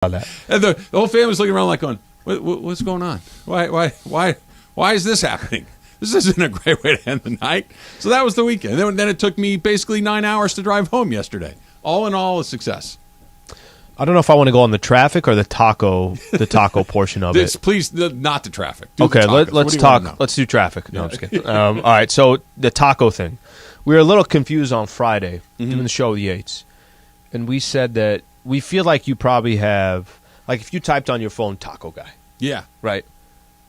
that. And the whole family was looking around like going, what's going on? Why is this happening? This isn't a great way to end the night. So that was the weekend. Then it took me basically 9 hours to drive home yesterday. All in all, a success. I don't know if I want to go on the traffic or the taco portion of it. Please, not the traffic. Okay, let's talk. Let's do traffic. No, I'm just kidding. All right, so the taco thing. We were a little confused on Friday doing the show with Yates. And we said that we feel like you probably have, like if you typed on your phone, Taco Guy. Yeah. Right.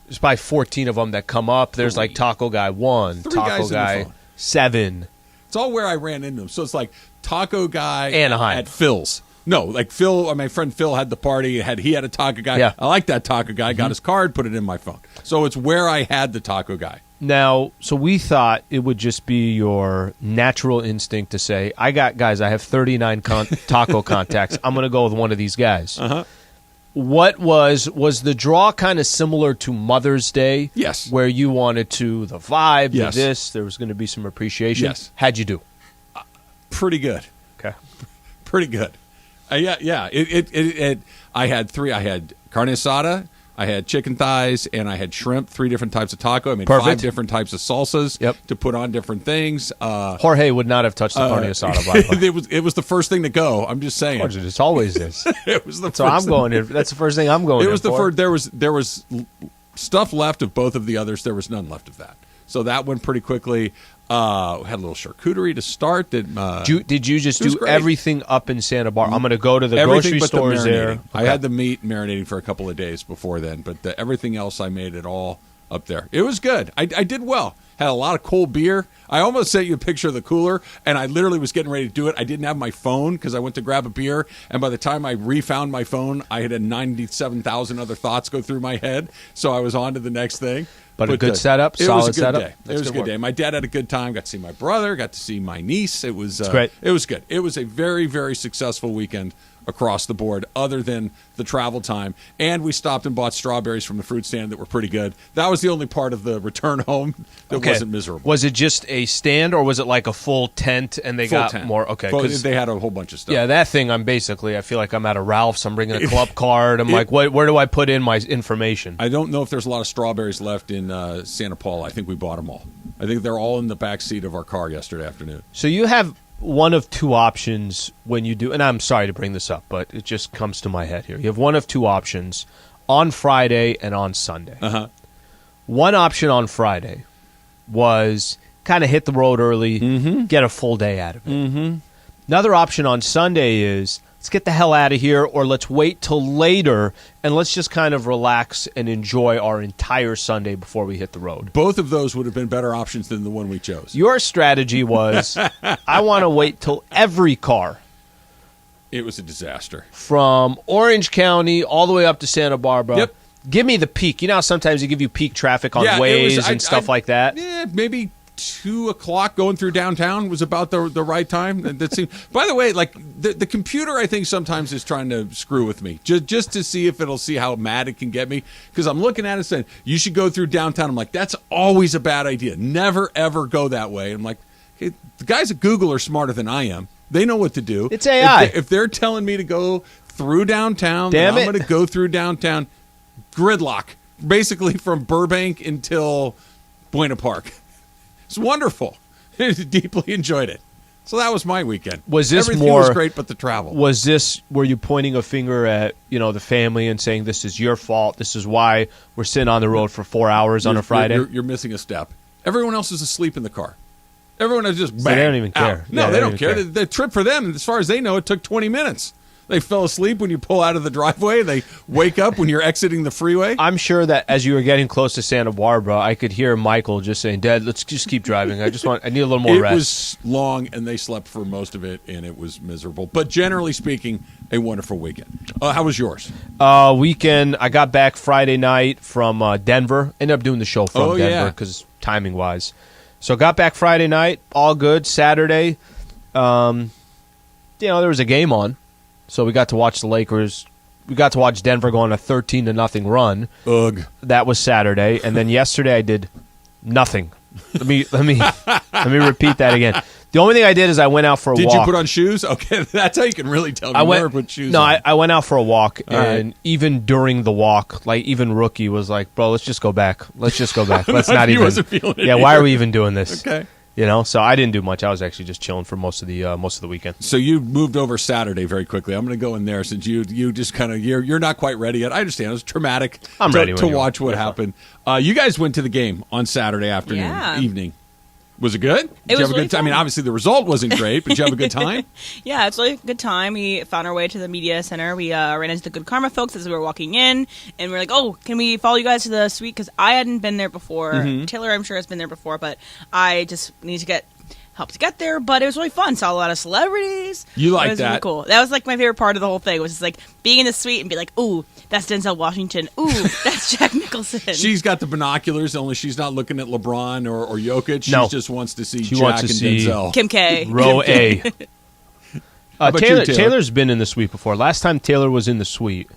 There's probably 14 of them that come up. There's like Taco Guy 1, Taco Guy 7. It's all where I ran into them. So it's like Taco Guy Anaheim. At Phil's. No, like Phil, my friend Phil had the party. He had a Taco Guy. Yeah. I like that Taco Guy. Got his card, put it in my phone. So it's where I had the Taco Guy. Now, so we thought it would just be your natural instinct to say, I have 39 taco contacts. I'm going to go with one of these guys. Uh-huh. What was the draw kind of similar to Mother's Day? Yes. Where you wanted to, the vibe, yes. there was going to be some appreciation? Yes. How'd you do? Pretty good. Okay. Pretty good. Yeah. I had 3. I had carne asada, I had chicken thighs, and I had shrimp, 3 different types of taco. I made Perfect. 5 different types of salsas to put on different things. Jorge would not have touched the carne asada, by the way. It was the first thing to go. I'm just saying. It always is. It was the so first I'm going in. That's the first thing I'm going in. It was the for. first. There was stuff left of both of the others. There was none left of that. So that went pretty quickly. We had a little charcuterie to start. Did you just do everything up in Santa Barbara? I'm going to go to the grocery stores there. Okay. I had the meat marinating for a couple of days before then, but everything else I made it all up there. It was good. I did well. Had a lot of cold beer. I almost sent you a picture of the cooler, and I literally was getting ready to do it. I didn't have my phone because I went to grab a beer, and by the time I refound my phone, I had 97,000 other thoughts go through my head, so I was on to the next thing. But a good setup, solid setup. Day. It was a good day. My dad had a good time. Got to see my brother. Got to see my niece. It was great. It was good. It was a very, very successful weekend across the board, other than the travel time. And we stopped and bought strawberries from the fruit stand that were pretty good. That was the only part of the return home that wasn't miserable. Was it just a stand, or was it like a full tent and they got tent. more? Okay, because they had a whole bunch of stuff. Yeah, that thing. I feel like I'm at a Ralph's. I'm bringing a club card. I'm like, where do I put in my information? I don't know if there's a lot of strawberries left in Santa Paula. I think we bought them all. I think they're all in the back seat of our car yesterday afternoon. So you have one of 2 options when you do, and I'm sorry to bring this up, but it just comes to my head here. You have one of 2 options on Friday and on Sunday. Uh-huh. One option on Friday was kind of hit the road early, get a full day out of it. Mm-hmm. Another option on Sunday is, let's get the hell out of here, or let's wait till later, and let's just kind of relax and enjoy our entire Sunday before we hit the road. Both of those would have been better options than the one we chose. Your strategy was, I want to wait till every car. It was a disaster. From Orange County all the way up to Santa Barbara. Yep. Give me the peak. You know how sometimes they give you peak traffic on Waze and stuff like that? Yeah, maybe 2 o'clock going through downtown was about the right time. That seemed. By the way, like the computer, I think sometimes is trying to screw with me just to see if it'll see how mad it can get me. Because I'm looking at it saying you should go through downtown. I'm like, that's always a bad idea. Never ever go that way. I'm like, hey, the guys at Google are smarter than I am. They know what to do. It's AI. If they're telling me to go through downtown, then I'm going to go through downtown. Gridlock, basically from Burbank until Buena Park. It's wonderful. Deeply enjoyed it. So that was my weekend. Everything was great, but the travel. Were you pointing a finger at the family and saying this is your fault? This is why we're sitting on the road for 4 hours on a Friday. You're missing a step. Everyone else is asleep in the car. Everyone is just they don't even care. No, they don't care. The trip for them, as far as they know, it took 20 minutes. They fell asleep when you pull out of the driveway. They wake up when you're exiting the freeway. I'm sure that as you were getting close to Santa Barbara, I could hear Michael just saying, "Dad, let's just keep driving. I need a little more rest." It was long, and they slept for most of it, and it was miserable. But generally speaking, a wonderful weekend. How was yours? Weekend, I got back Friday night from Denver. Ended up doing the show from Denver because timing-wise. So got back Friday night, all good. Saturday, there was a game on. So we got to watch the Lakers. We got to watch Denver go on a 13-0 run. Ugh. That was Saturday, and then yesterday I did nothing. Let me repeat that again. The only thing I did is I went out for a walk. Did you put on shoes? Okay, that's how you can really tell. You never put shoes on. I went out for a walk, and even during the walk, like even Rookie was like, "Bro, let's just go back. Let's just go back. Let's not he even." wasn't feeling it. Yeah, why are we even doing this? Okay. So I didn't do much. I was actually just chilling for most of the weekend. So you moved over Saturday very quickly. I'm going to go in there since you just kind of you're not quite ready yet. I understand it was traumatic. I'm ready to watch what happened. You guys went to the game on Saturday afternoon, evening. Was it good? It was really fun. I mean, obviously the result wasn't great, but did you have a good time? Yeah, it's really a good time. We found our way to the media center. We ran into the Good Karma folks as we were walking in, and we were like, "Oh, can we follow you guys to the suite?" Because I hadn't been there before. Mm-hmm. Taylor, I'm sure, has been there before, but I just need to get help to get there. But it was really fun. Saw a lot of celebrities. You like that? It was that? really cool. That was like my favorite part of the whole thing. Was just like being in the suite and be like, "Ooh, that's Denzel Washington. Ooh, that's Jack Nicholson." She's got the binoculars, only she's not looking at LeBron or Jokic. She just wants to see Jack and Denzel. Kim K. Row A. Taylor? Taylor's been in the suite before. Last time Taylor was in the suite,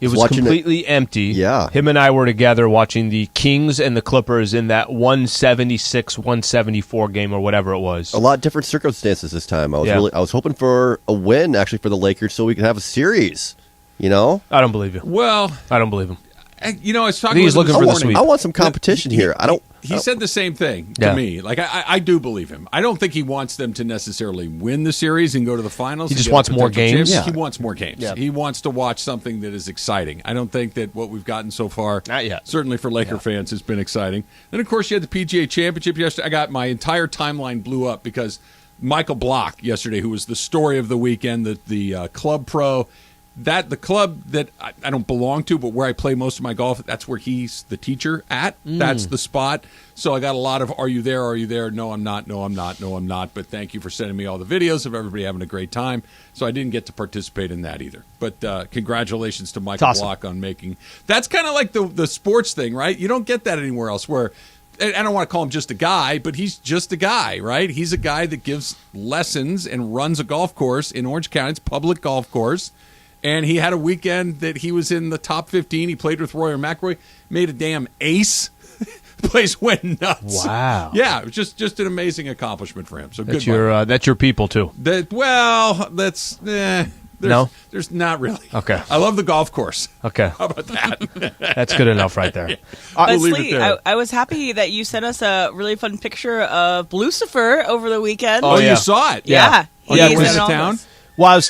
it was completely empty. Yeah. Him and I were together watching the Kings and the Clippers in that 176-174 game or whatever it was. A lot different circumstances this time. I was hoping for a win actually for the Lakers so we could have a series. I don't believe you. Well, I don't believe him. I was talking. I think he's looking for the sweep. I want some competition here. He said the same thing to me. Like I do believe him. I don't think he wants them to necessarily win the series and go to the finals. He just wants more games. He wants more games. Yeah. He wants to watch something that is exciting. I don't think that what we've gotten so far, not yet, certainly for Laker fans, has been exciting. Then of course you had the PGA Championship yesterday. I got my entire timeline blew up because Michael Block yesterday, who was the story of the weekend, the club pro. The club that I don't belong to, but where I play most of my golf, that's where he's the teacher at. That's the spot. So I got a lot of, are you there? Are you there? No, I'm not. No, I'm not. No, I'm not. But thank you for sending me all the videos of everybody having a great time. So I didn't get to participate in that either. But congratulations to Michael Block on making. That's kind of like the sports thing, right? You don't get that anywhere else where. I don't want to call him just a guy, but he's just a guy, right? He's a guy that gives lessons and runs a golf course in Orange County. It's a public golf course. And he had a weekend that he was in the top 15. He played with Rory McIlroy, made a damn ace. Place went nuts. Wow. Yeah, it was just an amazing accomplishment for him. So that's good. That's your people too. There's not really. Okay. I love the golf course. Okay. How about that? That's good enough right there. But Slee, I was happy that you sent us a really fun picture of Lucifer over the weekend. Oh, you saw it? Yeah. Yeah, was in town. Well, I was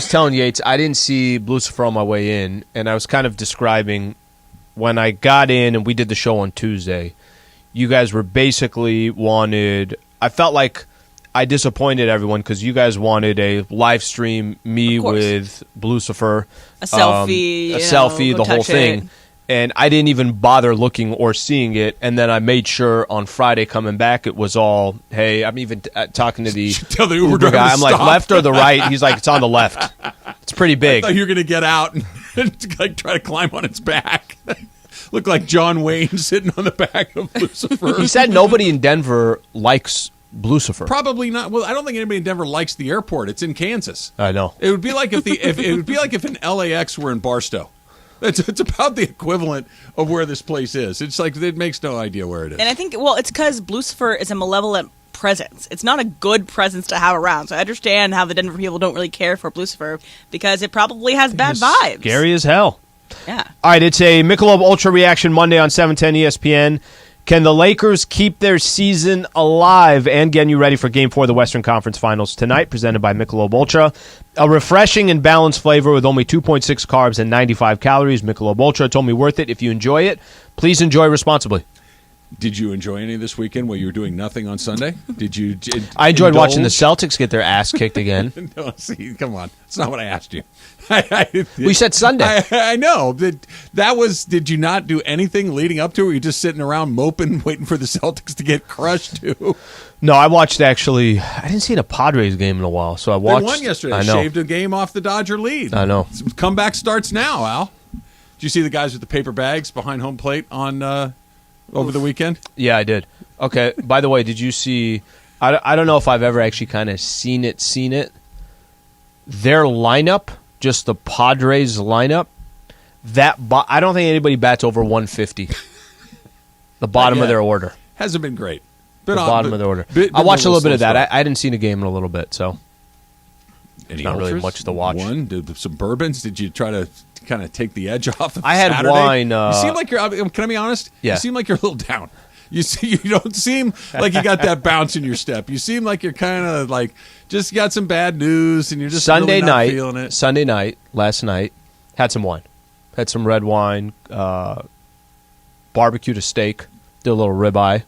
telling Yates, I didn't see Lucifer on my way in, and I was kind of describing when I got in and we did the show on Tuesday. You guys were basically wanted. I felt like I disappointed everyone because you guys wanted a live stream me with Lucifer, a selfie, the whole thing. And I didn't even bother looking or seeing it. And then I made sure on Friday coming back, it was all, hey, I'm even talking to the Tell the Uber driver guy. I'm like, stop. left or the right? He's like, it's on the left. It's pretty big. I thought you were going to get out and like try to climb on its back. Look like John Wayne sitting on the back of Lucifer. He said nobody in Denver likes Lucifer. Probably not. Well, I don't think anybody in Denver likes the airport. It's in Kansas. I know. It would be like if an LAX were in Barstow. It's about the equivalent of where this place is. It's like it makes no idea where it is. And I think, it's because Lucifer is a malevolent presence. It's not a good presence to have around. So I understand how the Denver people don't really care for Lucifer because it probably has bad vibes. Scary as hell. Yeah. All right, it's a Michelob Ultra Reaction Monday on 710 ESPN. Can the Lakers keep their season alive and getting you ready for Game 4 of the Western Conference Finals tonight, presented by Michelob Ultra? A refreshing and balanced flavor with only 2.6 carbs and 95 calories. Michelob Ultra, told me worth it. If you enjoy it, please enjoy responsibly. Did you enjoy any this weekend while you were doing nothing on Sunday? I enjoyed watching the Celtics get their ass kicked again. No, see, come on. That's not what I asked you. We said Sunday. I know. Did you not do anything leading up to it? Were you just sitting around moping, waiting for the Celtics to get crushed too? No, I watched I didn't see a Padres game in a while, so I watched. They won yesterday. I know. Shaved a game off the Dodger lead. I know. Comeback starts now, Al. Did you see the guys with the paper bags behind home plate on over the weekend? Yeah, I did. Okay, by the way, did you see, I don't know if I've ever actually kind of seen it. Their lineup, just the Padres lineup, I don't think anybody bats over 150. The bottom of their order. Hasn't been great. the bottom of the order. I watched a little bit of that. I didn't see the game in a little bit, so Any not really ultras? much to watch. Some bourbons? Did you try to kind of take the edge off of I had Saturday? wine. You seem like you're. Can I be honest? Yeah. You seem like you're a little down. You don't seem like you got that bounce in your step. You seem like you're kind of like just got some bad news and you're just Sunday really not night. feeling it. Sunday night, last night, had some wine. Had some red wine. Barbecued a steak. Did a little ribeye.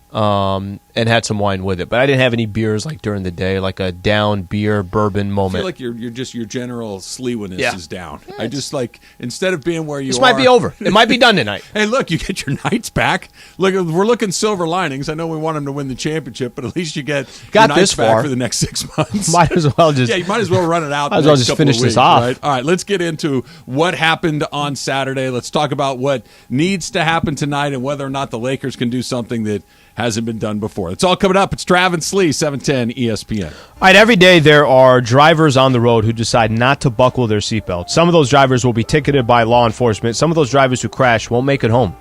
And had some wine with it. But I didn't have any beers like during the day, like a down beer bourbon I moment. feel like you're just your general Sliwa-ness is down. I just like instead of being where you this are. might be over. It might be done tonight. Hey, look, you get your Knights back. Look, we're looking silver linings. I know we want them to win the championship, but at least you get your Knights this back far for the next 6 months. Might as well just. Yeah, you might as well run it out. Might as the well next just couple finish of this weeks, off. Right? All right, let's get into what happened on Saturday. Let's talk about what needs to happen tonight and whether or not the Lakers can do something that hasn't been done before. It's all coming up. It's Trav and Slee, 710 ESPN. All right, every day there are drivers on the road who decide not to buckle their seatbelt. Some of those drivers will be ticketed by law enforcement. Some of those drivers who crash won't make it home.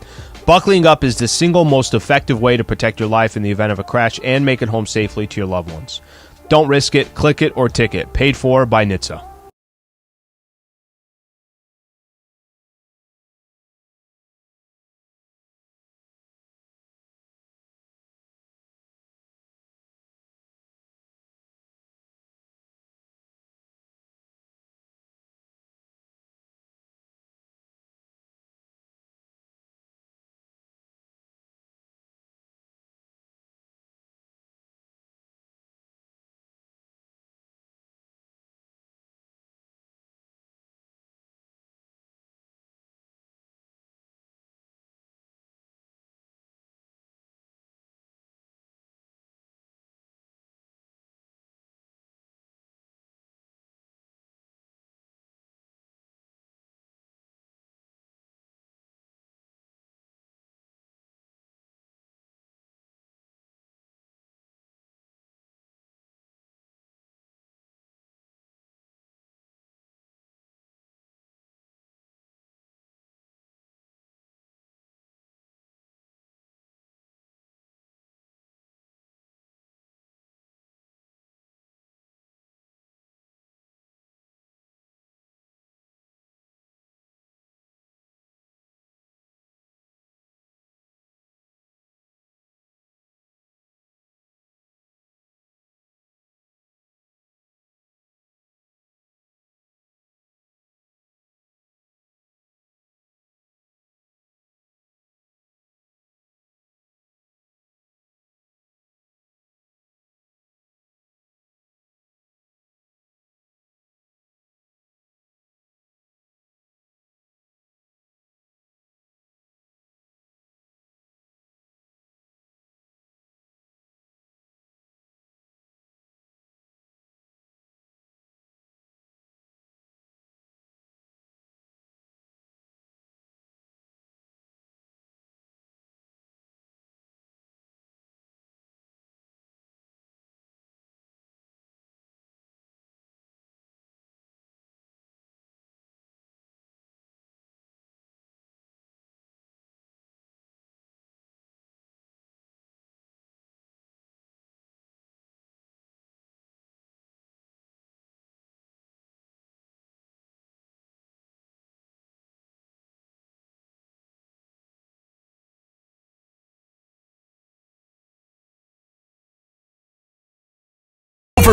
Buckling up is the single most effective way to protect your life in the event of a crash and make it home safely to your loved ones. Don't risk it, click it, or ticket. Paid for by NHTSA.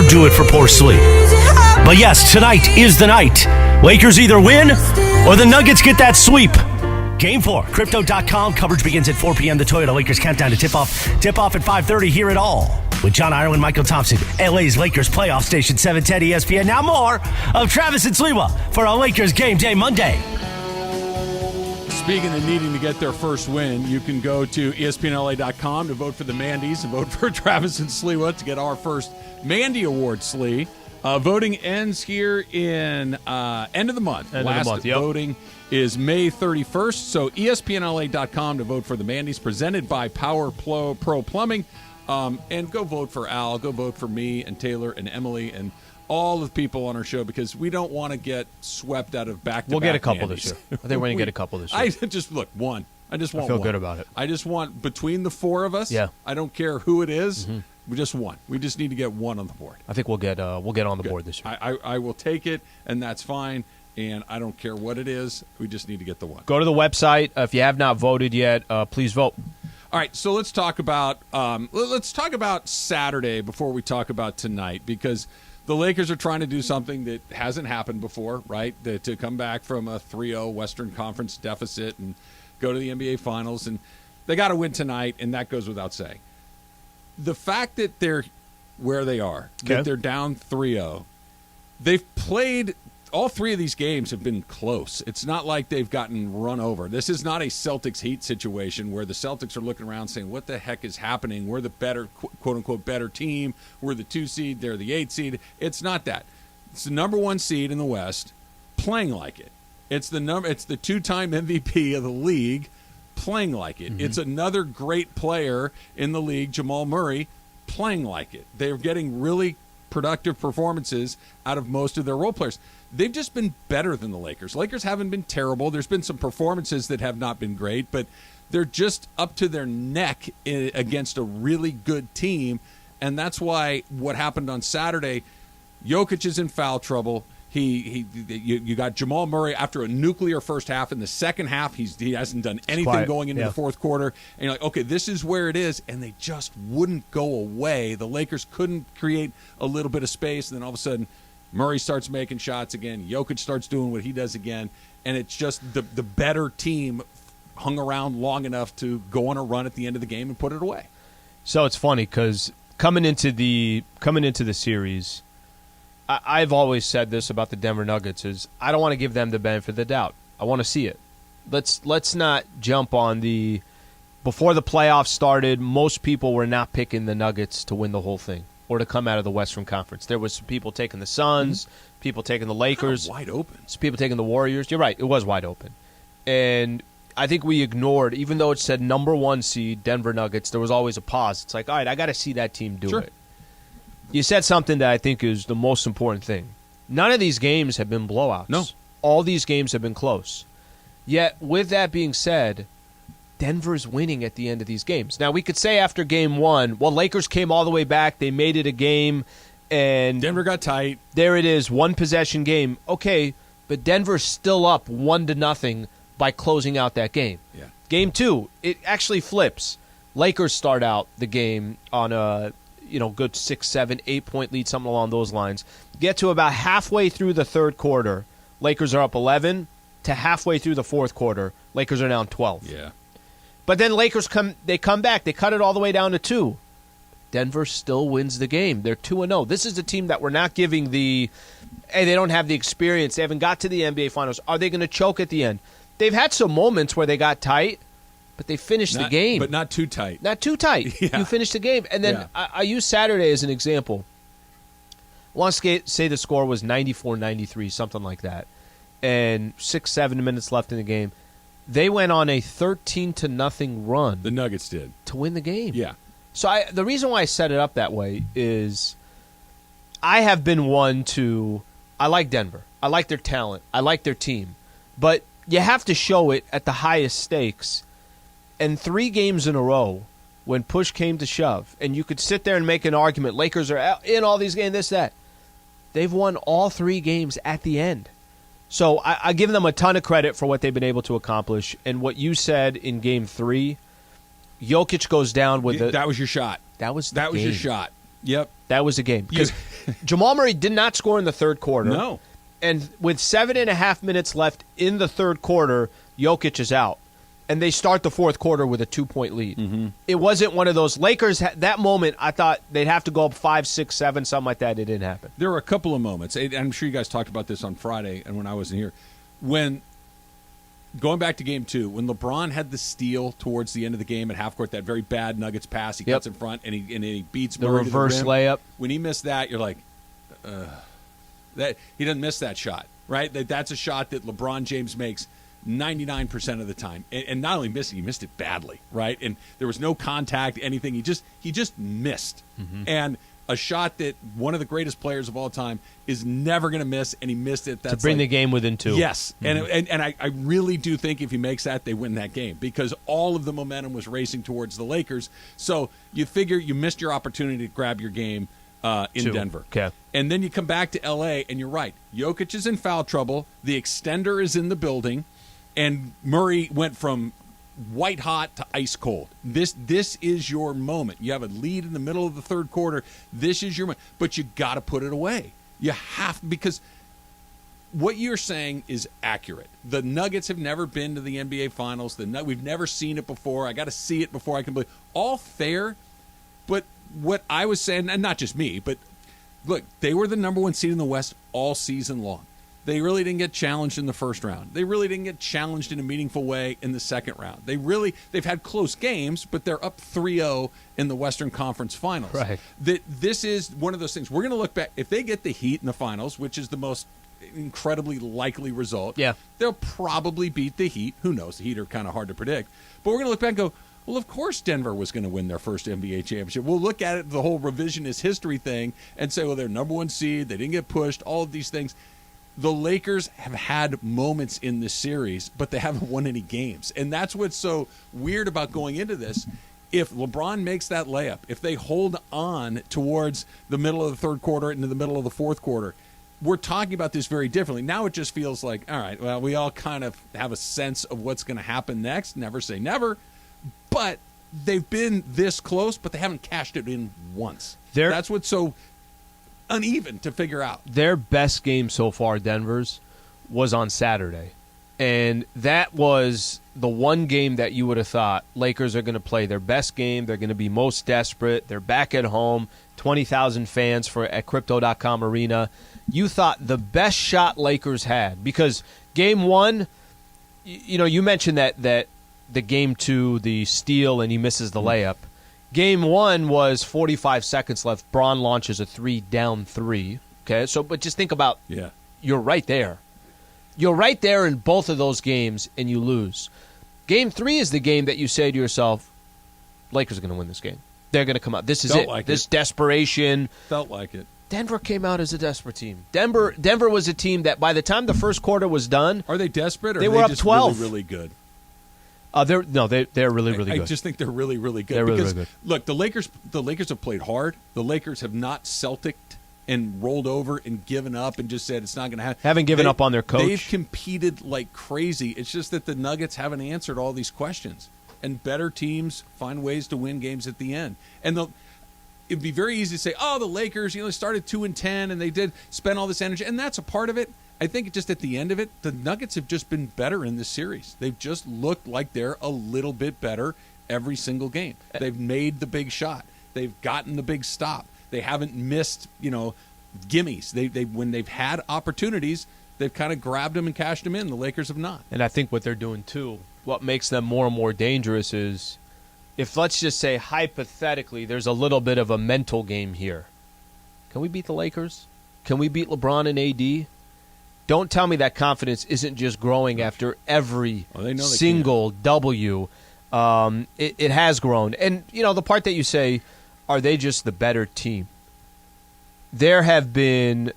Do it for poor Slee. But yes, tonight is the night. Lakers either win or the Nuggets get that sweep. Game 4, Crypto.com. Coverage begins at 4 p.m. The Toyota Lakers countdown to tip-off. Tip-off at 5:30. Hear it all with John Ireland, Michael Thompson, LA's Lakers playoff station, 710 ESPN. Now more of Travis and Sliwa for a Lakers Game Day Monday. Speaking of needing to get their first win, you can go to ESPNLA.com to vote for the Mandy's and vote for Travis and Sliwa to get our first Mandy Award, Slee. Voting ends here in end of the month. Last voting is May 31st. So ESPNLA.com to vote for the Mandy's, presented by Power Pro Plumbing. And go vote for Al. Go vote for me and Taylor and Emily and all the people on our show, because we don't want to get swept out of back-to-back We'll get a couple Mandy's. this year. I think we're going to get a couple this year. I just, look, one. I just want I feel one. good about it. I just want, between the four of us, Yeah. I don't care who it is, we just want. We just need to get one on the board. I think we'll get on the board this year. I will take it, and that's fine. And I don't care what it is. We just need to get the one. Go to the website. If you have not voted yet, please vote. All right, so let's talk about Saturday before we talk about tonight, because the Lakers are trying to do something that hasn't happened before, right? To come back from a 3-0 Western Conference deficit and go to the NBA Finals, and they got to win tonight, and that goes without saying. The fact that they're where they are, that they're down 3-0, they've played. All three of these games have been close. It's not like they've gotten run over. This is not a Celtics Heat situation where the Celtics are looking around saying, what the heck is happening? We're the better, quote-unquote, better team. We're the 2 seed. They're the 8 seed. It's not that. It's the number 1 seed in the West playing like it. It's the 2-time MVP of the league playing like it. It's another great player in the league, Jamal Murray, playing like it. They're getting really productive performances out of most of their role players. They've just been better than the Lakers. Lakers haven't been terrible. There's been some performances that have not been great, but they're just up to their neck against a really good team, and that's why what happened on Saturday, Jokic is in foul trouble. You got Jamal Murray after a nuclear first half. In the second half, he hasn't done anything going into the fourth quarter. And you're like, okay, this is where it is. And they just wouldn't go away. The Lakers couldn't create a little bit of space. And then all of a sudden, Murray starts making shots again. Jokic starts doing what he does again. And it's just the better team hung around long enough to go on a run at the end of the game and put it away. So it's funny because coming into the series, I've always said this about the Denver Nuggets is I don't want to give them the benefit of the doubt. I want to see it. Let's not jump on before the playoffs started, most people were not picking the Nuggets to win the whole thing or to come out of the Western Conference. There was some people taking the Suns, people taking the Lakers. Kind of wide open. Some people taking the Warriors. You're right. It was wide open. And I think we ignored, even though it said number 1 seed, Denver Nuggets, there was always a pause. It's like, all right, I got to see that team do it. You said something that I think is the most important thing. None of these games have been blowouts. No. All these games have been close. Yet, with that being said, Denver's winning at the end of these games. Now, we could say after game 1, well, Lakers came all the way back. They made it a game. And Denver got tight. There it is, 1-possession game. Okay, but Denver's still up 1-0 by closing out that game. Yeah. Game 2, it actually flips. Lakers start out the game on a good 6, 7, 8-point lead, something along those lines. Get to about halfway through the third quarter, Lakers are up 11. To halfway through the fourth quarter, Lakers are down 12. Yeah. But then Lakers come back. They cut it all the way down to 2. Denver still wins the game. They're 2-0. This is a team that we're not giving they don't have the experience. They haven't got to the NBA Finals. Are they going to choke at the end? They've had some moments where they got tight, but they finished the game. But not too tight. Not too tight. Yeah. You finished the game. And then I use Saturday as an example. I want to say the score was 94-93, something like that. And 6-7 minutes left in the game. They went on a 13-0 run. The Nuggets did. To win the game. Yeah. So the reason why I set it up that way is I have been one I like Denver. I like their talent. I like their team. But you have to show it at the highest stakes. And 3 games in a row, when push came to shove, and you could sit there and make an argument, Lakers are in all these games, this, that. They've won all 3 games at the end. So I give them a ton of credit for what they've been able to accomplish. And what you said in Game 3, Jokic goes down with that was your shot. That was your shot. Yep. That was the game. Because Jamal Murray did not score in the third quarter. No. And with 7.5 minutes left in the third quarter, Jokic is out. And they start the fourth quarter with a 2-point lead. Mm-hmm. It wasn't one of those Lakers. That moment, I thought they'd have to go up 5, 6, 7, something like that. It didn't happen. There were a couple of moments. I'm sure you guys talked about this on Friday and when I wasn't here. When, going back to Game 2, when LeBron had the steal towards the end of the game at half court, that very bad Nuggets pass, he cuts in front and he beats the Murray reverse to the rim. layup. When he missed that, you're like, that he doesn't miss that shot, right? That's a shot that LeBron James makes 99% of the time, and not only missed it, he missed it badly, right? And there was no contact, anything. He just missed, and a shot that one of the greatest players of all time is never going to miss, and he missed it. That's to bring the game within 2. Yes, and I really do think if he makes that, they win that game because all of the momentum was racing towards the Lakers. So you figure you missed your opportunity to grab your game in Denver. Okay. And then you come back to L.A., and you're right. Jokic is in foul trouble. The extender is in the building, and Murray went from white hot to ice cold. This is your moment. You have a lead in the middle of the third quarter. This is your moment. But you got to put it away. You have, because what you're saying is accurate. The Nuggets have never been to the NBA Finals. We've never seen it before. I got to see it before I can believe. All fair, but what I was saying, and not just me, but look, they were the number 1 seed in the West all season long. They really didn't get challenged in the first round. They really didn't get challenged in a meaningful way in the second round. They've had close games, but they're up 3-0 in the Western Conference Finals. Right. This is one of those things. We're going to look back. If they get the Heat in the finals, which is the most incredibly likely result, they'll probably beat the Heat. Who knows? The Heat are kind of hard to predict. But we're going to look back and go, well, of course Denver was going to win their first NBA championship. We'll look at it, the whole revisionist history thing, and say, well, they're number 1 seed. They didn't get pushed. All of these things. The Lakers have had moments in this series, but they haven't won any games. And that's what's so weird about going into this. If LeBron makes that layup, if they hold on towards the middle of the third quarter into the middle of the fourth quarter, we're talking about this very differently. Now it just feels like, all right, well, we all kind of have a sense of what's going to happen next. Never say never. But they've been this close, but they haven't cashed it in once. That's what's so uneven to figure out. Their best game so far, Denver's, was on Saturday. And that was the one game that you would have thought Lakers are going to play their best game. They're going to be most desperate. They're back at home. 20,000 fans at Crypto.com Arena. You thought the best shot Lakers had. Because game 1, you mentioned that the game 2, the steal, and he misses the layup. Game 1 was 45 seconds left. Braun launches a 3 down 3. Okay, but just think about, you're right there. You're right there in both of those games, and you lose. Game 3 is the game that you say to yourself, Lakers are going to win this game. They're going to come out. This is Felt it. Like this it. desperation. Felt like it. Denver came out as a desperate team. Denver was a team that by the time the first quarter was done, are they desperate? Or they are were they up just 12. Really, really good. They're really, really good. I just think they're really, really good. They're because, really good. Look, the Lakers have played hard. The Lakers have not Celtic'd and rolled over and given up and just said it's not going to happen. Haven't given up on their coach. They've competed like crazy. It's just that the Nuggets haven't answered all these questions. And better teams find ways to win games at the end. And it'd be very easy to say, oh, the Lakers, they started 2-10 and they did spend all this energy. And that's a part of it. I think just at the end of it, the Nuggets have just been better in this series. They've just looked like they're a little bit better every single game. They've made the big shot. They've gotten the big stop. They haven't missed, gimmies. They when they've had opportunities, they've kind of grabbed them and cashed them in. The Lakers have not. And I think what they're doing too, what makes them more and more dangerous is if, let's just say, hypothetically, there's a little bit of a mental game here. Can we beat the Lakers? Can we beat LeBron and AD? Don't tell me that confidence isn't just growing after every single W. It has grown. And, the part that you say, are they just the better team? There have been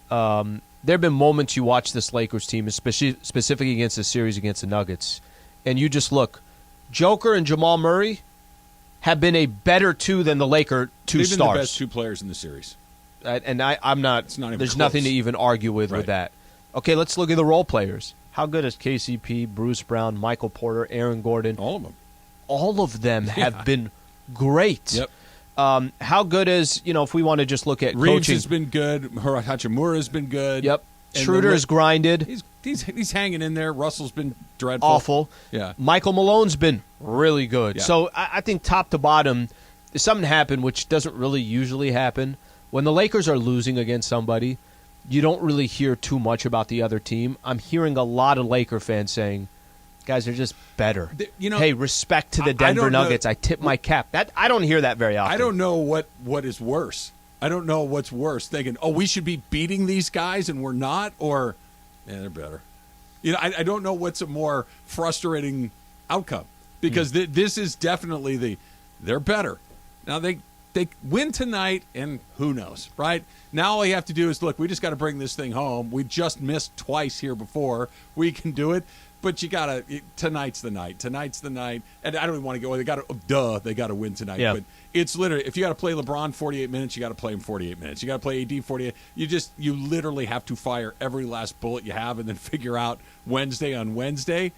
moments you watch this Lakers team, specifically against the series against the Nuggets, and you just look. Joker and Jamal Murray have been a better two than the Laker two They've stars. They've been the best two players in the series. And I'm not. It's not even there's close. nothing to even argue with that. Okay, let's look at the role players. How good is KCP, Bruce Brown, Michael Porter, Aaron Gordon? All of them. All of them have been great. Yep. How good is, if we want to just look at Reeves coaching. has been good. Hachimura has been good. Yep. And Schroeder is grinded. He's hanging in there. Russell's been dreadful. Awful. Yeah. Michael Malone's been really good. Yeah. So I think top to bottom, something happened which doesn't really usually happen. When the Lakers are losing against somebody, you don't really hear too much about the other team. I'm hearing a lot of Laker fans saying, guys, they're just better. Hey, respect to the Denver Nuggets. I tip my cap. I don't hear that very often. I don't know what is worse. I don't know what's worse. Thinking, we should be beating these guys and we're not, or they're better. I don't know what's a more frustrating outcome because this is definitely they're better. Now they they win tonight, and who knows, right? Now all you have to do is, look, we just got to bring this thing home. We just missed twice here before. We can do it. But you got to – tonight's the night. Tonight's the night. And I don't even want to go – they got to win tonight. Yeah. But it's literally – if you got to play LeBron 48 minutes, you got to play him 48 minutes. You got to play AD 48. You literally have to fire every last bullet you have and then figure out Wednesday on Wednesday.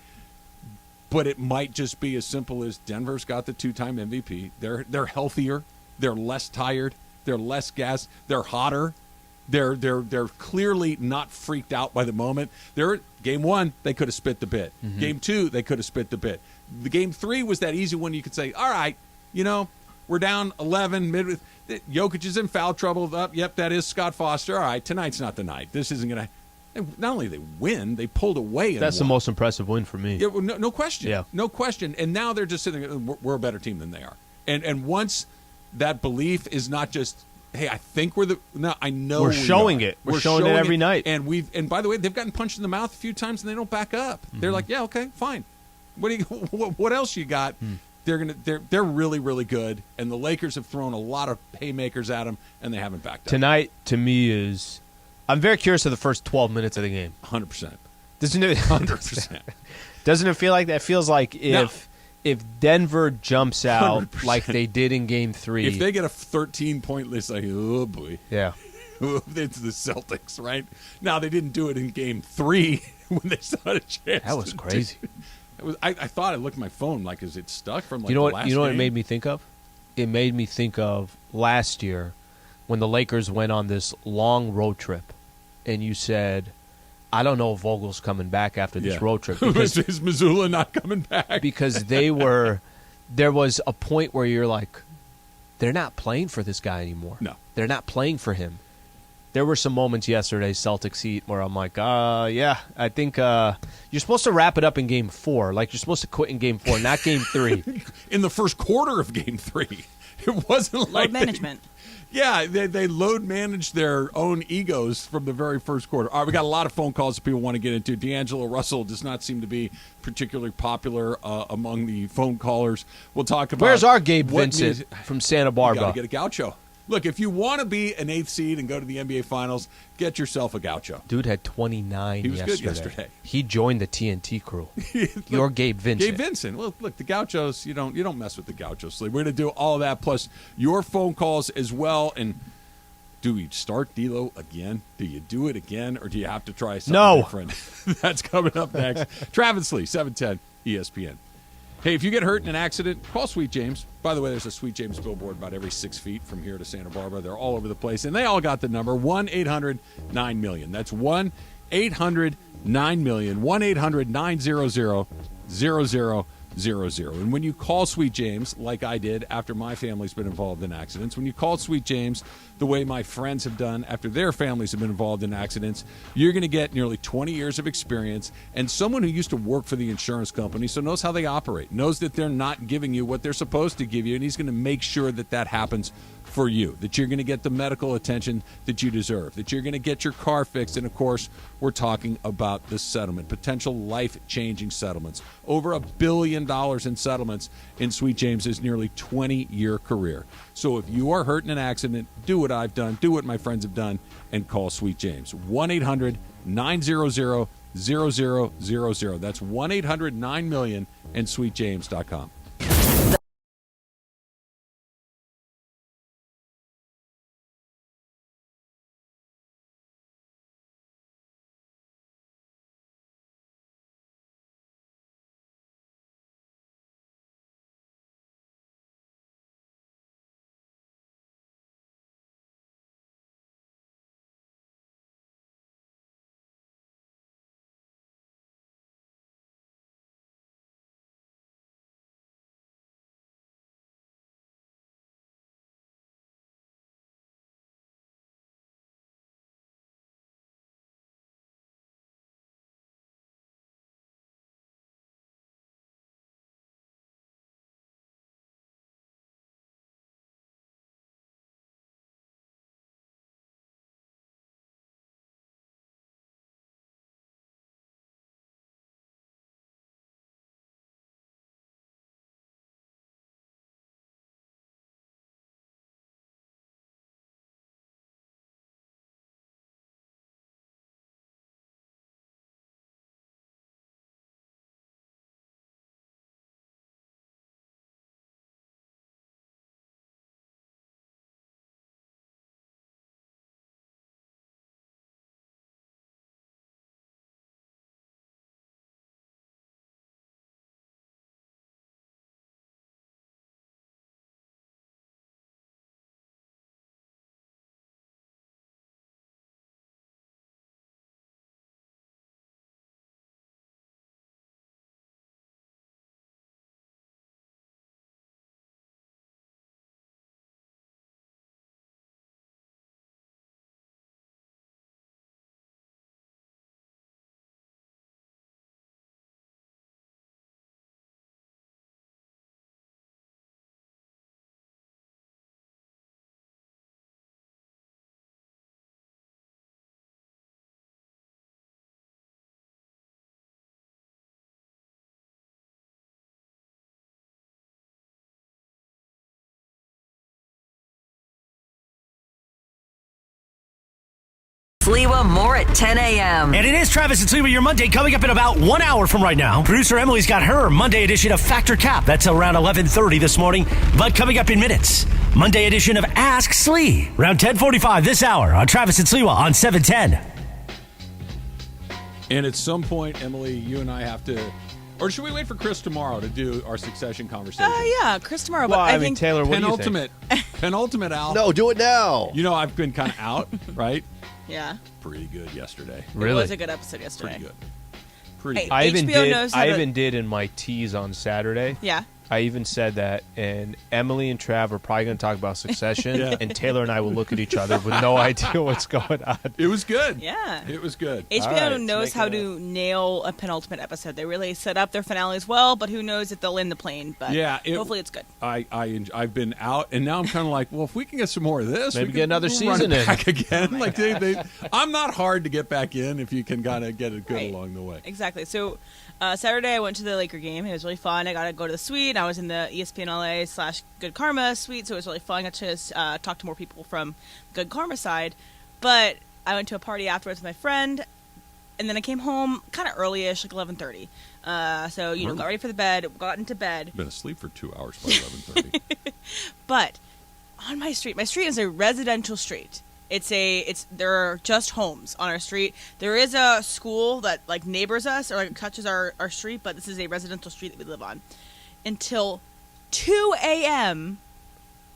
But it might just be as simple as Denver's got the 2-time MVP. They're healthier. They're less tired. They're less gassed. They're hotter. They're clearly not freaked out by the moment. Game 1, they could have spit the bit. Mm-hmm. Game 2, they could have spit the bit. The Game 3 was that easy one you could say, all right, we're down 11. Jokic is in foul trouble. Yep, that is Scott Foster. All right, tonight's not the night. This isn't going to – not only they win, they pulled away. That's the most impressive win for me. Yeah, well, no question. Yeah. No question. And now they're just sitting there, we're a better team than they are. And once that belief is not just – hey, I think I know we're showing it. We're showing it every night. And by the way, they've gotten punched in the mouth a few times and they don't back up. Mm-hmm. They're like, yeah, okay, fine. What else you got? They're really, really good. And the Lakers have thrown a lot of haymakers at them and they haven't backed up. Tonight, to me, is I'm very curious of the first 12 minutes of the game. 100%. Doesn't it? 100%. Doesn't it feel like that? Feels like if Denver jumps out 100%. Like they did in Game 3. If they get a 13-point list, like, oh, boy. Yeah. It's the Celtics, right? Now, they didn't do it in Game 3 when they still had a chance. That was crazy. I thought I looked at my phone, like, is it stuck from, like, the last game? You know what it made me think of? It made me think of last year when the Lakers went on this long road trip, and you said, I don't know if Vogel's coming back after this road trip. Because, is Missoula not coming back? Because there was a point where you're like, they're not playing for this guy anymore. No. They're not playing for him. There were some moments yesterday, Celtics heat, where I'm like, I think you're supposed to wrap it up in Game 4. Like, you're supposed to quit in Game 4, not Game 3. In the first quarter of Game 3. It wasn't like load management. They load managed their own egos from the very first quarter. All right, we got a lot of phone calls that people want to get into. D'Angelo Russell does not seem to be particularly popular among the phone callers. We'll talk about where's our Gabe Vincent from Santa Barbara. You got to get a gaucho. Look, if you want to be an 8th seed and go to the NBA Finals, get yourself a gaucho. Dude had 29 He was good yesterday. He joined the TNT crew. You're Gabe Vincent. Gabe Vincent. Well, look, the gauchos, you don't mess with the gauchos. We're going to do all of that, plus your phone calls as well. And do we start D'Lo again? Do you do it again, or do you have to try something different? That's coming up next. Travis Lee, 710 ESPN. Hey, if you get hurt in an accident, call Sweet James. By the way, there's a Sweet James billboard about every 6 feet from here to Santa Barbara. They're all over the place, and they all got the number 1-800-9-MILLION. That's 1-800-9-MILLION, 1-800-900-0000. And when you call Sweet James, like I did after my family's been involved in accidents, when you call Sweet James the way my friends have done after their families have been involved in accidents, you're going to get nearly 20 years of experience and someone who used to work for the insurance company, so knows how they operate, knows that they're not giving you what they're supposed to give you, and he's going to make sure that that happens for you, that you're going to get the medical attention that you deserve, that you're going to get your car fixed. And, of course, we're talking about the settlement, potential life-changing settlements. Over $1 billion in settlements in Sweet James's nearly 20-year career. So if you are hurt in an accident, do what I've done, do what my friends have done, and call Sweet James. 1-800-900-0000. That's 1-800-9-MILLION and sweetjames.com. Sliwa more at 10 a.m. And it is Travis and Sliwa, your Monday, coming up in about 1 hour from right now. Producer Emily's got her Monday edition of Factor Cap. That's around 11:30 this morning. But coming up in minutes, Monday edition of Ask Slee. Around 10:45 this hour on Travis and Sliwa on 710. And at some point, Emily, you and I have to... Or should we wait for Chris tomorrow to do our succession conversation? Yeah, Chris tomorrow. Well, But I mean, Taylor, what do you think? Penultimate, Al. No, do it now. You know, I've been kind of out, right? Yeah. Pretty good yesterday. It was a good episode yesterday. Pretty good. Pretty good. I HBO even did in my tease on Saturday. Yeah. I even said that, and Emily and Trav are probably going to talk about Succession, Yeah. and Taylor and I will look at each other with no idea what's going on. It was good. Yeah. It was good. HBO right, knows how to nail a penultimate episode. They really set up their finales well, but who knows if they'll end the plane. But hopefully it's good. I've been out, and now I'm kind of like, well, if we can get some more of this, Maybe we get can another run season it in. back again. Like I'm not hard to get back in if you can kind of get it good Right. along the way. Exactly. So Saturday I went to the Laker game. It was really fun. I got to go to the suite. I was in the ESPN LA / Good Karma suite, so it was really fun. I got to talk to more people from Good Karma side. But I went to a party afterwards with my friend, and then I came home kind of early-ish, like 11:30. So, got ready for the bed, got into bed. Been asleep for 2 hours by 11:30. But on my street is a residential street. There are just homes on our street. There is a school that like neighbors us or like touches our street, but this is a residential street that we live on. Until 2 a.m.,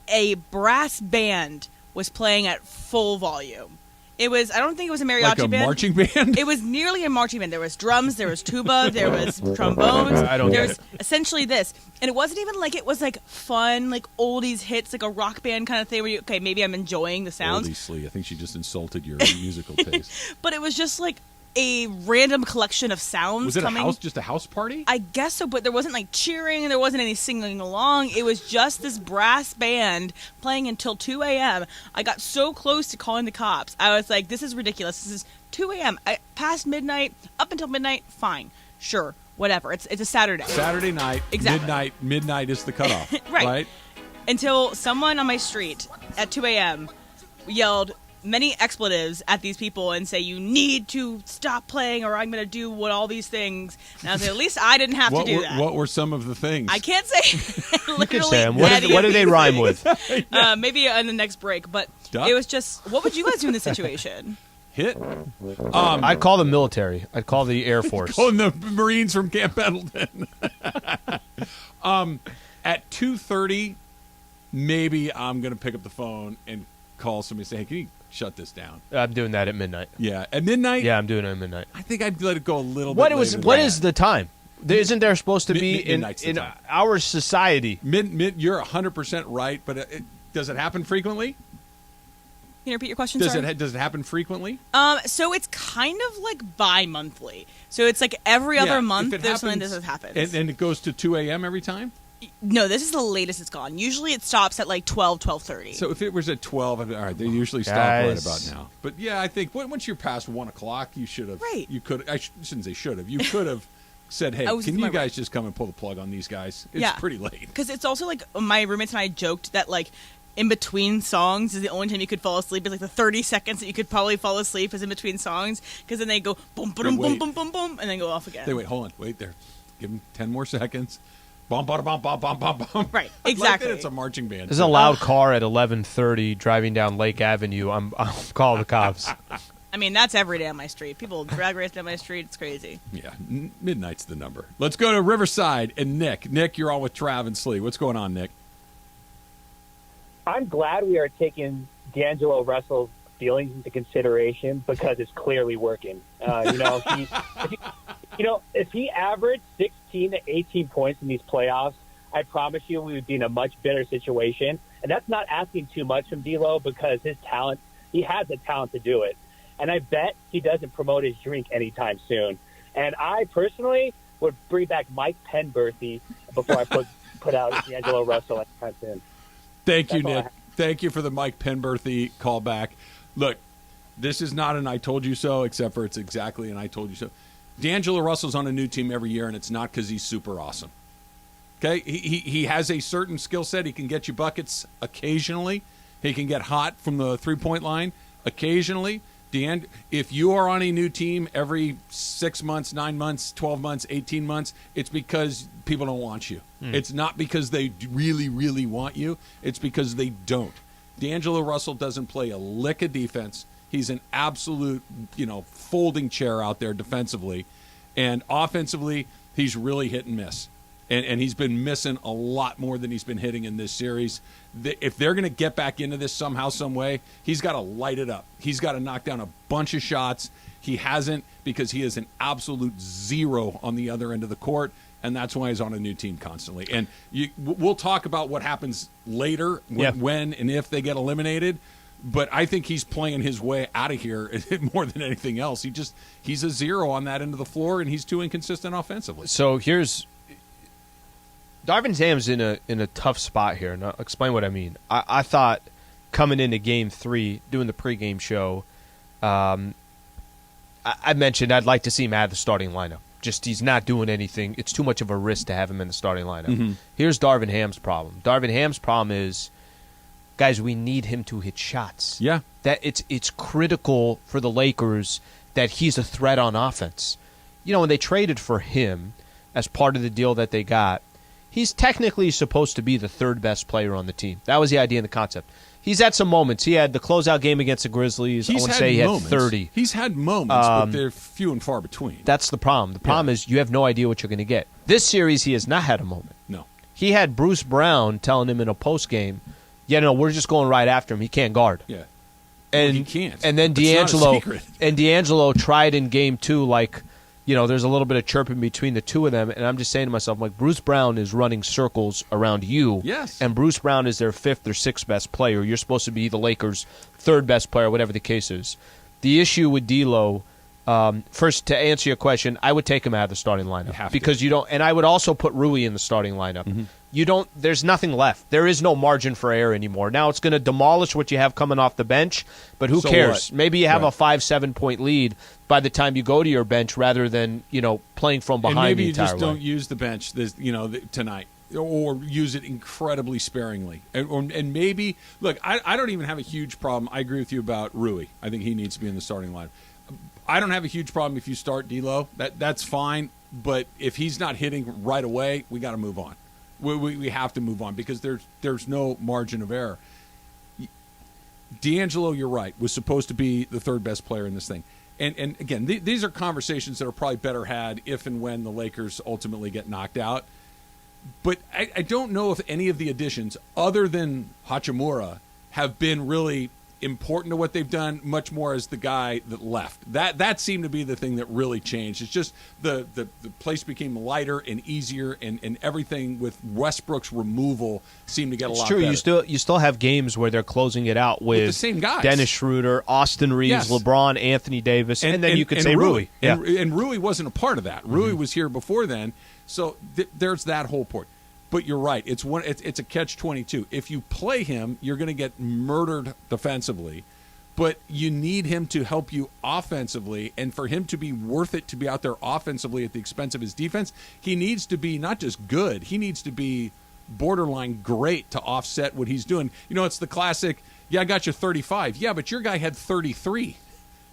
a brass band was playing at full volume. I don't think it was a mariachi like a band. marching band? It was nearly a marching band. There was drums, there was tuba, there was trombones. I don't there get was essentially this. And it wasn't even like it was like fun, like oldies hits, like a rock band kind of thing where maybe I'm enjoying the sounds. Oldies, Slee. I think she just insulted your musical taste. But it was just like a random collection of sounds. Was it coming. just a house party? I guess so, but there wasn't like cheering and there wasn't any singing along. It was just this brass band playing until 2 a.m. I got so close to calling the cops. I was like, this is ridiculous. This is 2 a.m. Past midnight, up until midnight, fine. Sure, whatever. It's a Saturday. Saturday night, Exactly. midnight is the cutoff. Right. Until someone on my street at 2 a.m. yelled many expletives at these people and say, you need to stop playing or I'm going to do all these things. And I was like, at least I didn't have to do that. What were some of the things? I can't say. You can say them. What do they rhyme with? Maybe in the next break. But it was just, what would you guys do in this situation? Hit? I'd call the military. I'd call the Air Force. Calling the Marines from Camp Pendleton. At 2:30, maybe I'm going to pick up the phone and call somebody and say, hey, can you shut this down? I'm doing that at midnight. Yeah. At midnight? Yeah, I'm doing it at midnight. I think I'd let it go a little bit What later What than is that. the time? Isn't there supposed to be Midnight's the in time. our society? You're 100% right, but does it happen frequently? Can you repeat your question, Does sorry? it happen frequently? So it's kind of like bi-monthly. So it's like every other month there's something that happens. And it goes to 2 a.m. every time? No, this is the latest it's gone. Usually it stops at like 12:30. So if it was at 12, all right, they usually stop right about now. But yeah, I think once you're past 1 o'clock, you should have. Right. You could. I shouldn't say should have. You could have said, "Hey, can you guys just come and pull the plug on these guys? It's pretty late." Because it's also like my roommates and I joked that like in between songs is the only time you could fall asleep. It's like the 30 seconds that you could probably fall asleep is in between songs because then they go boom, boom, boom, boom, boom, boom, and then go off again. Hold on, wait there. Give them 10 more seconds. Bum, bum, bum, bum, bum, bum, bum. Right, exactly. Like that it's a marching band. There's a loud car at 11:30 driving down Lake Avenue. I'm calling the cops. I mean, that's every day on my street. People drag race down my street. It's crazy. Yeah, midnight's the number. Let's go to Riverside and Nick. Nick, you're on with Trav and Slee. What's going on, Nick? I'm glad we are taking D'Angelo Russell's feelings into consideration because it's clearly working. If he averaged 16 to 18 points in these playoffs, I promise you we would be in a much better situation. And that's not asking too much from D'Lo because his talent, he has the talent to do it. And I bet he doesn't promote his drink anytime soon. And I personally would bring back Mike Penberthy before I put out D'Angelo Russell anytime soon. Thank you, Nick. Thank you for the Mike Penberthy callback. Look, this is not an I told you so, except for it's exactly an I told you so. D'Angelo Russell's on a new team every year, and it's not because he's super awesome. Okay? He has a certain skill set. He can get you buckets occasionally. He can get hot from the three-point line occasionally. If you are on a new team every 6 months, 9 months, 12 months, 18 months, it's because people don't want you. It's not because they really, really want you. It's because they don't. D'Angelo Russell doesn't play a lick of defense. He's an absolute, folding chair out there defensively. And offensively, he's really hit and miss. And he's been missing a lot more than he's been hitting in this series. If they're going to get back into this somehow, some way, he's got to light it up. He's got to knock down a bunch of shots. He hasn't, because he is an absolute zero on the other end of the court, and that's why he's on a new team constantly. And we'll talk about what happens later when and if they get eliminated. But I think he's playing his way out of here more than anything else. He's a zero on that end of the floor, and he's too inconsistent offensively. So here's Darvin Ham's in a tough spot here, and I'll explain what I mean. I thought coming into Game 3, doing the pregame show, I mentioned I'd like to see him out of the starting lineup. Just he's not doing anything. It's too much of a risk to have him in the starting lineup. Mm-hmm. Here's Darvin Ham's problem. Darvin Ham's problem is, guys, we need him to hit shots. Yeah. That it's critical for the Lakers that he's a threat on offense. When they traded for him as part of the deal that they got, he's technically supposed to be the third best player on the team. That was the idea and the concept. He's had some moments. He had the closeout game against the Grizzlies. I want to say he had 30. He's had moments, but they're few and far between. That's the problem. The problem is you have no idea what you're going to get. This series, he has not had a moment. No. He had Bruce Brown telling him in a postgame, we're just going right after him. He can't guard. Yeah. And he can't. And then D'Angelo tried in Game 2, there's a little bit of chirping between the two of them, and I'm just saying to myself, Bruce Brown is running circles around you. Yes. And Bruce Brown is their fifth or sixth best player. You're supposed to be the Lakers' third best player, whatever the case is. The issue with D'Lo, first, to answer your question, I would take him out of the starting lineup. Because you don't, and I would also put Rui in the starting lineup. Mm-hmm. There's nothing left. There is no margin for error anymore. Now it's going to demolish what you have coming off the bench, but who cares? What? Maybe you have a 5-7 point lead by the time you go to your bench rather than, playing from behind. And maybe the you just way. don't use the bench tonight, or use it incredibly sparingly. And maybe, look, I don't even have a huge problem. I agree with you about Rui. I think he needs to be in the starting line. I don't have a huge problem if you start D'Lo. That's fine. But if he's not hitting right away, we got to move on. We have to move on because there's no margin of error. D'Angelo, you're right, was supposed to be the third best player in this thing. And again, these are conversations that are probably better had if and when the Lakers ultimately get knocked out. But I don't know if any of the additions, other than Hachimura, have been really important to what they've done, much more as the guy that left. That seemed to be the thing that really changed. It's just the place became lighter and easier, and everything with Westbrook's removal seemed to get a lot better. It's true. You still have games where they're closing it out with the same guys. Dennis Schroeder, Austin Reeves, Yes. LeBron, Anthony Davis, and then you could say Rui. Yeah. And Rui wasn't a part of that. Rui was here before then, so there's that whole point. But you're right. It's a catch-22. If you play him, you're going to get murdered defensively. But you need him to help you offensively, and for him to be worth it to be out there offensively at the expense of his defense, he needs to be not just good. He needs to be borderline great to offset what he's doing. It's the classic, I got you 35. Yeah, but your guy had 33.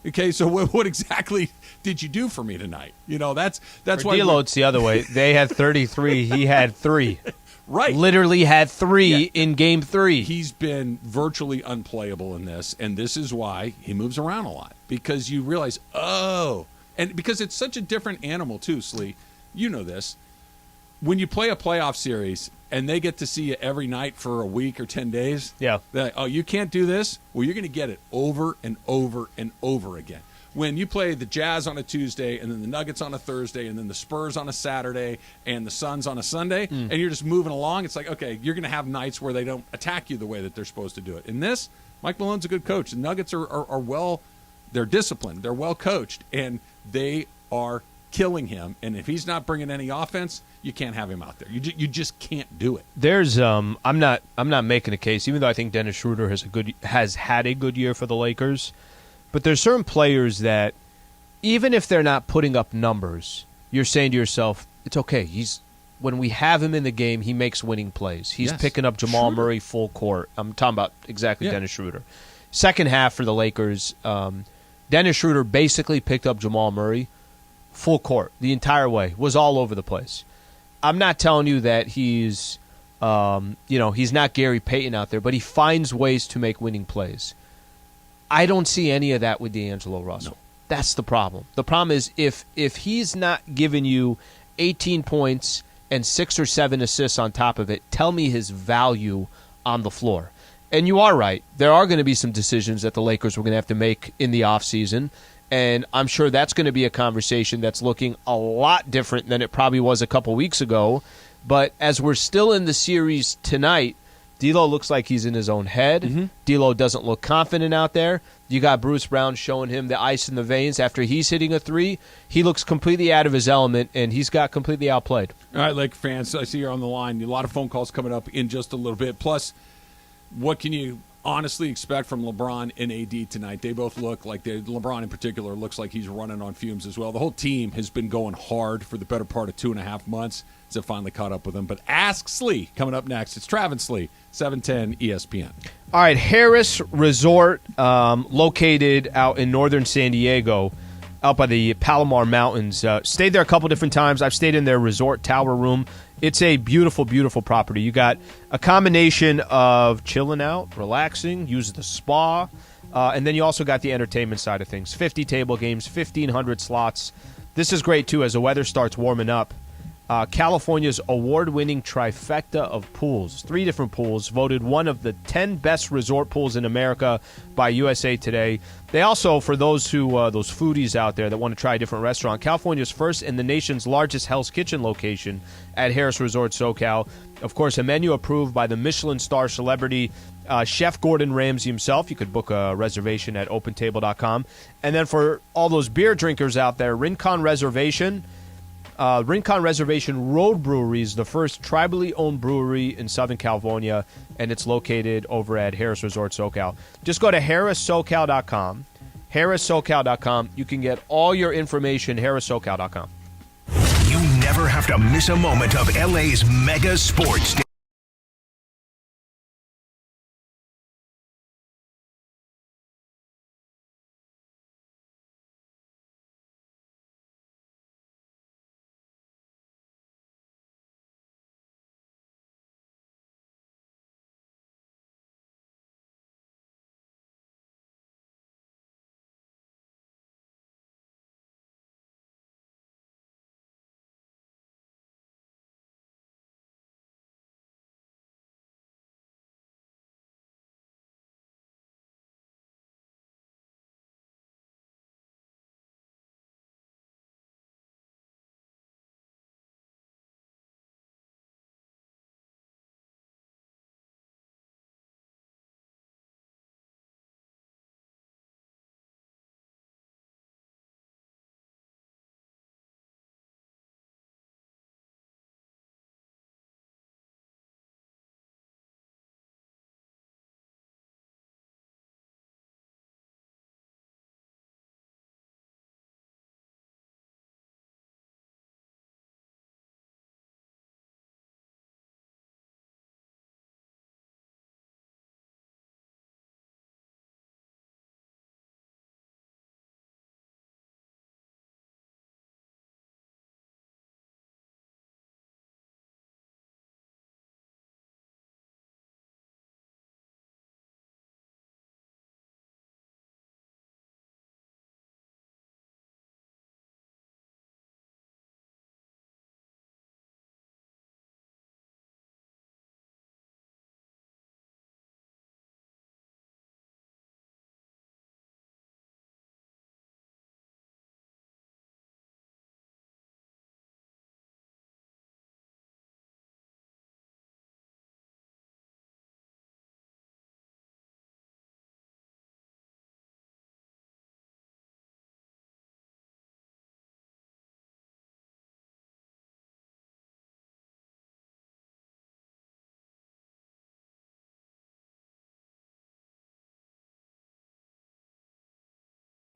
Okay, so what exactly did you do for me tonight? That's for why D'Lo, it's the other way. They had 33. He had 3. Right. Literally had 3 in Game 3. He's been virtually unplayable in this, and this is why he moves around a lot. Because you realize, and because it's such a different animal too, Slee. You know this. When you play a playoff series and they get to see you every night for a week or 10 days, they're like, you can't do this? Well, you're going to get it over and over and over again. When you play the Jazz on a Tuesday and then the Nuggets on a Thursday and then the Spurs on a Saturday and the Suns on a Sunday, and you're just moving along, it's like, okay, you're going to have nights where they don't attack you the way that they're supposed to do it. In this, Mike Malone's a good coach. The Nuggets are well, they're disciplined, they're well coached, and they are killing him. And if he's not bringing any offense, you can't have him out there. You just can't do it. There's I'm not making a case, even though I think Dennis Schroeder has had a good year for the Lakers. But there's certain players that, even if they're not putting up numbers, you're saying to yourself, it's okay. When we have him in the game, he makes winning plays. He's picking up Jamal Murray full court. I'm talking about exactly Dennis Schroeder. Second half for the Lakers, Dennis Schroeder basically picked up Jamal Murray full court the entire way, was all over the place. I'm not telling you that he's not Gary Payton out there, but he finds ways to make winning plays. I don't see any of that with D'Angelo Russell. No. That's the problem. The problem is if he's not giving you 18 points and 6 or 7 assists on top of it, tell me his value on the floor. And you are right. There are going to be some decisions that the Lakers were going to have to make in the offseason, and I'm sure that's going to be a conversation that's looking a lot different than it probably was a couple weeks ago. But as we're still in the series tonight, D'Lo looks like he's in his own head. Mm-hmm. D'Lo doesn't look confident out there. You got Bruce Brown showing him the ice in the veins after he's hitting a three. He looks completely out of his element, and he's got completely outplayed. All right, Laker fans, I see you're on the line. A lot of phone calls coming up in just a little bit. Plus, what can you honestly expect from LeBron and AD tonight? They both look like LeBron in particular looks like he's running on fumes as well. The whole team has been going hard for the better part of 2.5 months. It finally caught up with him. But Ask Slee coming up next. It's Travis Slee, 710 ESPN. All right, Harris Resort, located out in northern San Diego, out by the Palomar Mountains. Stayed there a couple different times. I've stayed in their resort tower room. It's a beautiful, beautiful property. You got a combination of chilling out, relaxing, use the spa, and then you also got the entertainment side of things. 50 table games, 1,500 slots. This is great, too, as the weather starts warming up. California's award-winning trifecta of pools, 3 different pools, voted one of the 10 best resort pools in America by USA Today. They also, for those those foodies out there that want to try a different restaurant, California's first and the nation's largest Hell's Kitchen location at Harris Resort SoCal. Of course, a menu approved by the Michelin star celebrity Chef Gordon Ramsay himself. You could book a reservation at OpenTable.com. And then for all those beer drinkers out there, Rincon Reservation Road Brewery is the first tribally owned brewery in Southern California, and it's located over at Harris Resort SoCal. Just go to harrissocal.com. harrissocal.com. You can get all your information, harrissocal.com. You never have to miss a moment of LA's mega sports.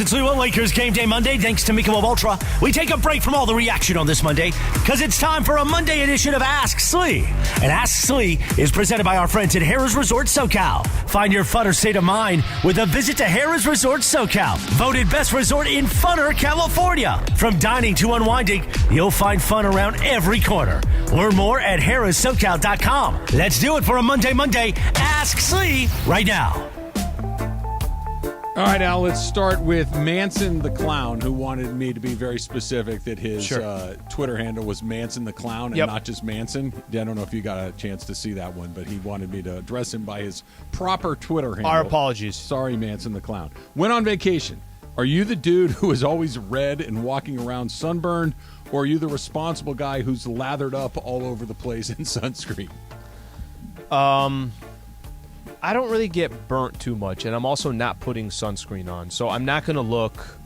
Sliwa, Lakers Game Day Monday, thanks to Michelob Ultra. We take a break from all the reaction on this Monday because it's time for a Monday edition of Ask Slee. And Ask Slee is presented by our friends at Harrah's Resort SoCal. Find your funner state of mind with a visit to Harrah's Resort SoCal. Voted best resort in funner California. From dining to unwinding, you'll find fun around every corner. Learn more at harrahssocal.com. Let's do it for a Monday Ask Slee right now. All right, Al, let's start with Manson the Clown, who wanted me to be very specific that his Twitter handle was Manson the Clown and not just Manson. I don't know if you got a chance to see that one, but he wanted me to address him by his proper Twitter handle. Our apologies. Sorry, Manson the Clown. Went on vacation. Are you the dude who is always red and walking around sunburned, or are you the responsible guy who's lathered up all over the place in sunscreen? I don't really get burnt too much, and I'm also not putting sunscreen on, so I'm not going to look.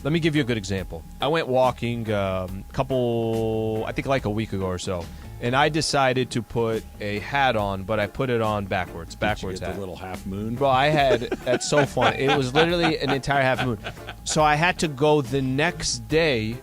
Let me give you a good example. I went walking I think like a week ago or so, and I decided to put a hat on, but I put it on backwards Did you get hat. The little half moon? Bro, that's so fun. It was literally an entire half moon. So I had to go the next day,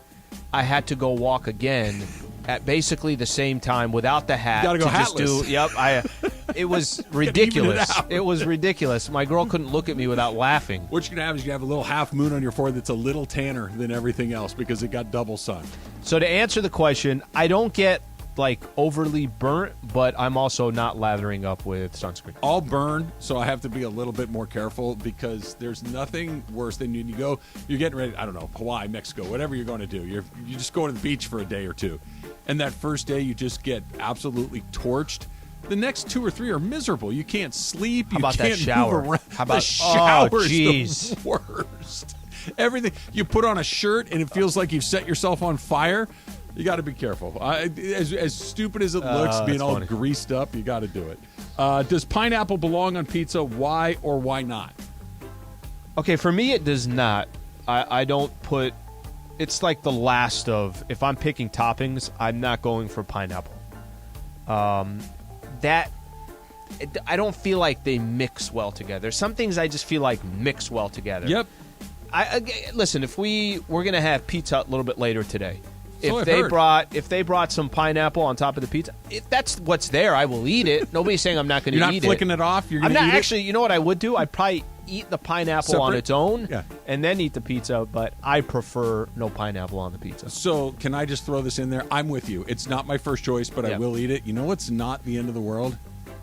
I had to go walk again at basically the same time without the hat. You gotta go hatless. It was ridiculous. It was ridiculous. My girl couldn't look at me without laughing. What you're going to have is you have a little half moon on your forehead that's a little tanner than everything else because it got double sun. So to answer the question, I don't get like overly burnt, but I'm also not lathering up with sunscreen. I'll burn, so I have to be a little bit more careful because there's nothing worse than you're getting ready, I don't know, Hawaii, Mexico, whatever you're going to do. You're just going to the beach for a day or two. And that first day you just get absolutely torched. The next 2 or 3 are miserable. You can't sleep. How about can't that shower? Move around. How about the shower is geez. the worst. Everything you put on a shirt and it feels like you've set yourself on fire. You got to be careful. As stupid as it looks, being all funny. greased up, you got to do it. Does pineapple belong on pizza? Why or why not? Okay, for me it does not. I don't put. It's like the last of. If I'm picking toppings, I'm not going for pineapple. I don't feel like they mix well together. Some things I just feel like mix well together. Yep. Listen, if we're gonna have pizza a little bit later today, So if they brought some pineapple on top of the pizza, if that's what's there, I will eat it. Nobody's saying I'm not going to eat it. You're not flicking it off. You're I'm gonna not eat actually. You know what I would do? I'd probably eat the pineapple on Separate? its own, Yeah. and then eat the pizza. But I prefer no pineapple on the pizza. So can I just throw this in there? I'm with you. It's not my first choice, but I will eat it. You know what's not the end of the world?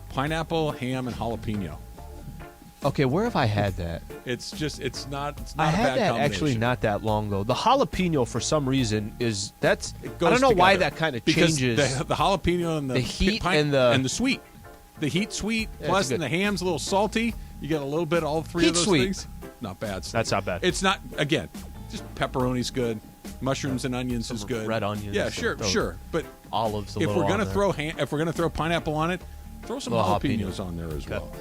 Pineapple, ham, and jalapeno. Okay, where have I had that? It's not. I a had bad that combination. actually not that long ago. The jalapeno, for some reason, I It don't goes know why together. that kind of Because changes. the jalapeno and the heat and and the sweet. The heat sweet Yeah, plus it's and good. the ham's a little salty. You get a little bit of all three Heat of those sweet. things. Not bad. That's not bad. It's not. Again, just pepperoni's good. Mushrooms and onions is good. red onions. Yeah, sure. But olives. if we're gonna throw pineapple on it, throw some Little jalapenos jalapeno. on there as well.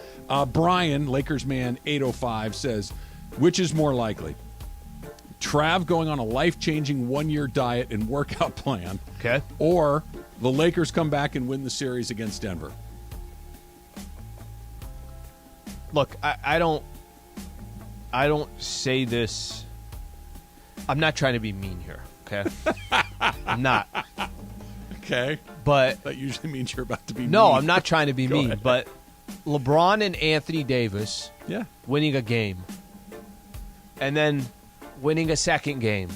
Brian, Lakers man 805 says, which is more likely? Trav going on a life-changing 1-year diet and workout plan, Okay. or the Lakers come back and win the series against Denver? Look, I don't say this. I'm not trying to be mean here. Okay. I'm not. Okay, But that usually means you're about to be no, mean. I'm not trying to be Go mean. ahead. But LeBron and Anthony Davis Yeah. winning a game and then winning a second game,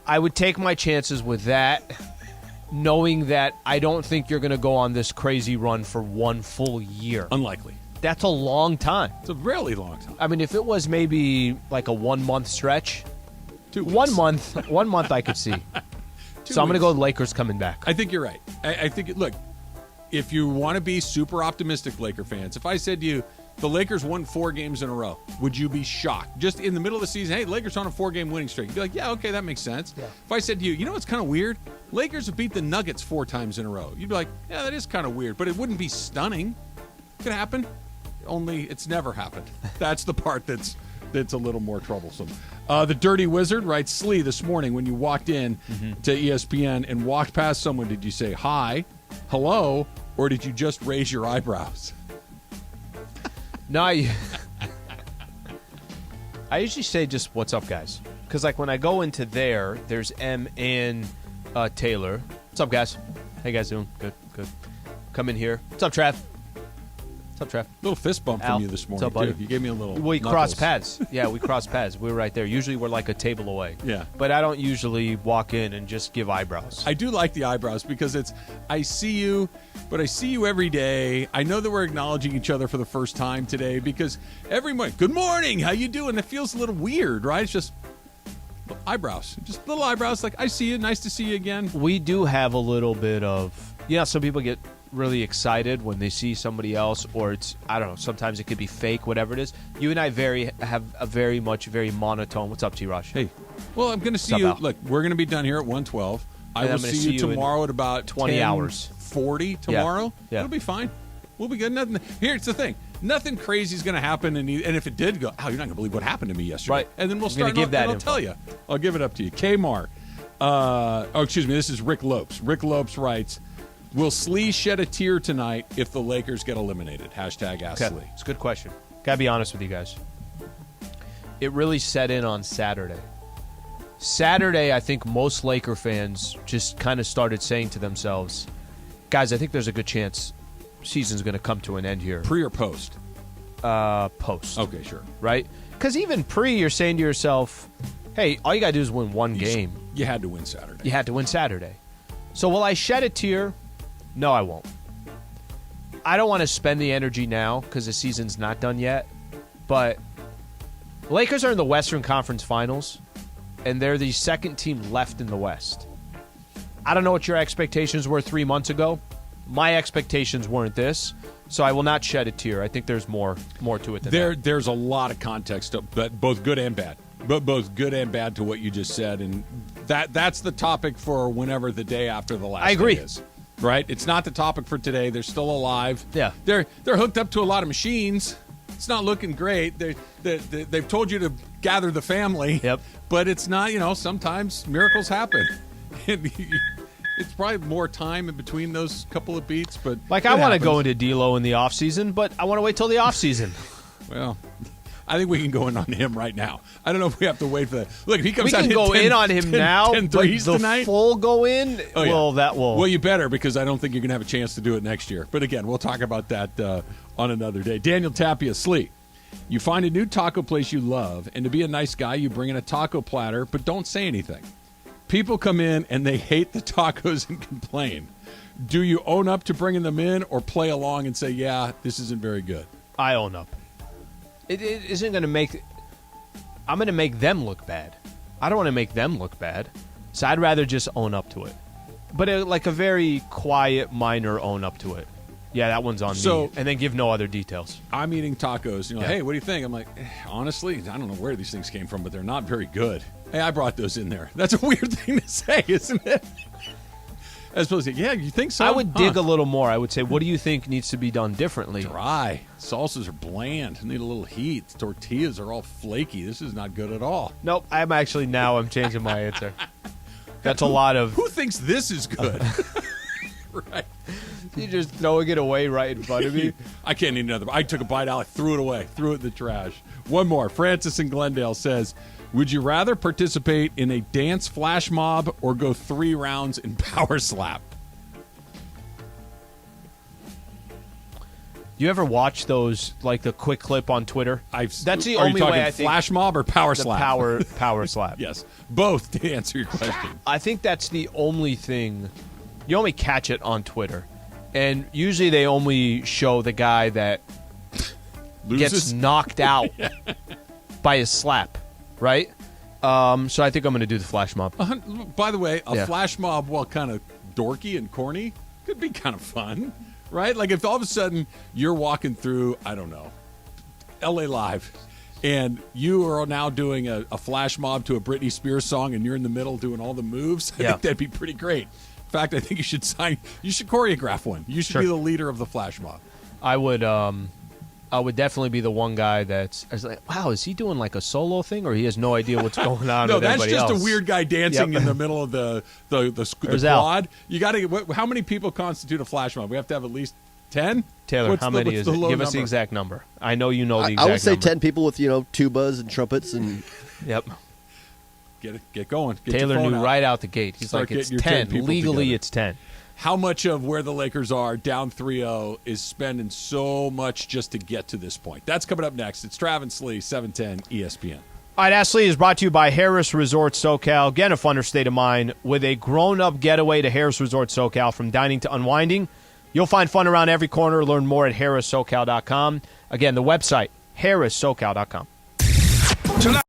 I would take my chances with that, knowing that I don't think you're going to go on this crazy run for one full year. Unlikely. That's a long time. It's a really long time. I mean, if it was maybe like a 1 month stretch, 2 weeks. 1 month I could see. So I'm going to go Lakers coming back. I think you're right. I think, look, if you want to be super optimistic, Laker fans, if I said to you, the Lakers won 4 games in a row, would you be shocked? Just in the middle of the season, hey, the Lakers are on a 4-game winning streak. You'd be like, yeah, okay, that makes sense. Yeah. If I said to you, you know what's kind of weird? Lakers have beat the Nuggets 4 times in a row. You'd be like, yeah, that is kind of weird, but it wouldn't be stunning. It could happen, only it's never happened. That's the part that's a little more troublesome. The Dirty Wizard writes, Slee, this morning when you walked in to ESPN and walked past someone, did you say hi, hello, or did you just raise your eyebrows? No, I usually say just "What's up, guys?" Because like when I go into there's M and Taylor. What's up, guys? Hey, guys, doing good? Good. Come in here. What's up, Trav? What's up, Trav? Little fist bump Al. from you this morning. What's up, buddy? Too. You gave me a little. We knuckles. crossed paths. Yeah, we crossed paths. We were right there. Usually we're like a table away. Yeah. But I don't usually walk in and just give eyebrows. I do like the eyebrows because I see you, but I see you every day. I know that we're acknowledging each other for the first time today because every morning, good morning, how you doing? It feels a little weird, right? It's just eyebrows. Just little eyebrows. Like, I see you. Nice to see you again. We do have a little bit of, some people get really excited when they see somebody else, or it's, I don't know, sometimes it could be fake, whatever it is. You and I have a very monotone. What's up, T-Rosh? Hey. Well, I'm going to see you. Look, we're going to be done here at 1:12. I will see you tomorrow at about 20 hours. 40 tomorrow. Yeah. It'll be fine. We'll be good. Nothing. Here's the thing. Nothing crazy is going to happen, and if it did go, you're not going to believe what happened to me yesterday. Right. And then we'll start. Give that I'll info. tell you. I'll give it up to you. Kmar. Excuse me. This is Rick Lopes. Rick Lopes writes, "Will Slee shed a tear tonight if the Lakers get eliminated?" Hashtag Ask Slee. It's a good question. Gotta be honest with you guys. It really set in on Saturday. Saturday, I think most Laker fans just kind of started saying to themselves, guys, I think there's a good chance season's going to come to an end here. Pre or post? Post. Okay, sure. Right? Because even pre, you're saying to yourself, hey, all you got to do is win one game. You had to win Saturday. You had to win Saturday. So will I shed a tear? No, I won't. I don't want to spend the energy now because the season's not done yet. But Lakers are in the Western Conference Finals, and they're the second team left in the West. I don't know what your expectations were 3 months ago. My expectations weren't this, so I will not shed a tear. I think there's more to it than that. There's a lot of context, but both good and bad. But both good and bad to what you just said, and that's the topic for whenever the day after the last I agree. day is. Right? It's not the topic for today. They're still alive. Yeah. They're hooked up to a lot of machines. It's not looking great. They've told you to gather the family. Yep. But it's not, sometimes miracles happen. It's probably more time in between those couple of beats, but I want to go into D-Lo in the offseason, but I want to wait till the offseason. Well, I think we can go in on him right now. I don't know if we have to wait for that. Look, if he comes we out can and go 10, in on him 10, now, 10 but threes the tonight. full go in, Oh, yeah. well, that will. Well, you better, because I don't think you're going to have a chance to do it next year. But again, we'll talk about that on another day. Daniel Tapia, Slee. You find a new taco place you love, and to be a nice guy, you bring in a taco platter, but don't say anything. People come in, and they hate the tacos and complain. Do you own up to bringing them in or play along and say, yeah, this isn't very good? I own up. It isn't going to make... I'm going to make them look bad. I don't want to make them look bad. So I'd rather just own up to it. But like a very quiet, minor own up to it. Yeah, that one's on me. And then give no other details. I'm eating tacos. Yeah. Hey, what do you think? I'm like, honestly, I don't know where these things came from, but they're not very good. Hey, I brought those in there. That's a weird thing to say, isn't it? As opposed to, yeah, you think so? I would dig a little more. I would say, what do you think needs to be done differently? Dry. Salsas are bland. Need a little heat. Tortillas are all flaky. This is not good at all. Nope. I'm changing my answer. That's a lot of... Who thinks this is good? Right. You're just throwing it away right in front of me. I can't eat another. I took a bite out. I threw it away. Threw it in the trash. One more. Francis in Glendale says, would you rather participate in a dance flash mob or go 3 rounds in power slap? You ever watch those, like the quick clip on Twitter? That's the Are only you way talking I think. flash mob or power The slap? power slap. Yes, both to answer your question. I think that's the only thing. You only catch it on Twitter. And usually they only show the guy that Loses? gets knocked out by a slap, right? So I think I'm going to do the flash mob. By the way, a Yeah. flash mob, while kind of dorky and corny, could be kind of fun, right? Like if all of a sudden you're walking through, I don't know, LA Live, and you are now doing a flash mob to a Britney Spears song, and you're in the middle doing all the moves. I think that'd be pretty great. In fact, I think you should choreograph one. You should be the leader of the flash mob. I would definitely be the one guy that's I was like, wow, is he doing like a solo thing, or he has no idea what's going on? No, with that's everybody just else? a weird guy dancing in the middle of the There's quad. You got to. How many people constitute a flash mob? We have to have at least 10? Taylor, how many is it? Give us the exact number. I know you know the exact number. I would say 10 people with, tubas and trumpets and... Yep. Get going. Get Taylor your phone knew out. right out the gate. He's Start like, it's 10 10. Legally, together. it's 10. How much of where the Lakers are down 3-0 is spending so much just to get to this point? That's coming up next. It's Trav and Slee, 710 ESPN. All right, Ashley is brought to you by Harris Resort SoCal. Again, a funner state of mind with a grown-up getaway to Harris Resort SoCal. From dining to unwinding, you'll find fun around every corner. Learn more at harrissocal.com. Again, the website, harrissocal.com. Tonight.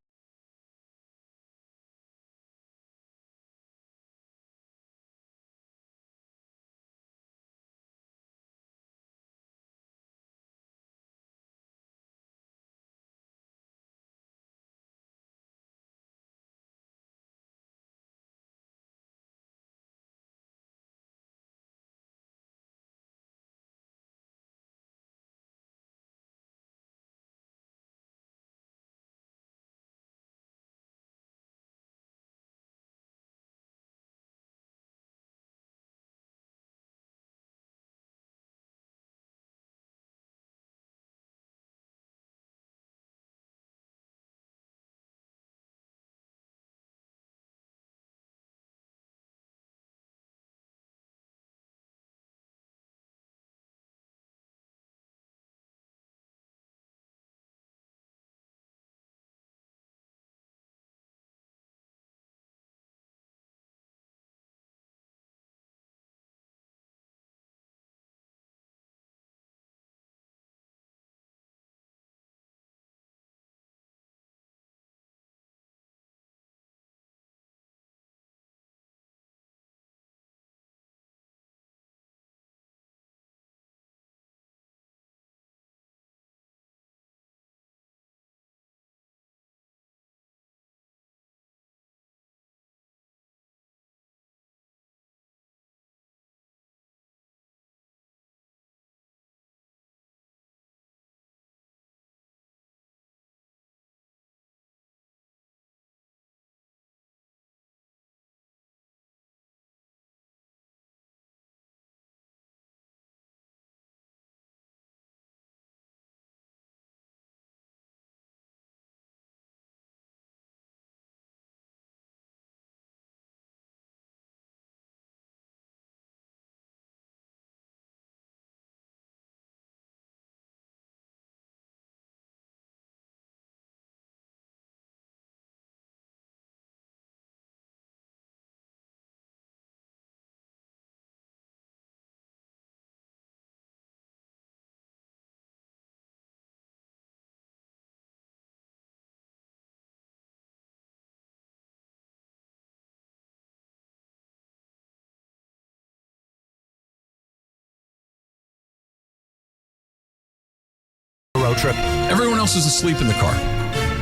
Road trip. Everyone else is asleep in the car.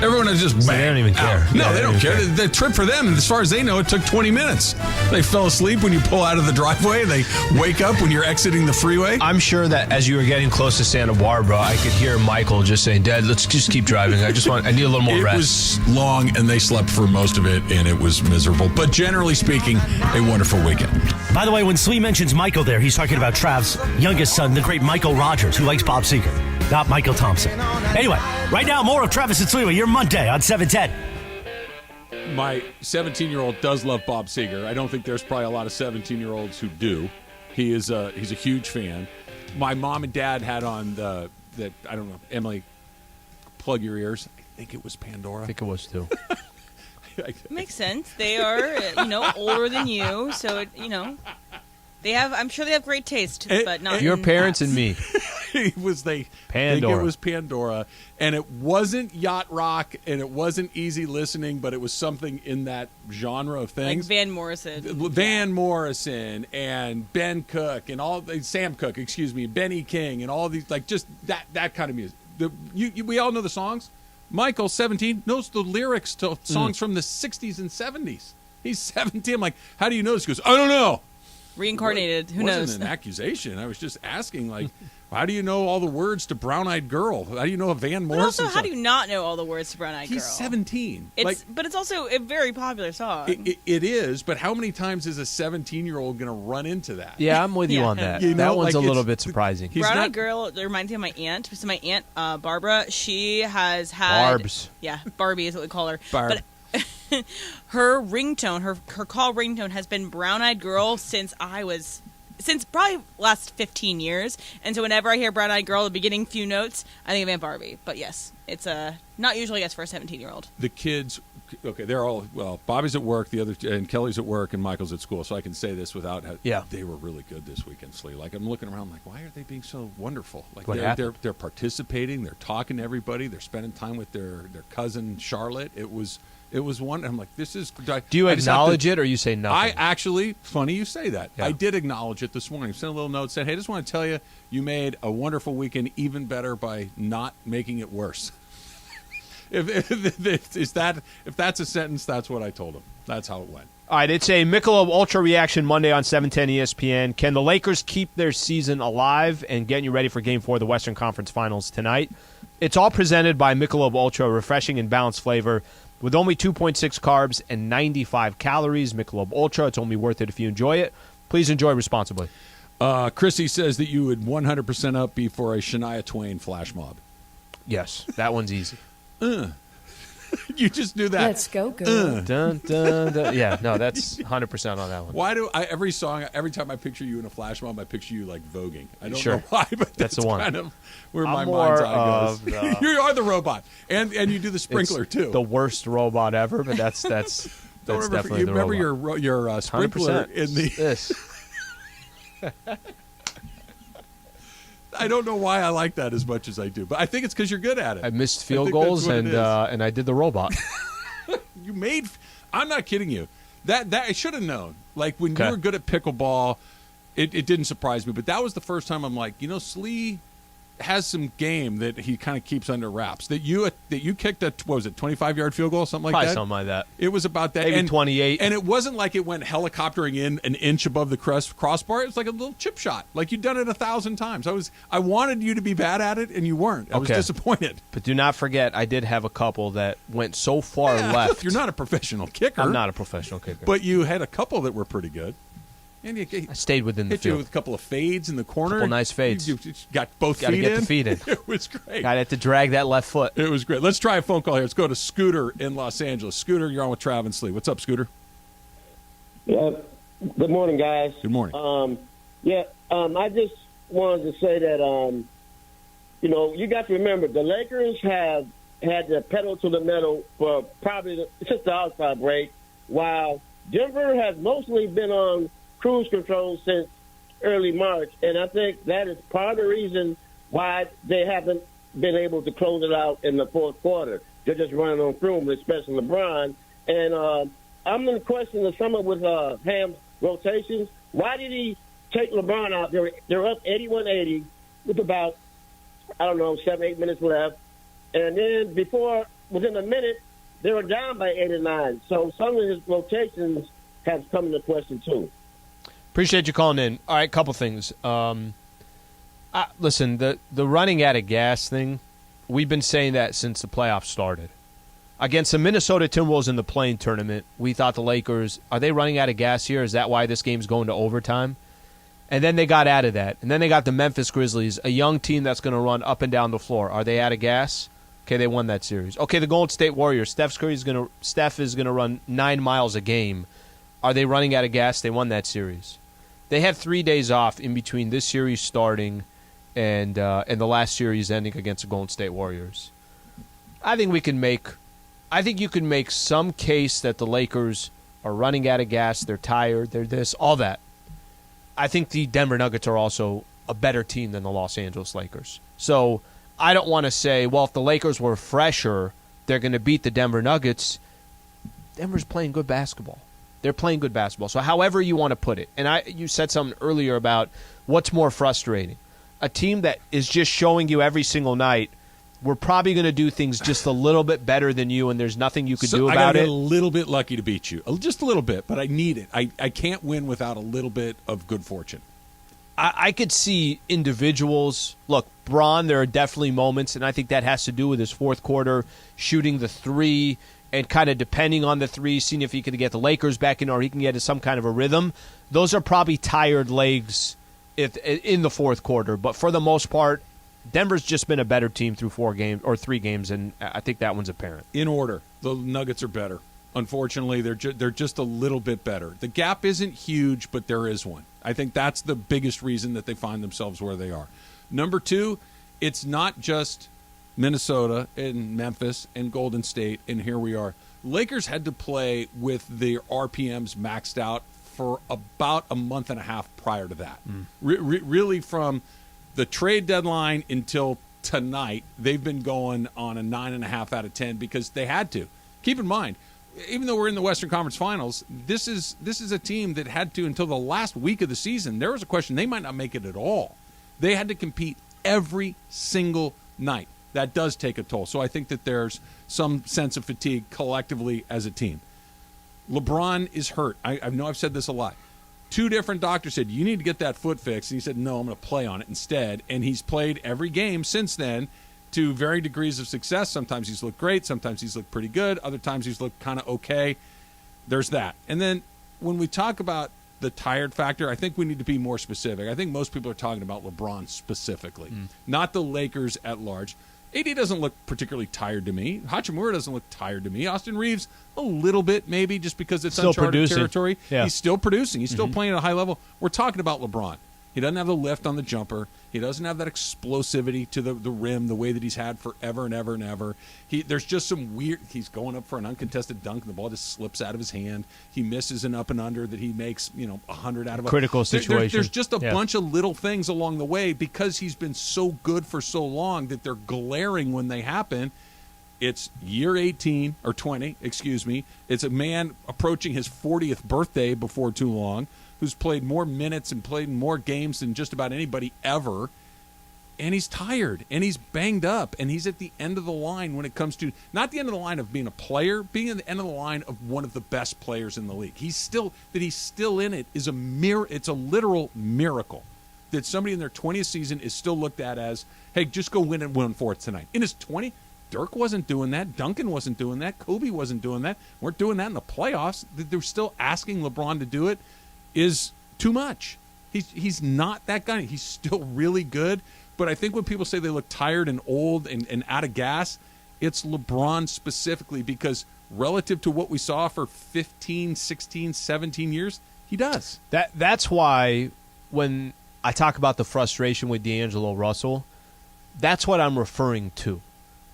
Everyone is just So they don't even care. No, Yeah, they don't care. care. The trip for them, as far as they know, it took 20 minutes. They fell asleep when you pull out of the driveway. They wake up when you're exiting the freeway. I'm sure that as you were getting close to Santa Barbara, I could hear Michael just saying, Dad, let's just keep driving. I need a little more It rest. was long, and they slept for most of it, and it was miserable. But generally speaking, a wonderful weekend. By the way, when Slee mentions Michael there, he's talking about Trav's youngest son, the great Michael Rogers, who likes Bob Seger, not Michael Thompson. Anyway, right now, more of Travis and Sliwa, your Monday on 710. My 17-year-old does love Bob Seger. I don't think there's probably a lot of 17-year-olds who do. He's a huge fan. My mom and dad had on I don't know, Emily, plug your ears. I think it was Pandora. I think it was too. Makes sense. They are, older than you, so I'm sure they have great taste, but not Your in parents hats. and me. It was Pandora. I think it was Pandora, and it wasn't yacht rock, and it wasn't easy listening, but it was something in that genre of Like things. Van Morrison. Van Morrison and Ben Cook and Sam Cooke, Benny King and all these, like, just that kind of music. We all know the songs. Michael, 17, knows the lyrics to songs from the 60s and 70s. He's 17. I'm like, how do you know this? He goes, I don't know. Reincarnated. Who It knows? wasn't an accusation. I was just asking, like, How do you know all the words to Brown Eyed Girl? How do you know a Van Morrison But also, song? how do you not know all the words to Brown Eyed Girl? He's 17. But it's also a very popular song. It is, but how many times is a 17-year-old going to run into that? Yeah, I'm with you on that. You know, that one's like, a little bit surprising. Brown Eyed Girl, it reminds me of my aunt. So my aunt, Barbara, she has had... Barb's. Yeah, Barbie is what we call her. Barb. But her ringtone, her call ringtone has been Brown Eyed Girl since probably last 15 years. And so whenever I hear Brown Eyed Girl, the beginning few notes, I think of Aunt Barbie. But yes, it's not usually for a 17-year-old. The kids, okay, they're all, well, Bobby's at work, and Kelly's at work, and Michael's at school. So I can say this without, they were really good this weekend, Slee. Like, I'm looking around like, why are they being so wonderful? Like, they're participating, they're talking to everybody, they're spending time with their cousin Charlotte. It was one. I'm like, this is. Do you acknowledge it or you say nothing? I actually, funny you say that. Yeah. I did acknowledge it this morning. Sent a little note, said, hey, I just want to tell you, you made a wonderful weekend even better by not making it worse. if that's a sentence, that's what I told him. That's how it went. All right, it's a Michelob Ultra Reaction Monday on 710 ESPN. Can the Lakers keep their season alive and getting you ready for Game 4 of the Western Conference Finals tonight? It's all presented by Michelob Ultra, refreshing and balanced flavor. With only 2.6 carbs and 95 calories, Michelob Ultra, it's only worth it if you enjoy it. Please enjoy responsibly. Chrissy says that you would 100% up be for a Shania Twain flash mob. Yes, that one's easy. You just knew that. Let's go, girl. Dun, dun, dun. Yeah, no, that's 100% on that one. Why do every time I picture you in a flash mob, I picture you like voguing. I don't Sure. know why, but that's the one. kind of where I'm my more mind's eye goes. of the- You are the robot, and you do the sprinkler It's too. The worst robot ever, but that's definitely the remember robot. your sprinkler 100%. in the. This. I don't know why I like that as much as I do, but I think it's because you're good at it. I missed I field think that's goals what it is. and I did the robot. You made. I'm not kidding you. That I should have known. Like when Okay. you were good at pickleball, it didn't surprise me. But that was the first time I'm like, Slee has some game that he kind of keeps under wraps. That you kicked a 25-yard field goal, something like Probably that. something like that. It was about that. Maybe 28. And it wasn't like it went helicoptering in an inch above the crossbar. It was like a little chip shot. Like you'd done it 1,000 times. I wanted you to be bad at it, and you weren't. I was disappointed. But do not forget, I did have a couple that went so far left. You're not a professional kicker. I'm not a professional kicker. But you had a couple that were pretty good. And I stayed within the hit you field. with a couple of fades in the corner. Couple nice fades. You got both Gotta feet get in. the feet in. It was great. Got to drag that left foot. It was great. Let's try a phone call here. Let's go to Scooter in Los Angeles. Scooter, you're on with Trav and Slee. What's up, Scooter? Yeah. Good morning, guys. Good morning. I just wanted to say that, you got to remember the Lakers have had the pedal to the metal for probably since the All-Star break, while Denver has mostly been on cruise control since early March, and I think that is part of the reason why they haven't been able to close it out in the fourth quarter. They're just running on fumes, especially LeBron. And I'm going to question the summer with Ham's rotations. Why did he take LeBron out? They're up 81-80 with about, 7-8 minutes left. And then within a minute, they were down by 8 or 9. So some of his rotations have come into question, too. Appreciate you calling in. All right, couple things. Listen, the running out of gas thing, we've been saying that since the playoffs started. Against the Minnesota Timberwolves in the play-in tournament, we thought the Lakers, are they running out of gas here? Is that why this game's going to overtime? And then they got out of that. And then they got the Memphis Grizzlies, a young team that's going to run up and down the floor. Are they out of gas? Okay, they won that series. Okay, the Golden State Warriors, Steph is going to run 9 miles a game. Are they running out of gas? They won that series. They had 3 days off in between this series starting and the last series ending against the Golden State Warriors. I think you can make some case that the Lakers are running out of gas, they're tired, they're this, all that. I think the Denver Nuggets are also a better team than the Los Angeles Lakers. So I don't want to say, well, if the Lakers were fresher, they're going to beat the Denver Nuggets. Denver's playing good basketball. They're playing good basketball. So however you want to put it. And you said something earlier about what's more frustrating. A team that is just showing you every single night, we're probably going to do things just a little bit better than you, and there's nothing you can do about I gotta it. get a little bit lucky to beat you. Just a little bit, but I need it. I can't win without a little bit of good fortune. I could see individuals. Look, Braun, there are definitely moments, and I think that has to do with his fourth quarter shooting the three and kind of depending on the three, seeing if he can get the Lakers back in or he can get into some kind of a rhythm. Those are probably tired legs in the fourth quarter. But for the most part, Denver's just been a better team through 3 games, and I think that one's apparent. In order, the Nuggets are better. Unfortunately, they're just a little bit better. The gap isn't huge, but there is one. I think that's the biggest reason that they find themselves where they are. Number 2, it's not just Minnesota and Memphis and Golden State, and here we are. Lakers had to play with their RPMs maxed out for about a month and a half prior to that. Really from the trade deadline until tonight, they've been going on a 9.5 out of 10 because they had to. Keep in mind, even though we're in the Western Conference Finals, this is a team that had to, until the last week of the season, there was a question they might not make it at all. They had to compete every single night. That does take a toll. So I think that there's some sense of fatigue collectively as a team. LeBron is hurt. I know I've said this a lot. 2 different doctors said, you need to get that foot fixed. And he said, no, I'm going to play on it instead. And he's played every game since then to varying degrees of success. Sometimes he's looked great. Sometimes he's looked pretty good. Other times he's looked kind of okay. There's that. And then when we talk about the tired factor, I think we need to be more specific. I think most people are talking about LeBron specifically, not the Lakers at large. AD doesn't look particularly tired to me. Hachimura doesn't look tired to me. Austin Reeves, a little bit maybe, just because it's still uncharted producing. territory. Yeah. He's still producing. He's still playing at a high level. We're talking about LeBron. He doesn't have the lift on the jumper. He doesn't have that explosivity to the rim the way that he's had forever and ever and ever. There's just some weird – he's going up for an uncontested dunk and the ball just slips out of his hand. He misses an up and under that he makes 100 out of. Critical situation. There's just a bunch of little things along the way because he's been so good for so long that they're glaring when they happen. It's year 18 or 20, excuse me. It's a man approaching his 40th birthday before too long, who's played more minutes and played more games than just about anybody ever, and he's tired, and he's banged up, and he's at the end of the line when it comes to, not the end of the line of being a player, being at the end of the line of one of the best players in the league. He's still in it is it's a literal miracle that somebody in their 20th season is still looked at as, hey, just go win and win for it tonight. In his 20, Dirk wasn't doing that. Duncan wasn't doing that. Kobe wasn't doing that. Weren't doing that in the playoffs. They're still asking LeBron to do it. Is too much. He's not that guy. He's still really good. But I think when people say they look tired and old and out of gas, it's LeBron specifically because relative to what we saw for 15, 16, 17 years, he does. That's why when I talk about the frustration with D'Angelo Russell, that's what I'm referring to.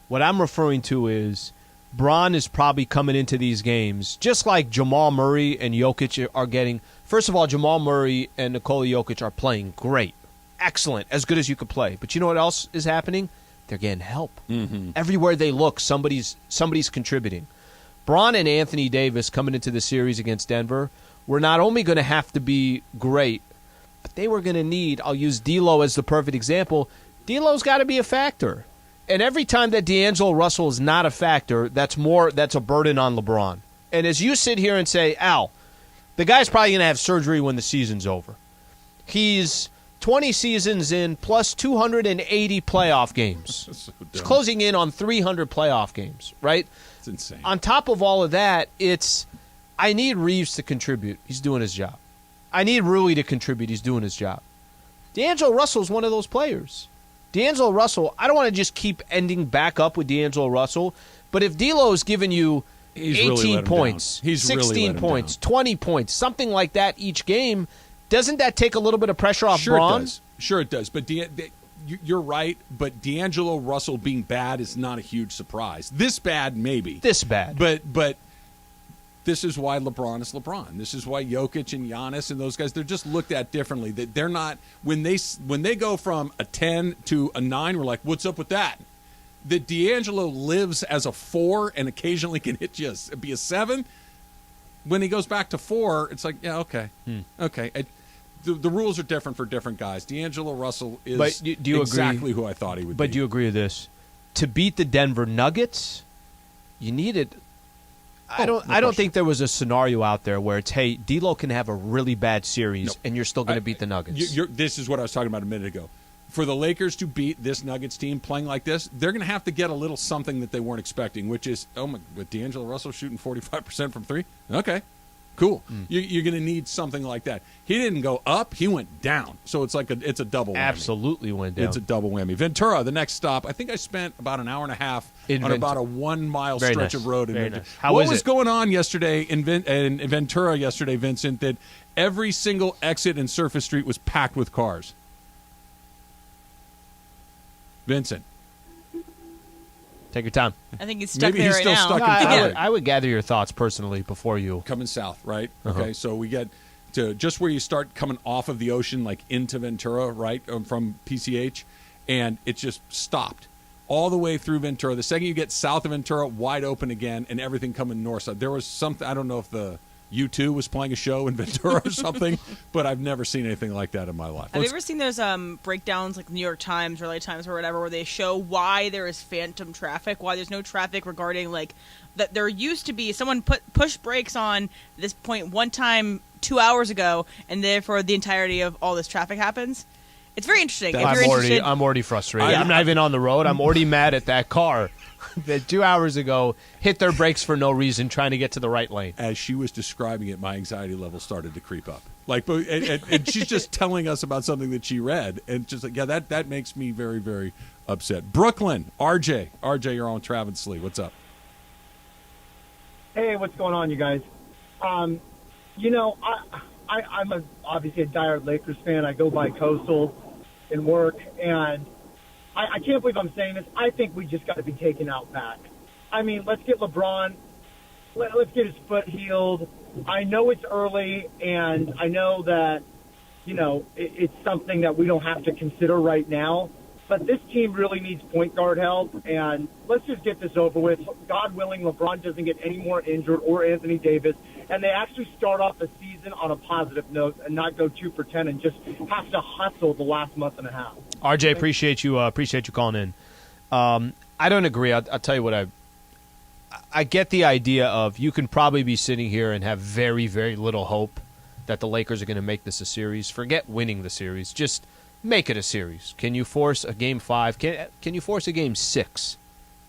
What I'm referring to is Bron is probably coming into these games just like Jamal Murray and Jokic are getting. First of all, Jamal Murray and Nikola Jokic are playing great. Excellent. As good as you could play. But you know what else is happening? They're getting help. Everywhere they look, somebody's contributing. Bron and Anthony Davis coming into the series against Denver were not only going to have to be great, but they were going to need, I'll use D'Lo as the perfect example, D'Lo's got to be a factor. And every time that D'Angelo Russell is not a factor, that's a burden on LeBron. And as you sit here and say, Al, the guy's probably going to have surgery when the season's over. He's 20 seasons in plus 280 playoff games. So He's closing in on 300 playoff games, right? It's insane. On top of all of that, I need Reeves to contribute. He's doing his job. I need Rui to contribute. He's doing his job. D'Angelo Russell's one of those players. D'Angelo Russell, I don't want to just keep ending back up with D'Angelo Russell, but if D'Lo's giving you 18 points, 16 points, 20 points, something like that each game, doesn't that take a little bit of pressure off Bron? Sure it does. But you're right, but D'Angelo Russell being bad is not a huge surprise. This bad, maybe. This bad. But this is why LeBron is LeBron. This is why Jokic and Giannis and those guys, they're just looked at differently. They're not when they go from a 10 to a 9, we're like, what's up with that? That D'Angelo lives as a 4 and occasionally can hit you be a 7. When he goes back to 4, it's like, yeah, okay. Okay. The rules are different for different guys. D'Angelo Russell is do you exactly agree, who I thought he would be. But do you agree with this? To beat the Denver Nuggets, you needed I don't think there was a scenario out there where it's, hey, D'Lo can have a really bad series and you're still going to beat the Nuggets. This is what I was talking about a minute ago. For the Lakers to beat this Nuggets team playing like this, they're going to have to get a little something that they weren't expecting, which is, with D'Angelo Russell shooting 45% from three? Okay, cool. You're going to need something like that. He didn't go up, he went down. So it's it's a double whammy. Absolutely went down. It's a double whammy. Ventura, the next stop, I think I spent about an hour and a half on about a 1 mile Very stretch nice. of road in Very Ventura. nice. How what was was it? going on yesterday in Ventura yesterday, Vincent, that every single exit in Surface Street was packed with cars? Vincent. Take your time. I think he's stuck Maybe there he's right still now. stuck in I Florida. would gather your thoughts personally before you. Coming south, right? Okay, so we get to just where you start coming off of the ocean, like into Ventura, right, from PCH, and it just stopped all the way through Ventura. The second you get south of Ventura, wide open again, and everything coming north side. There was something, I don't know if the U2 was playing a show in Ventura or something, but I've never seen anything like that in my life. Have you ever seen those breakdowns, like New York Times or LA Times or whatever, where they show why there is phantom traffic, why there's no traffic regarding, like, that there used to be someone push brakes on this point one time 2 hours ago, and therefore the entirety of all this traffic happens? It's very interesting. I'm already frustrated. I'm not even on the road. I'm already mad at that car that 2 hours ago hit their brakes for no reason trying to get to the right lane. As she was describing it, my anxiety level started to creep up. And she's just telling us about something that she read, and just that makes me very, very upset. Brooklyn, RJ, you're on Travis Lee. What's up? Hey, what's going on, you guys? I'm obviously a diehard Lakers fan. I go by Coastal in work, and I can't believe I'm saying this. I think we just got to be taken out back. I mean, let's get LeBron. Let's get his foot healed. I know it's early, and I know that, it's something that we don't have to consider right now. But this team really needs point guard help, and let's just get this over with. God willing, LeBron doesn't get any more injured, or Anthony Davis, and they actually start off the season on a positive note and not go 2 for 10 and just have to hustle the last month and a half. RJ, appreciate you calling in. I don't agree. I'll tell you what I get the idea of you can probably be sitting here and have very, very little hope that the Lakers are going to make this a series. Forget winning the series. Just make it a series. Can you force a Game 5? Can you force a Game 6?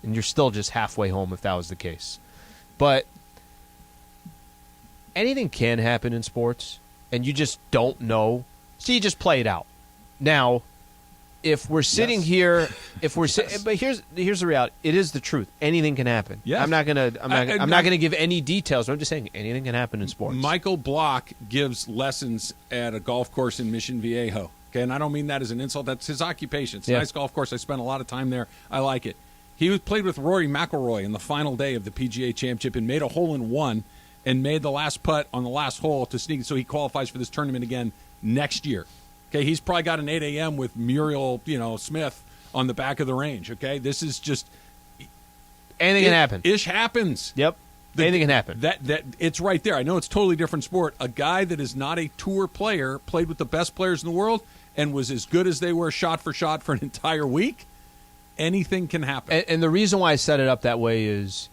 And you're still just halfway home if that was the case. But anything can happen in sports, and you just don't know. So you just play it out. Now, if we're sitting here, but here's the reality. It is the truth. Anything can happen. Yes. I'm not gonna give any details. But I'm just saying anything can happen in sports. Michael Block gives lessons at a golf course in Mission Viejo. Okay, and I don't mean that as an insult. That's his occupation. It's a nice golf course. I spent a lot of time there. I like it. He played with Rory McIlroy in the final day of the PGA Championship and made a hole-in-one and made the last putt on the last hole to sneak, so he qualifies for this tournament again next year. Okay, he's probably got an 8 a.m. with Muriel, Smith on the back of the range. Okay, this is just anything can happen. Ish happens. Yep. Anything can happen. That it's right there. I know it's a totally different sport. A guy that is not a tour player played with the best players in the world and was as good as they were shot for an entire week. Anything can happen. And the reason why I set it up that way is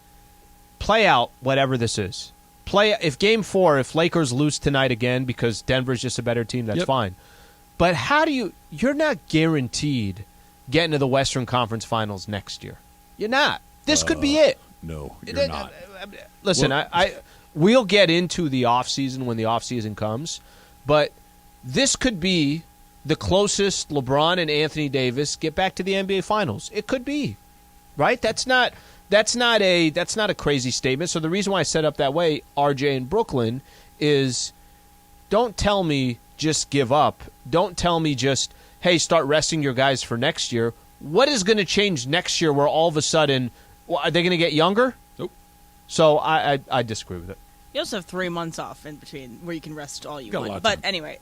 play out whatever this is. If Game 4, if Lakers lose tonight again because Denver's just a better team, that's fine. But you're not guaranteed getting to the Western Conference Finals next year. You're not. This could be it. No, you're not. Listen, we'll get into the offseason when the offseason comes, but this could be the closest LeBron and Anthony Davis get back to the NBA Finals. It could be, right? That's not a crazy statement. So the reason why I set up that way, RJ in Brooklyn, is don't tell me just give up. Don't tell me just, hey, start resting your guys for next year. What is going to change next year where all of a sudden, are they going to get younger? Nope. So I disagree with it. You also have 3 months off in between where you can rest all you Got a lot want. of But time. anyway,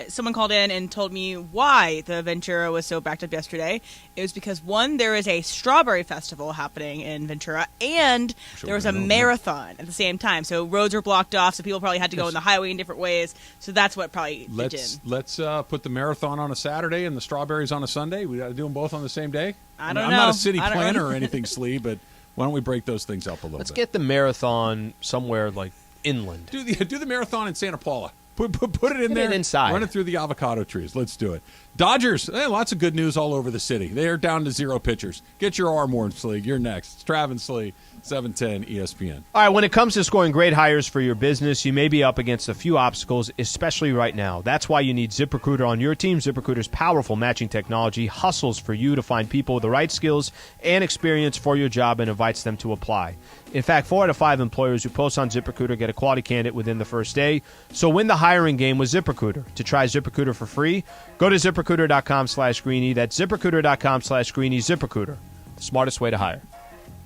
someone called in and told me why the Ventura was so backed up yesterday. It was because, one, there is a strawberry festival happening in Ventura, and there was a marathon at the same time. So roads were blocked off, so people probably had to go on the highway in different ways. So that's what probably did. Let's put the marathon on a Saturday and the strawberries on a Sunday. We got to do them both on the same day. I don't I'm know. not a city I don't planner know. or anything, Slee, but Why don't we break those things up a little Let's bit? get the marathon somewhere like inland. Do the marathon in Santa Paula. Put it in Get there. it inside. Run it through the avocado trees. Let's do it. Dodgers, lots of good news all over the city. They are down to 0 pitchers. Get your arm warmed, Slee. You're next. It's Travis Slee, 710 ESPN. All right, when it comes to scoring great hires for your business, you may be up against a few obstacles, especially right now. That's why you need ZipRecruiter on your team. ZipRecruiter's powerful matching technology hustles for you to find people with the right skills and experience for your job and invites them to apply. In fact, 4 out of 5 employers who post on ZipRecruiter get a quality candidate within the first day. So win the hiring game with ZipRecruiter. To try ZipRecruiter for free, go to ZipRecruiter.com/Greeny. That's ZipRecruiter.com/Greeny. ZipRecruiter, the smartest way to hire.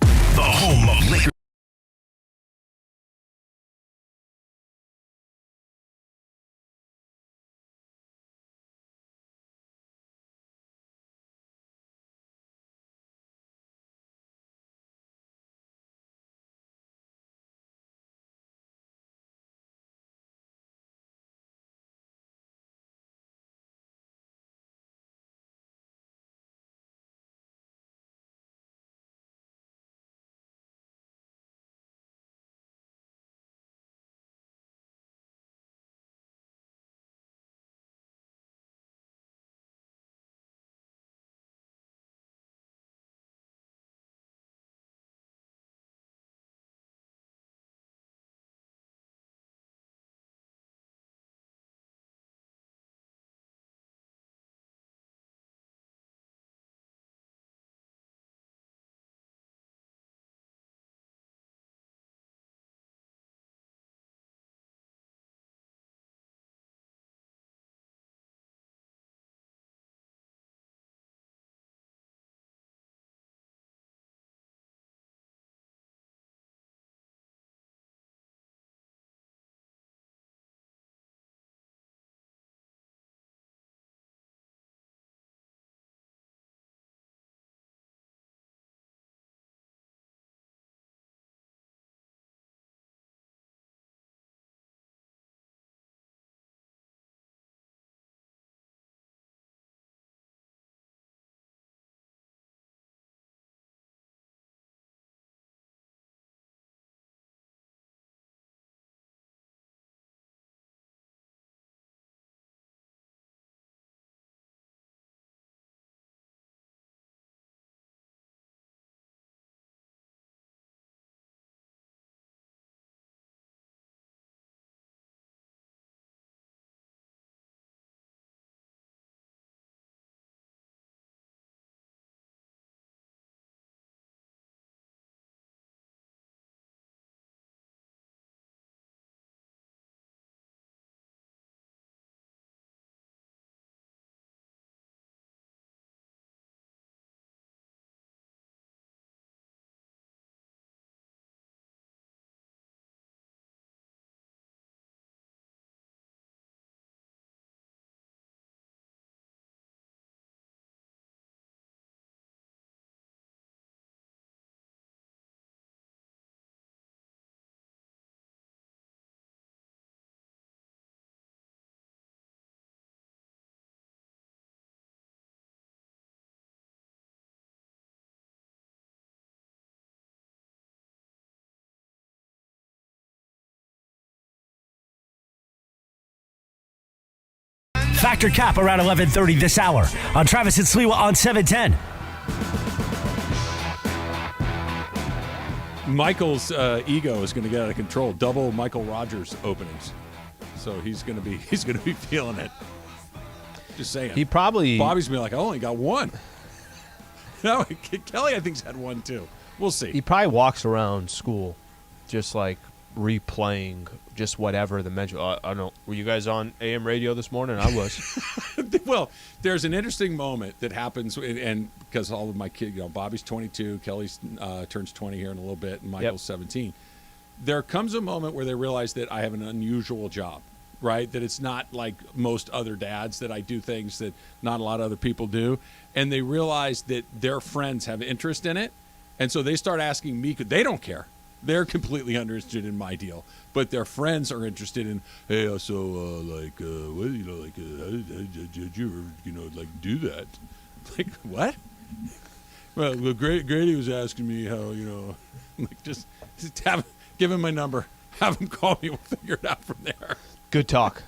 The home of Lakers. Factor Cap around 11:30 this hour on Travis and Sliwa on 710. Michael's ego is going to get out of control. Double Michael Rogers openings, so he's going to be feeling it. Just saying. He probably Bobby's gonna be like, I only got one. No, Kelly I think's had one too. We'll see. He probably walks around school, just like replaying just whatever the mention. I don't know. Were you guys on AM radio this morning? I was. Well, there's an interesting moment that happens, and because all of my kids, Bobby's 22, Kelly's turns 20 here in a little bit, and Michael's 17. There comes a moment where they realize that I have an unusual job, right? That it's not like most other dads, that I do things that not a lot of other people do, and they realize that their friends have interest in it, and so they start asking me. They don't care. They're completely uninterested in my deal, but their friends are interested in. Hey, so what did you ever like do that? Like what? Well, Grady was asking me how, like just give him my number. Have him call me. We'll figure it out from there. Good talk.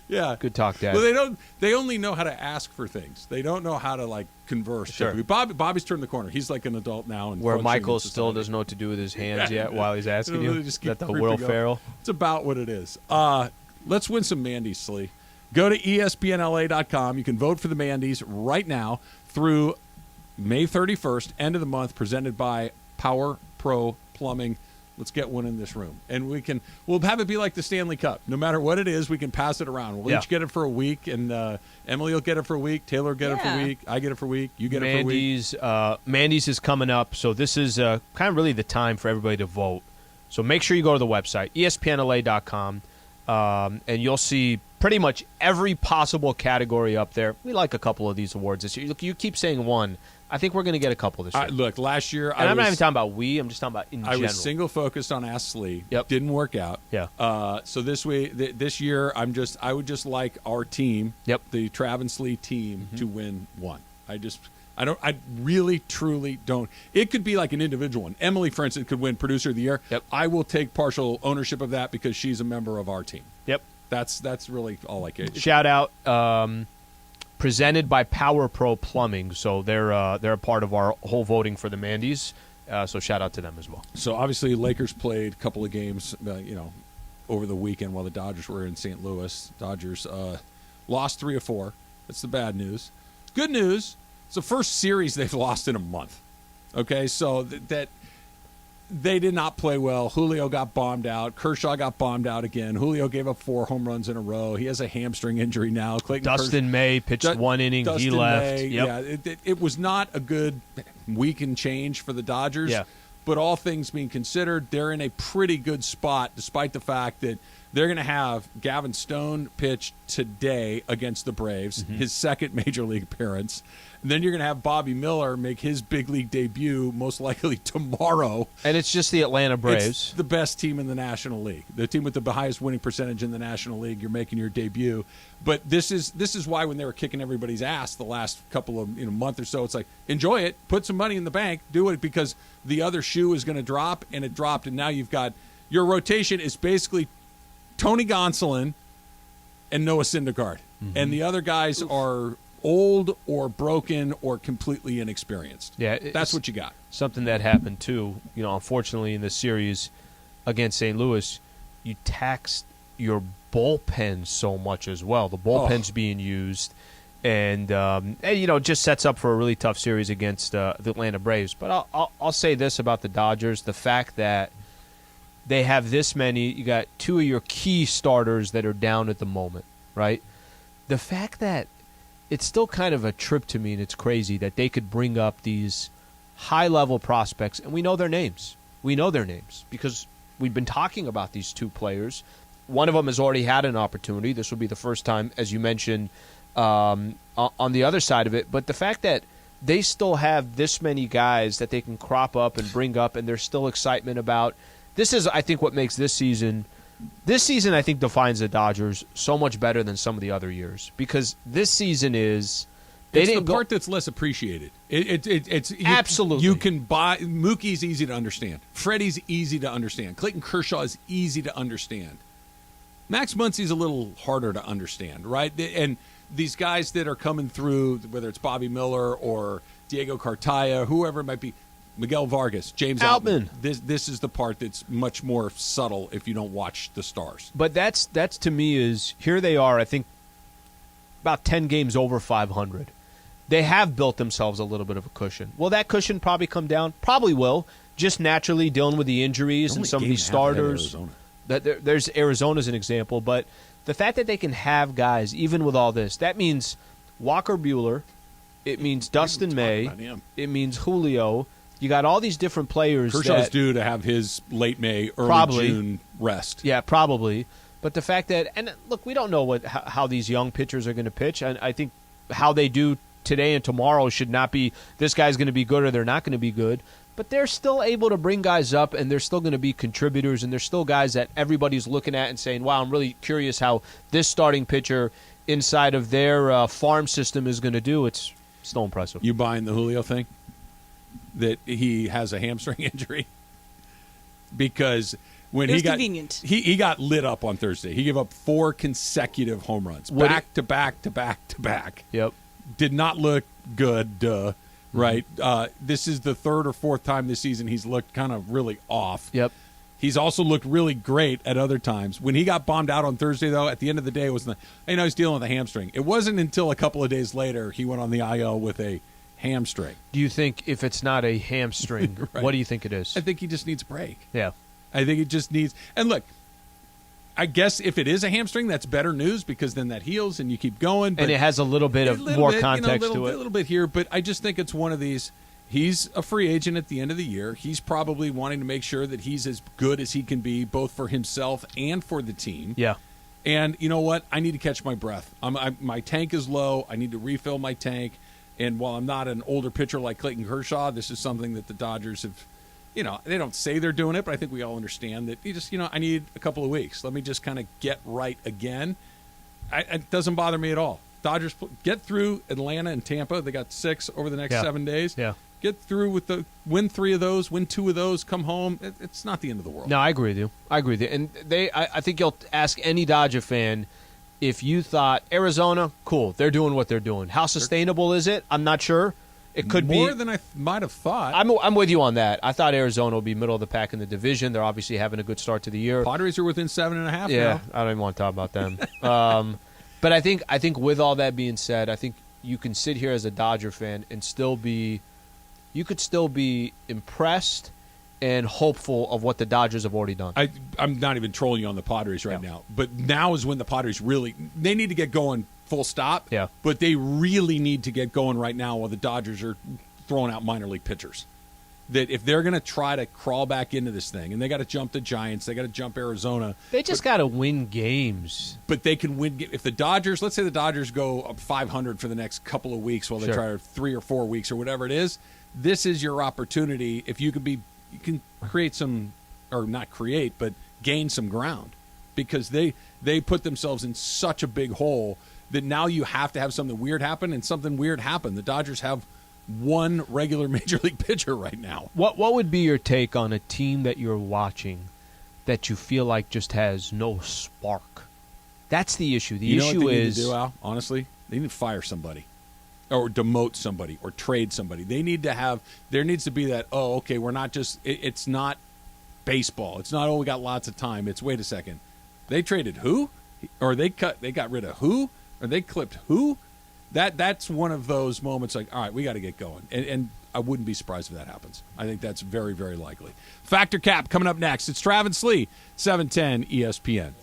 Yeah. Good talk, Dad. Well, they only know how to ask for things. They don't know how to, like, converse. Sure. Bobby's turned the corner. He's like an adult now. And where Michael still doesn't know what to do with his hands yet while he's asking you. Is that the Will Ferrell? It's about what it is. Let's win some Mandy's, Slee. Go to ESPNLA.com. You can vote for the Mandy's right now through May 31st, end of the month, presented by Power Pro Plumbing. Let's get one in this room. And we'll have it be like the Stanley Cup. No matter what it is, we can pass it around. We'll each get it for a week, and Emily will get it for a week. Taylor will get it for a week. I get it for a week. You get it for a week. Mandy's is coming up, so this is kind of really the time for everybody to vote. So make sure you go to the website, ESPNLA.com, and you'll see pretty much every possible category up there. We like a couple of these awards this year. Look, you keep saying one. I think we're going to get a couple this year. Look, last year I'm not even talking about we. I'm just talking about in general. I was single focused on Ask Slee. Yep. Didn't work out. Yeah. So this year, I would just like our team, the Trav and Slee team, to win one. I really, truly don't. It could be like an individual one. Emily, for instance, could win Producer of the Year. Yep. I will take partial ownership of that because she's a member of our team. Yep. That's really all I care. Shout out. Presented by Power Pro Plumbing, so they're a part of our whole voting for the Mandy's. So shout out to them as well. So obviously, Lakers played a couple of games, over the weekend while the Dodgers were in St. Louis. Dodgers lost 3 of 4. That's the bad news. Good news. It's the first series they've lost in a month. Okay, so that they did not play well. Julio got bombed out. Kershaw got bombed out again. Julio gave up 4 home runs in a row. He has a hamstring injury now. Dustin May pitched 1 inning. He left. May, yep. Yeah, it was not a good week and change for the Dodgers. Yeah. But all things being considered, they're in a pretty good spot, despite the fact that they're going to have Gavin Stone pitch today against the Braves, his second major league appearance. And then you're going to have Bobby Miller make his big league debut most likely tomorrow. And it's just the Atlanta Braves. It's the best team in the National League. The team with the highest winning percentage in the National League. You're making your debut. But this is why when they were kicking everybody's ass the last couple of month or so, it's like, enjoy it, put some money in the bank, do it, because the other shoe is going to drop, and it dropped, and now you've got your rotation is basically Tony Gonsolin and Noah Syndergaard. And the other guys are old or broken or completely inexperienced. Yeah, that's what you got. Something that happened too, unfortunately in this series against St. Louis, you taxed your bullpen so much as well. The bullpen's being used, and it just sets up for a really tough series against the Atlanta Braves. But I'll say this about the Dodgers: the fact that they have this many, you got 2 of your key starters that are down at the moment, right? The fact that it's still kind of a trip to me, and it's crazy that they could bring up these high-level prospects, and we know their names. We know their names because we've been talking about these 2 players. One of them has already had an opportunity. This will be the first time, as you mentioned, on the other side of it. But the fact that they still have this many guys that they can crop up and bring up, and there's still excitement about. This is, I think, what makes this season. This season, I think, defines the Dodgers so much better than some of the other years because this season is. It's the part that's less appreciated. It's absolutely. You can buy Mookie's easy to understand. Freddie's easy to understand. Clayton Kershaw is easy to understand. Max Muncy's a little harder to understand, right? And these guys that are coming through, whether it's Bobby Miller or Diego Cartaya, whoever it might be. Miguel Vargas, James Outman. This is the part that's much more subtle if you don't watch the stars. But that's to me is here they are. I think about 10 games over 500. They have built themselves a little bit of a cushion. Will that cushion probably come down? Probably will. Just naturally dealing with the injuries and some of these starters. There's Arizona as an example, but the fact that they can have guys even with all this, that means Walker Buehler. It means Dustin May. It means Julio. You got all these different players. Kershaw's due to have his late May, early June rest. Yeah, probably. But the fact that, and look, we don't know how these young pitchers are going to pitch. And I think how they do today and tomorrow should not be this guy's going to be good or they're not going to be good. But they're still able to bring guys up, and they're still going to be contributors, and they're still guys that everybody's looking at and saying, wow, I'm really curious how this starting pitcher inside of their farm system is going to do. It's still impressive. You buying the Julio thing? that he has a hamstring injury because when It was he got convenient. he got lit up on Thursday. He gave up 4 consecutive home runs, back to back to back to back. Yep. Did not look good. Right. This is the 3rd or 4th time this season he's looked kind of really off. Yep. He's also looked really great at other times. When he got bombed out on Thursday, though, at the end of the day, he's dealing with a hamstring. It wasn't until a couple of days later he went on the IL with a hamstring. Do you think if it's not a hamstring, Right. what do you think it is? I think he just needs a break. Yeah. I think it just needs – and look, I guess if it is a hamstring, that's better news because then that heals and you keep going. But and it has a little bit of more context to it. A little bit here, but I just think it's one of these – he's a free agent at the end of the year. He's probably wanting to make sure that he's as good as he can be both for himself and for the team. Yeah. And you know what? I need to catch my breath. My tank is low. I need to refill my tank. And while I'm not an older pitcher like Clayton Kershaw, this is something that the Dodgers have – they don't say they're doing it, but I think we all understand that you just, I need a couple of weeks. Let me just kind of get right again. It doesn't bother me at all. Dodgers get through Atlanta and Tampa. They got 6 over the next 7 days. Yeah. Get through with win 3 of those, win 2 of those, come home. It's not the end of the world. No, I agree with you. And I think you'll ask any Dodger fan if you thought Arizona, cool, they're doing what they're doing. How sustainable is it? I'm not sure. It could be more than I might have thought. I'm with you on that. I thought Arizona would be middle of the pack in the division. They're obviously having a good start to the year. Padres are within 7.5. Yeah, now. I don't even want to talk about them. But I think with all that being said, I think you can sit here as a Dodger fan and still be impressed and hopeful of what the Dodgers have already done. I'm not even trolling you on the Padres right now, but now is when the Padres they need to get going full stop. Yeah. But they really need to get going right now while the Dodgers are throwing out minor league pitchers. That if they're going to try to crawl back into this thing, and they got to jump the Giants, they got to jump Arizona. They just got to win games. But they can win. If the Dodgers, let's say the Dodgers go up 500 for the next couple of weeks while they try 3 or 4 weeks or whatever it is, this is your opportunity. If you can create some, or not create, but gain some ground, because they put themselves in such a big hole that now you have to have something weird happen, and something weird happened. The Dodgers have one regular major league pitcher right now. What would be your take on a team that you're watching that you feel like just has no spark? That's the issue. The issue know what they is need to do, Al? Honestly, they need to fire somebody, or demote somebody, or trade somebody. They need to have. There needs to be that. Oh, okay, we're not just. It's not baseball. It's not. Oh, we got lots of time. It's wait a second. They traded who, or they got rid of who, or they clipped who. That's one of those moments like, all right, we got to get going. And I wouldn't be surprised if that happens. I think that's very, very likely. Factor Cap coming up next. It's Travis Lee, 710 ESPN.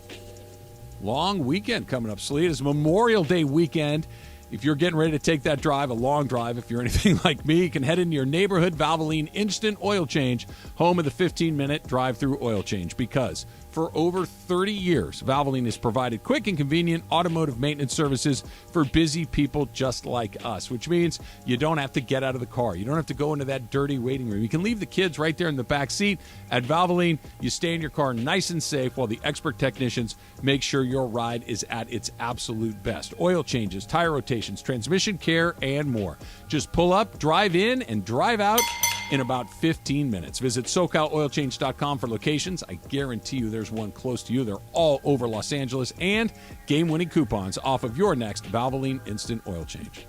Long weekend coming up, Slee. It is Memorial Day weekend. If you're getting ready to take that drive, a long drive, if you're anything like me, you can head into your neighborhood Valvoline Instant Oil Change, home of the 15-minute drive-through oil change, because for over 30 years, Valvoline has provided quick and convenient automotive maintenance services for busy people just like us, which means you don't have to get out of the car. You don't have to go into that dirty waiting room. You can leave the kids right there in the back seat. At Valvoline, you stay in your car nice and safe while the expert technicians make sure your ride is at its absolute best. Oil changes, tire rotations, transmission care, and more. Just pull up, drive in, and drive out in about 15 minutes. Visit SoCalOilChange.com for locations. I guarantee you there's one close to you. They're all over Los Angeles, and game-winning coupons off of your next Valvoline Instant Oil Change.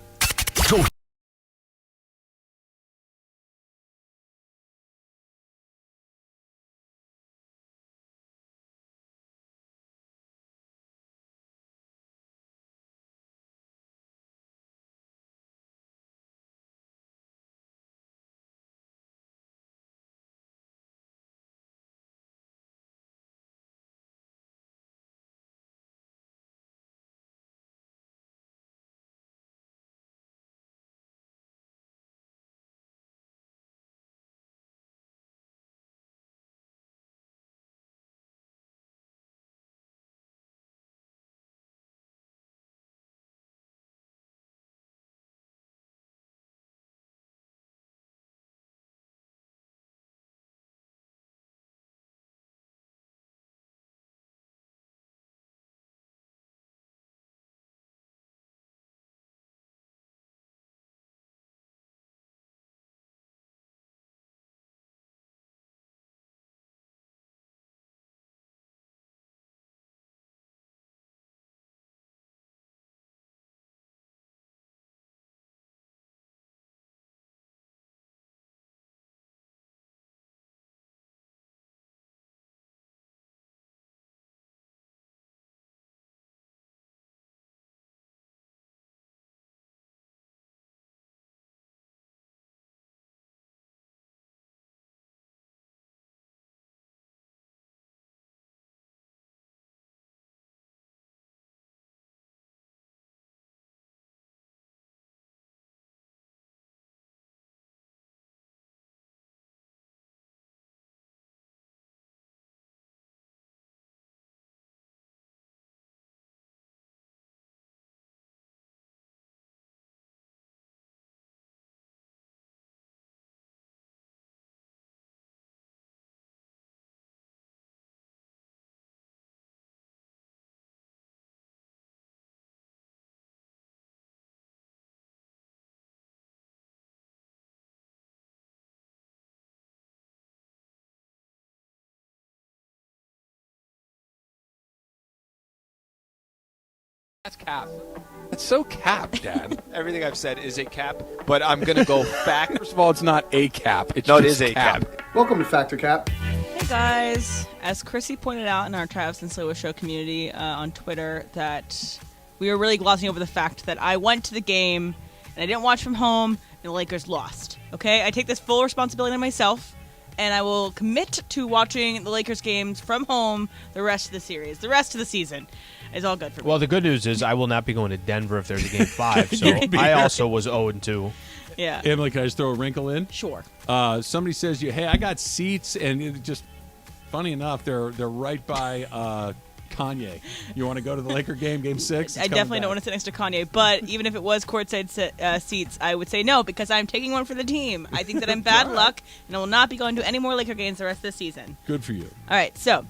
That's cap. That's so cap, Dad. Everything I've said is a cap, but I'm going to go back. First of all, it's not a cap. It's no, it just is a cap. Welcome to Factor Cap. Hey guys, as Chrissy pointed out in our Travis and Sliwa Show community on Twitter, that we were really glossing over the fact that I went to the game and I didn't watch from home and the Lakers lost. Okay, I take this full responsibility on myself, and I will commit to watching the Lakers games from home the rest of the series, the rest of the season. Is all good for me. Well, the good news is I will not be going to Denver if there's a game 5. So I also was 0-2. Yeah. Emily, can I just throw a wrinkle in? Sure. Somebody says, "Hey, I got seats," and it just funny enough, they're right by Kanye. You want to go to the Laker game, Game 6? I definitely don't want to sit next to Kanye, but even if it was courtside seats, I would say no because I'm taking one for the team. I think that I'm bad luck, and I will not be going to any more Laker games the rest of the season. Good for you. All right, so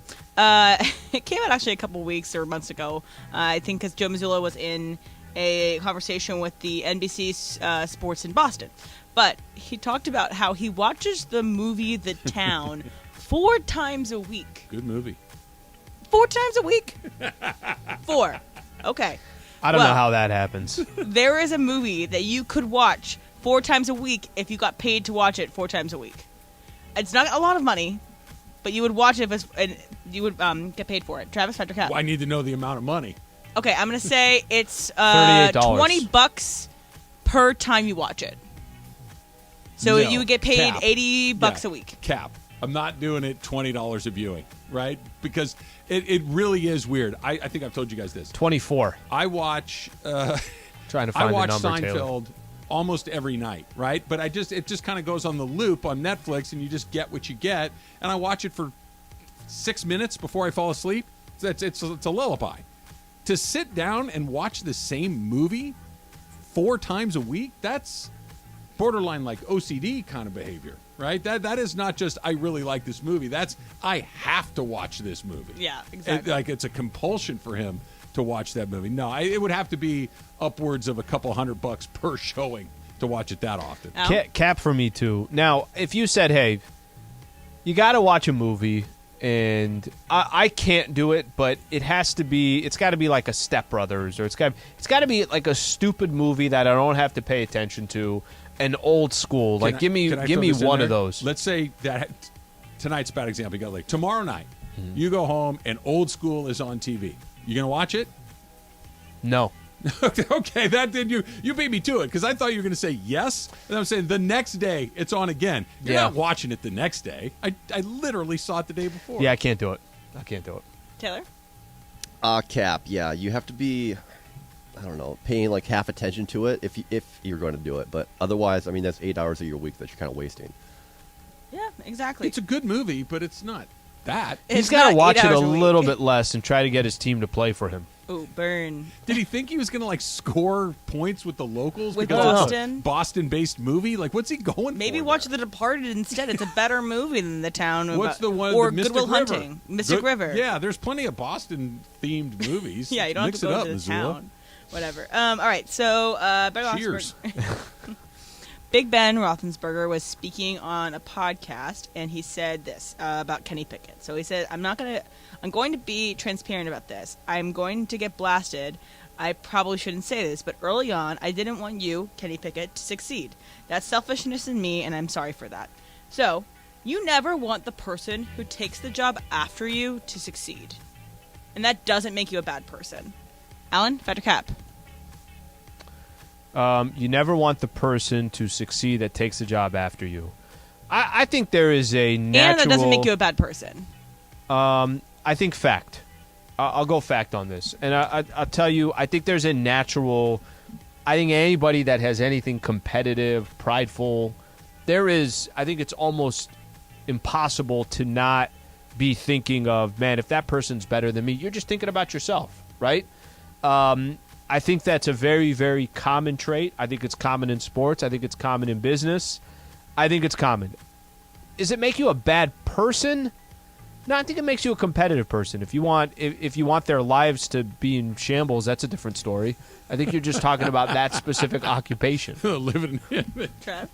it came out actually a couple weeks or months ago, I think because Joe Mazzulla was in a conversation with the NBC Sports in Boston. But he talked about how he watches the movie The Town 4 times a week. Good movie. 4 times a week? 4. Okay. I don't know how that happens. There is a movie that you could watch 4 times a week if you got paid to watch it 4 times a week. It's not a lot of money, but you would watch it and you would get paid for it. Travis, Factor Cap. Well, I need to know the amount of money. Okay, I'm going to say it's $38. $20 per time you watch it. So No, you would get paid cap. $80 a week. Cap. I'm not doing it $20 a viewing, right? Because it really is weird. I think I've told you guys this. 24. I watch Trying to find I watch the number, Seinfeld almost every night, right? But it just kind of goes on the loop on Netflix, and you just get what you get. And I watch it for 6 minutes before I fall asleep. It's a lullaby. To sit down and watch the same movie 4 times a week, that's borderline like OCD kind of behavior, right? That is not just I really like this movie. That's I have to watch this movie. Yeah, exactly. It's a compulsion for him to watch that movie. No, it would have to be upwards of a couple $100 per showing to watch it that often. Cap for me too. Now, if you said, "Hey, you got to watch a movie," and I can't do it, but it's got to be like a Step Brothers, or it's got to be like a stupid movie that I don't have to pay attention to. An old school, give me one of those. Let's say that tonight's a bad example. You got like tomorrow night, you go home and Old School is on TV. You gonna watch it? No. Okay, that did you beat me to it because I thought you were gonna say yes, and I'm saying the next day it's on again. You're not watching it the next day. I literally saw it the day before. Yeah, I can't do it. Taylor? Cap. Yeah, you have to be, I don't know, paying like half attention to it if you're going to do it. But otherwise, I mean, that's 8 hours of your week that you're kind of wasting. Yeah, exactly. It's a good movie, but it's not that. He's got to watch it a little bit less and try to get his team to play for him. Ooh, burn. Did he think he was going to score points with the locals? With because Boston? It's a Boston-based movie? What's he going Maybe for? watch The Departed instead. It's a better movie than The Town. What's the one? Or the Mystic Good Will River. Hunting. Mystic River. Yeah, there's plenty of Boston-themed movies. Yeah, you don't Mix have to go it up, to the Missoula. town. Whatever. All right, so Cheers. Big Ben Roethlisberger was speaking on a podcast, and he said this about Kenny Pickett. So he said, I'm going to be transparent about this. I'm going to get blasted. I probably shouldn't say this, but early on, I didn't want you, Kenny Pickett, to succeed. That's selfishness in me, and I'm sorry for that. So, you never want the person who takes the job after you to succeed. And that doesn't make you a bad person. Alan, Factor Cap. You never want the person to succeed that takes the job after you. I think there is a natural... And that doesn't make you a bad person. I think fact. I'll go fact on this. And I'll tell you, I think there's a natural... I think anybody that has anything competitive, prideful, I think it's almost impossible to not be thinking of, man, if that person's better than me, you're just thinking about yourself, right? I think that's a very, very common trait. I think it's common in sports. I think it's common in business. I think it's common. Does it make you a bad person? No, I think it makes you a competitive person. If you want their lives to be in shambles, that's a different story. I think you're just talking about that specific occupation. Living in it. Trev?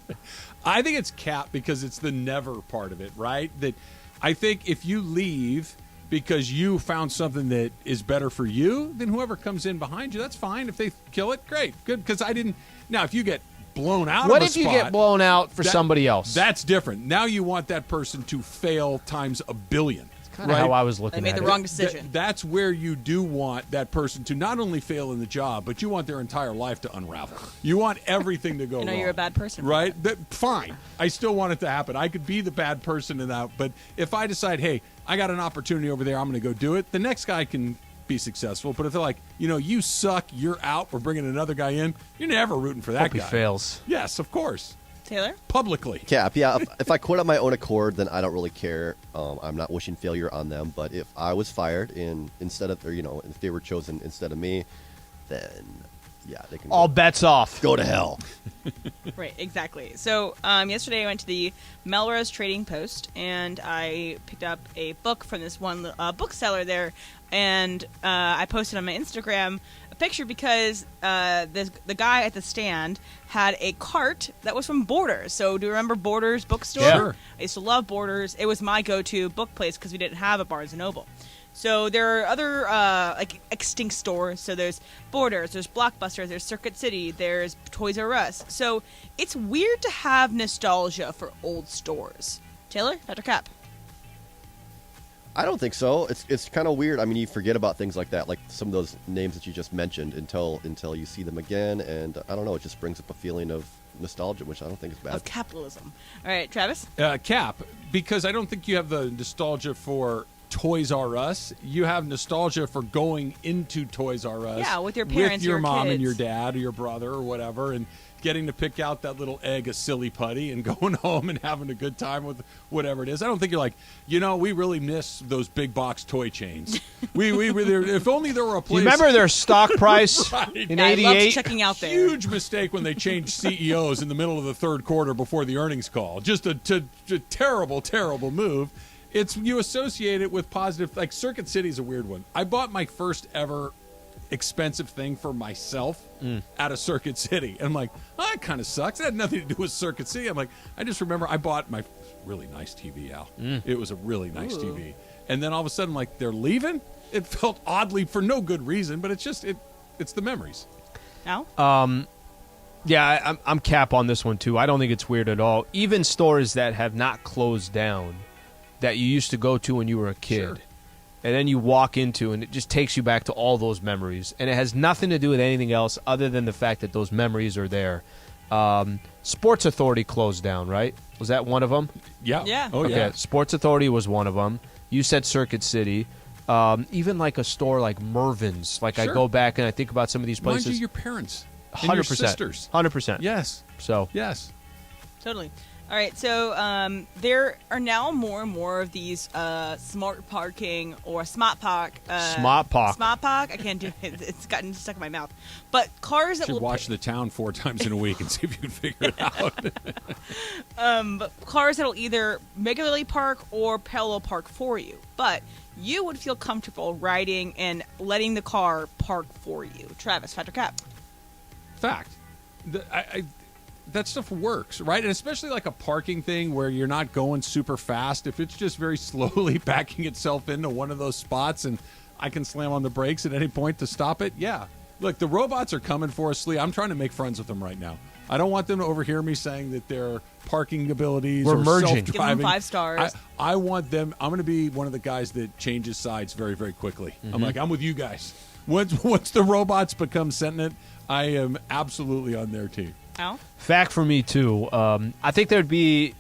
I think it's Cap because it's the never part of it, right? That I think if you leave, because you found something that is better for you, then whoever comes in behind you, that's fine. If they kill it, great, good. Because I didn't. Now, if you get blown out, what of a if you spot, get blown out for somebody else? That's different. Now you want that person to fail times a billion. Kind of how I was looking at it. They made the wrong decision. That's where you do want that person to not only fail in the job, but you want their entire life to unravel. You want everything to go wrong. You're a bad person. Right? Fine. I still want it to happen. I could be the bad person in that. But if I decide, hey, I got an opportunity over there, I'm going to go do it, the next guy can be successful. But if they're like, you suck, you're out, we're bringing another guy in, you're never rooting for that Hope guy. He fails. Yes, of course. Taylor? Publicly. Cap, yeah. If I quit on my own accord, then I don't really care. I'm not wishing failure on them. But if I was fired if they were chosen instead of me, then yeah, they can all bets off. Go to hell. Right, exactly. So yesterday I went to the Melrose Trading Post and I picked up a book from this one bookseller there, and I posted on my Instagram a picture because the guy at the stand had a cart that was from Borders. So do you remember Borders bookstore? Yeah. Sure. I used to love Borders. It was my go-to book place because we didn't have a Barnes & Noble. So there are other extinct stores. So there's Borders, there's Blockbuster, there's Circuit City, there's Toys R Us. So it's weird to have nostalgia for old stores. Taylor, Dr. Cap. I don't think so. It's kind of weird. I mean, you forget about things like that, like some of those names that you just mentioned, until you see them again, and I don't know. It just brings up a feeling of nostalgia, which I don't think is bad. Of capitalism. All right, Travis. Cap, because I don't think you have the nostalgia for Toys R Us. You have nostalgia for going into Toys R Us. Yeah, with your parents, with your mom kids. and your dad or your brother or whatever, and getting to pick out that little egg of silly putty and going home and having a good time with whatever it is. I don't think you're like, we really miss those big box toy chains. we really, if only there were a place. You remember their stock price Right. in I loved '88? checking out there. Huge mistake when they changed CEOs in the middle of the third quarter before the earnings call. Just a terrible, terrible move. You associate it with positive, like Circuit City is a weird one. I bought my first ever expensive thing for myself at a Circuit City. And I'm like, that kind of sucks. It had nothing to do with Circuit City. I'm like, I just remember I bought my really nice TV, Al. It was a really nice TV. And then all of a sudden, like, they're leaving? It felt oddly for no good reason, but it's just, it's the memories. Al? Yeah, I'm Cap on this one, too. I don't think it's weird at all. Even stores that have not closed down that you used to go to when you were a kid. Sure. And then you walk into, and it just takes you back to all those memories. And it has nothing to do with anything else other than the fact that those memories are there. Sports Authority closed down, right? Was that one of them? Yeah. Yeah. Oh, Okay, yeah. Sports Authority was one of them. You said Circuit City. Even like a store like Mervin's. Like I Sure. go back and I think about some of these Mind places. you, your parents. And your sisters. 100%. Yes. So Yes. Totally. All right, so there are now more and more of these smart parking or smart park. Smart park. Smart park. I can't do it. It's gotten stuck in my mouth. But cars that Should will watch The Town 4 times in a week and see if you can figure it out. but cars that'll either regularly park or parallel park for you. But you would feel comfortable riding and letting the car park for you. Travis, Factor Cap. Fact. That stuff works, right? And especially like a parking thing where you're not going super fast. If it's just very slowly backing itself into one of those spots and I can slam on the brakes at any point to stop it, yeah. Look, the robots are coming for us, Sliwa. I'm trying to make friends with them right now. I don't want them to overhear me saying that their parking abilities We're or merging. self-driving. Give them 5 stars. I want them. I'm going to be one of the guys that changes sides very, very quickly. I'm like, I'm with you guys. Once the robots become sentient, I am absolutely on their team. Al? Fact for me too. I think it'd be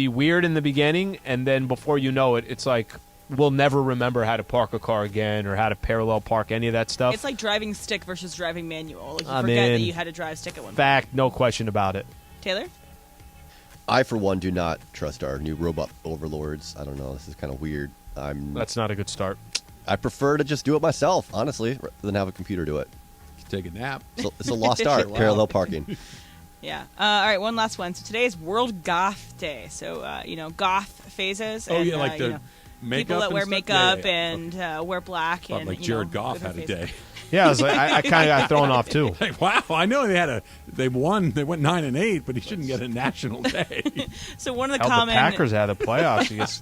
weird in the beginning, and then before you know it, it's like we'll never remember how to park a car again or how to parallel park any of that stuff. It's like driving stick versus driving manual. Like you I'm forget that in. you had to drive stick at one point. Fact, no question about it. Taylor? I, for one, do not trust our new robot overlords. I don't know. This is kind of weird. That's not a good start. I prefer to just do it myself, honestly, rather than have a computer do it. Take a nap. It's a lost art, parallel parking. Yeah. All right, one last one. So today is World Goth Day. So, goth phases. Oh, and, yeah, like the makeup people that and wear stuff? makeup Yeah. and wear black. Thought and like Jared Goff different had a phases. day. Yeah, I was like, I kind of got thrown off too. Like, wow, I know they won. They went 9-8, but he shouldn't get a national day. So one of the Hell, common the Packers had the playoffs. He gets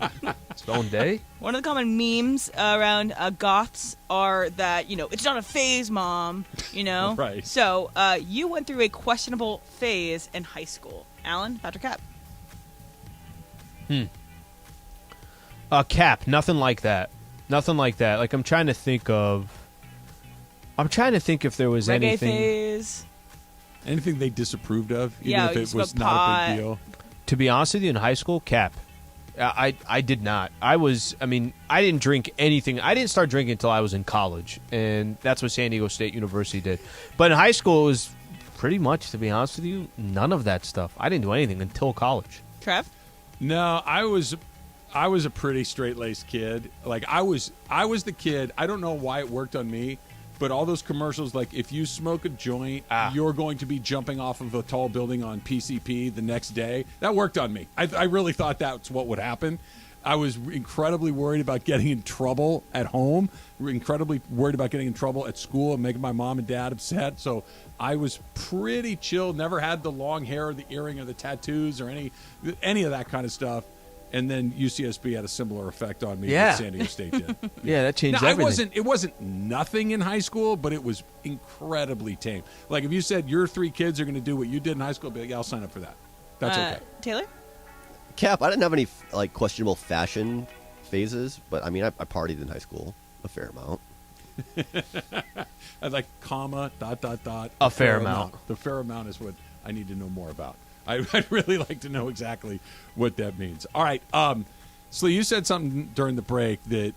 its own day. One of the common memes around goths are that, it's not a phase, Mom, Right. So you went through a questionable phase in high school. Alan, Patrick Cap. Cap, nothing like that. Nothing like that. Like, I'm trying to think if there was Reggae anything. phase. Anything they disapproved of, even Yeah, if you it smoked was not a pot. big deal. To be honest with you, in high school, Cap. I did not. I didn't drink anything. I didn't start drinking until I was in college, and that's what San Diego State University did. But in high school, it was pretty much, to be honest with you, none of that stuff. I didn't do anything until college. Trev? No, I was a pretty straight-laced kid. Like I was the kid. I don't know why it worked on me, but all those commercials, like if you smoke a joint, you're going to be jumping off of a tall building on PCP the next day. That worked on me. I really thought that's what would happen. I was incredibly worried about getting in trouble at home, incredibly worried about getting in trouble at school and making my mom and dad upset. So I was pretty chill, never had the long hair or the earring or the tattoos or any of that kind of stuff. And then UCSB had a similar effect on me that San Diego State did. Yeah, that changed now, everything. It wasn't nothing in high school, but it was incredibly tame. Like if you said your 3 kids are going to do what you did in high school, I'd be like, yeah, I'll sign up for that. That's okay. Taylor? Cap, I didn't have any like questionable fashion phases, but I mean, I partied in high school a fair amount. I'd like comma, ... A fair amount. The fair amount is what I need to know more about. I'd really like to know exactly what that means. All right. So you said something during the break that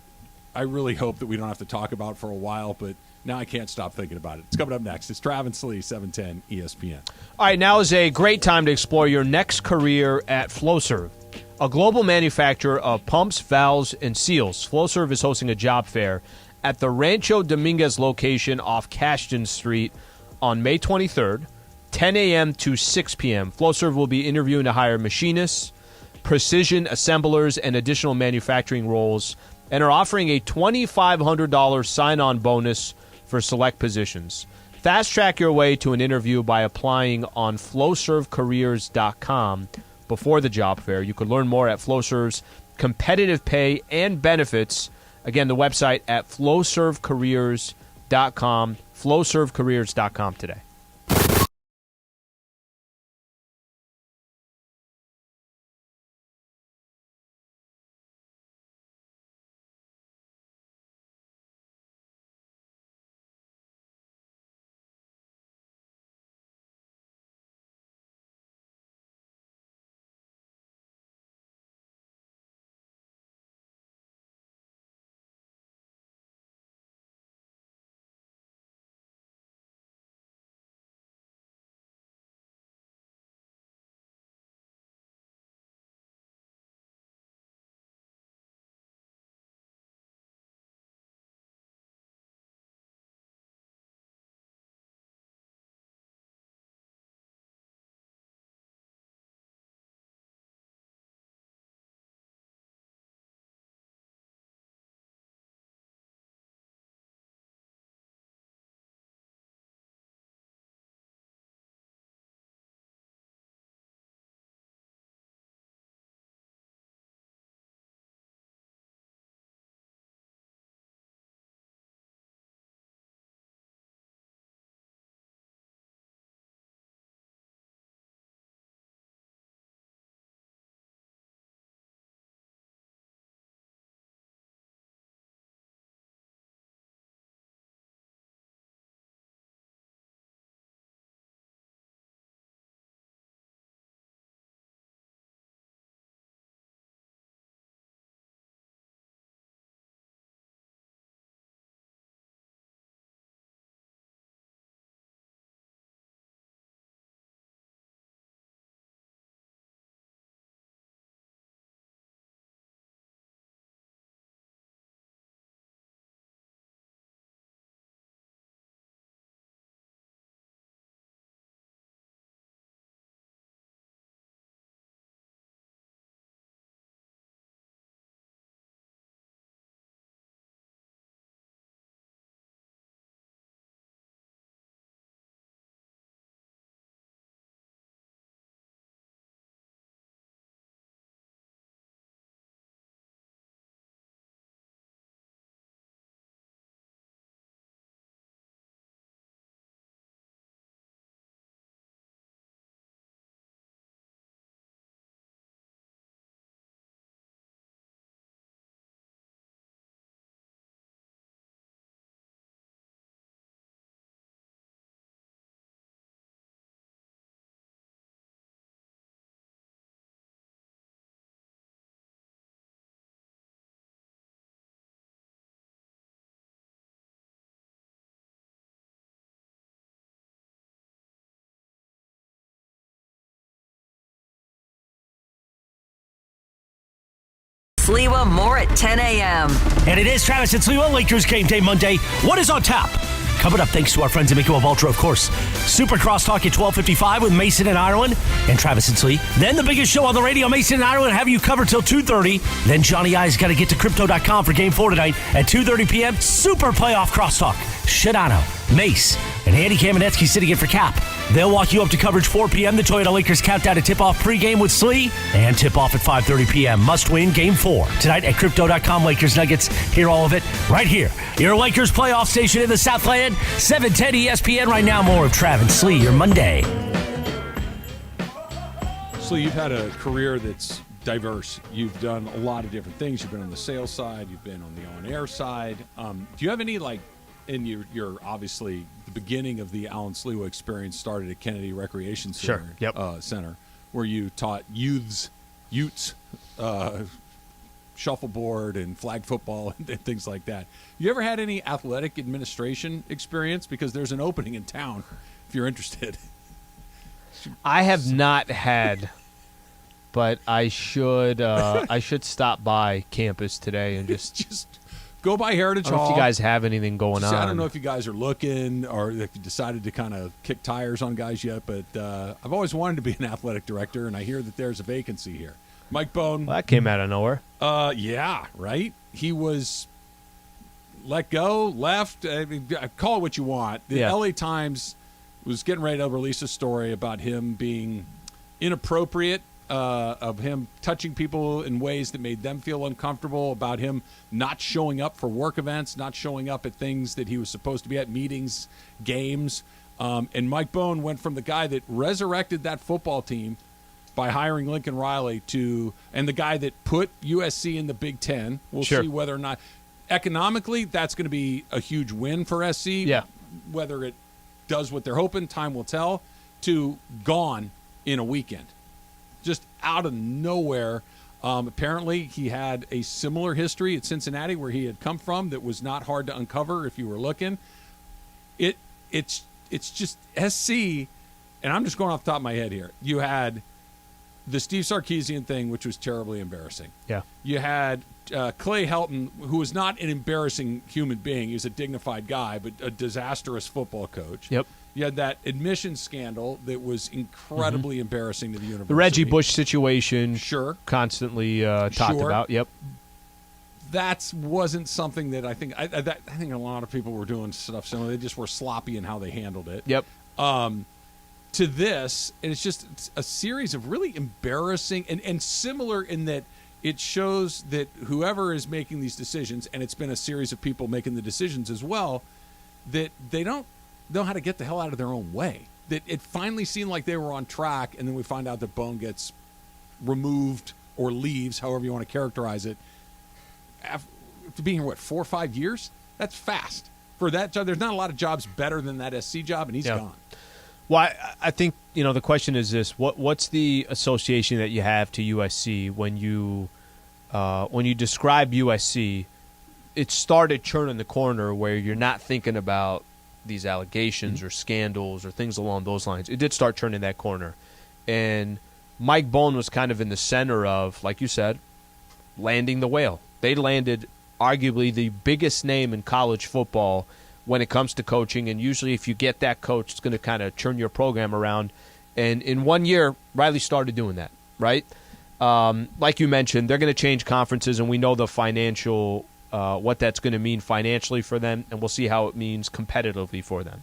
I really hope that we don't have to talk about for a while, but now I can't stop thinking about it. It's coming up next. It's Trav and Slee, 710 ESPN. All right, now is a great time to explore your next career at Flowserve, a global manufacturer of pumps, valves, and seals. Flowserve is hosting a job fair at the Rancho Dominguez location off Cashton Street on May 23rd. 10 a.m. to 6 p.m. Flowserve will be interviewing to hire machinists, precision assemblers, and additional manufacturing roles, and are offering a $2,500 sign-on bonus for select positions. Fast-track your way to an interview by applying on flowservecareers.com before the job fair. You can learn more at Flowserve's competitive pay and benefits. Again, the website at flowservecareers.com, flowservecareers.com today. Sliwa more at 10 a.m. And it is Travis and Sliwa, Lakers Game Day Monday. What is on tap? Coming up, thanks to our friends at Michelob Ultra, of course. Super Crosstalk at 12:55 with Mason and Ireland and Travis and Slee. Then the biggest show on the radio, Mason and Ireland, have you covered till 2:30. Then Johnny I's got to get to Crypto.com for Game 4 tonight at 2:30 p.m. Super Playoff Crosstalk. Shadano, Mace, and Andy Kamenetsky sitting in for Cap. They'll walk you up to coverage 4 p.m. The Toyota Lakers countdown to tip-off pregame with Slee. And tip-off at 5:30 p.m. Must-win Game 4. Tonight at Crypto.com, Lakers Nuggets. Hear all of it right here. Your Lakers playoff station in the Southland. 710 ESPN right now. More of Trav and Slee, your Monday. Slee, you've had a career that's diverse. You've done a lot of different things. You've been on the sales side. You've been on the on-air side. Do you have any, and you're obviously the beginning of the Alan Sliwa experience started at Kennedy Recreation Center, Center, where you taught utes, shuffleboard and flag football and things like that. You ever had any athletic administration experience? Because there's an opening in town if you're interested. I have not had, but I should stop by campus today and just go by Heritage Hall. I don't know if you guys have anything going on. I don't know if you guys are looking or if you decided to kind of kick tires on guys yet, but I've always wanted to be an athletic director, and I hear that there's a vacancy here. Mike Bone. Well, that came out of nowhere. Yeah, right? He was let go, left. I mean, call it what you want. The LA Times was getting ready to release a story about him being inappropriate, of him touching people in ways that made them feel uncomfortable, about him not showing up for work events, not showing up at things that he was supposed to be at, meetings, games. And Mike Bone went from the guy that resurrected that football team by hiring Lincoln Riley and the guy that put USC in the Big Ten. We'll see whether or not economically that's going to be a huge win for SC. Yeah. Whether it does what they're hoping, time will tell, to gone in a weekend. Just out of nowhere. Apparently, he had a similar history at Cincinnati where he had come from that was not hard to uncover if you were looking. It's just SC, and I'm just going off the top of my head here. You had the Steve Sarkisian thing, which was terribly embarrassing. Yeah. You had Clay Helton, who was not an embarrassing human being. He was a dignified guy, but a disastrous football coach. Yep. You had that admission scandal that was incredibly embarrassing to the university. The Reggie Bush situation. Sure. Constantly talked about. Yep. That wasn't something that I think a lot of people were doing stuff similar. They just were sloppy in how they handled it. Yep. To this, and it's a series of really embarrassing and similar in that it shows that whoever is making these decisions, and it's been a series of people making the decisions as well, that they don't know how to get the hell out of their own way. That it finally seemed like they were on track, and then we find out that Bone gets removed or leaves, however you want to characterize it, after being here, 4 or 5 years? That's fast. For that job, there's not a lot of jobs better than that SC job, and he's gone. Well, I think, the question is this. What's the association that you have to USC when you describe USC? It started turning the corner where you're not thinking about these allegations or scandals or things along those lines. It did start turning that corner. And Mike Bone was kind of in the center of, like you said, landing the whale. They landed arguably the biggest name in college football when it comes to coaching, and usually if you get that coach, it's going to kind of turn your program around. And in 1 year, Riley started doing that, right? Like you mentioned, they're going to change conferences, and we know the financial what that's going to mean financially for them, and we'll see how it means competitively for them.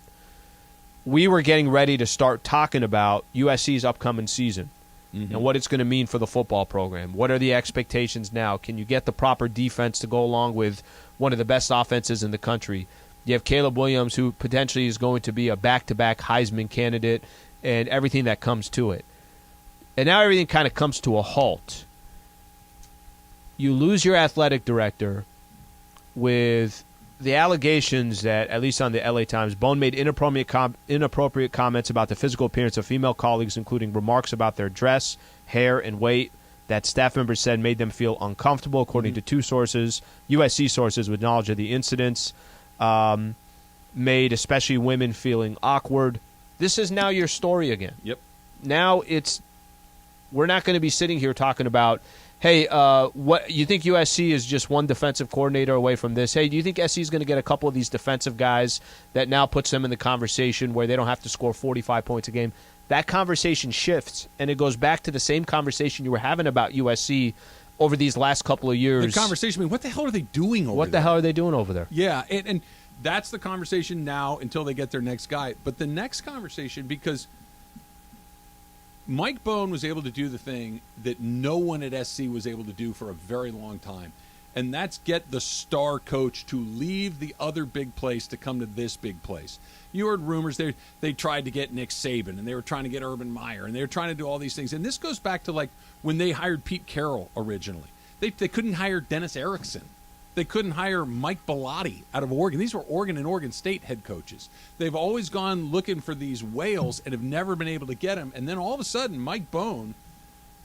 We were getting ready to start talking about USC's upcoming season and what it's going to mean for the football program. What are the expectations now? Can you get the proper defense to go along with one of the best offenses in the country? You have Caleb Williams, who potentially is going to be a back-to-back Heisman candidate, and everything that comes to it. And now everything kind of comes to a halt. You lose your athletic director with the allegations that, at least on the LA Times, Bone made inappropriate comments about the physical appearance of female colleagues, including remarks about their dress, hair, and weight that staff members said made them feel uncomfortable, according to two sources, USC sources with knowledge of the incidents. Made especially women feeling awkward. This is now your story again. Yep. Now it's we're not going to be sitting here talking about, hey, what you think USC is just one defensive coordinator away from this? Hey, do you think SC is going to get a couple of these defensive guys that now puts them in the conversation where they don't have to score 45 points a game? That conversation shifts, and it goes back to the same conversation you were having about USC over these last couple of years. The conversation, I mean, what the hell are they doing over there? What the hell are they doing over there? Yeah, and that's the conversation now until they get their next guy. But the next conversation, because Mike Bohn was able to do the thing that no one at SC was able to do for a very long time, and that's get the star coach to leave the other big place to come to this big place. You heard rumors they tried to get Nick Saban, and they were trying to get Urban Meyer, and they were trying to do all these things. And this goes back to like when they hired Pete Carroll originally. They couldn't hire Dennis Erickson. They couldn't hire Mike Bellotti out of Oregon. These were Oregon and Oregon State head coaches. They've always gone looking for these whales and have never been able to get them. And then all of a sudden, Mike Bohn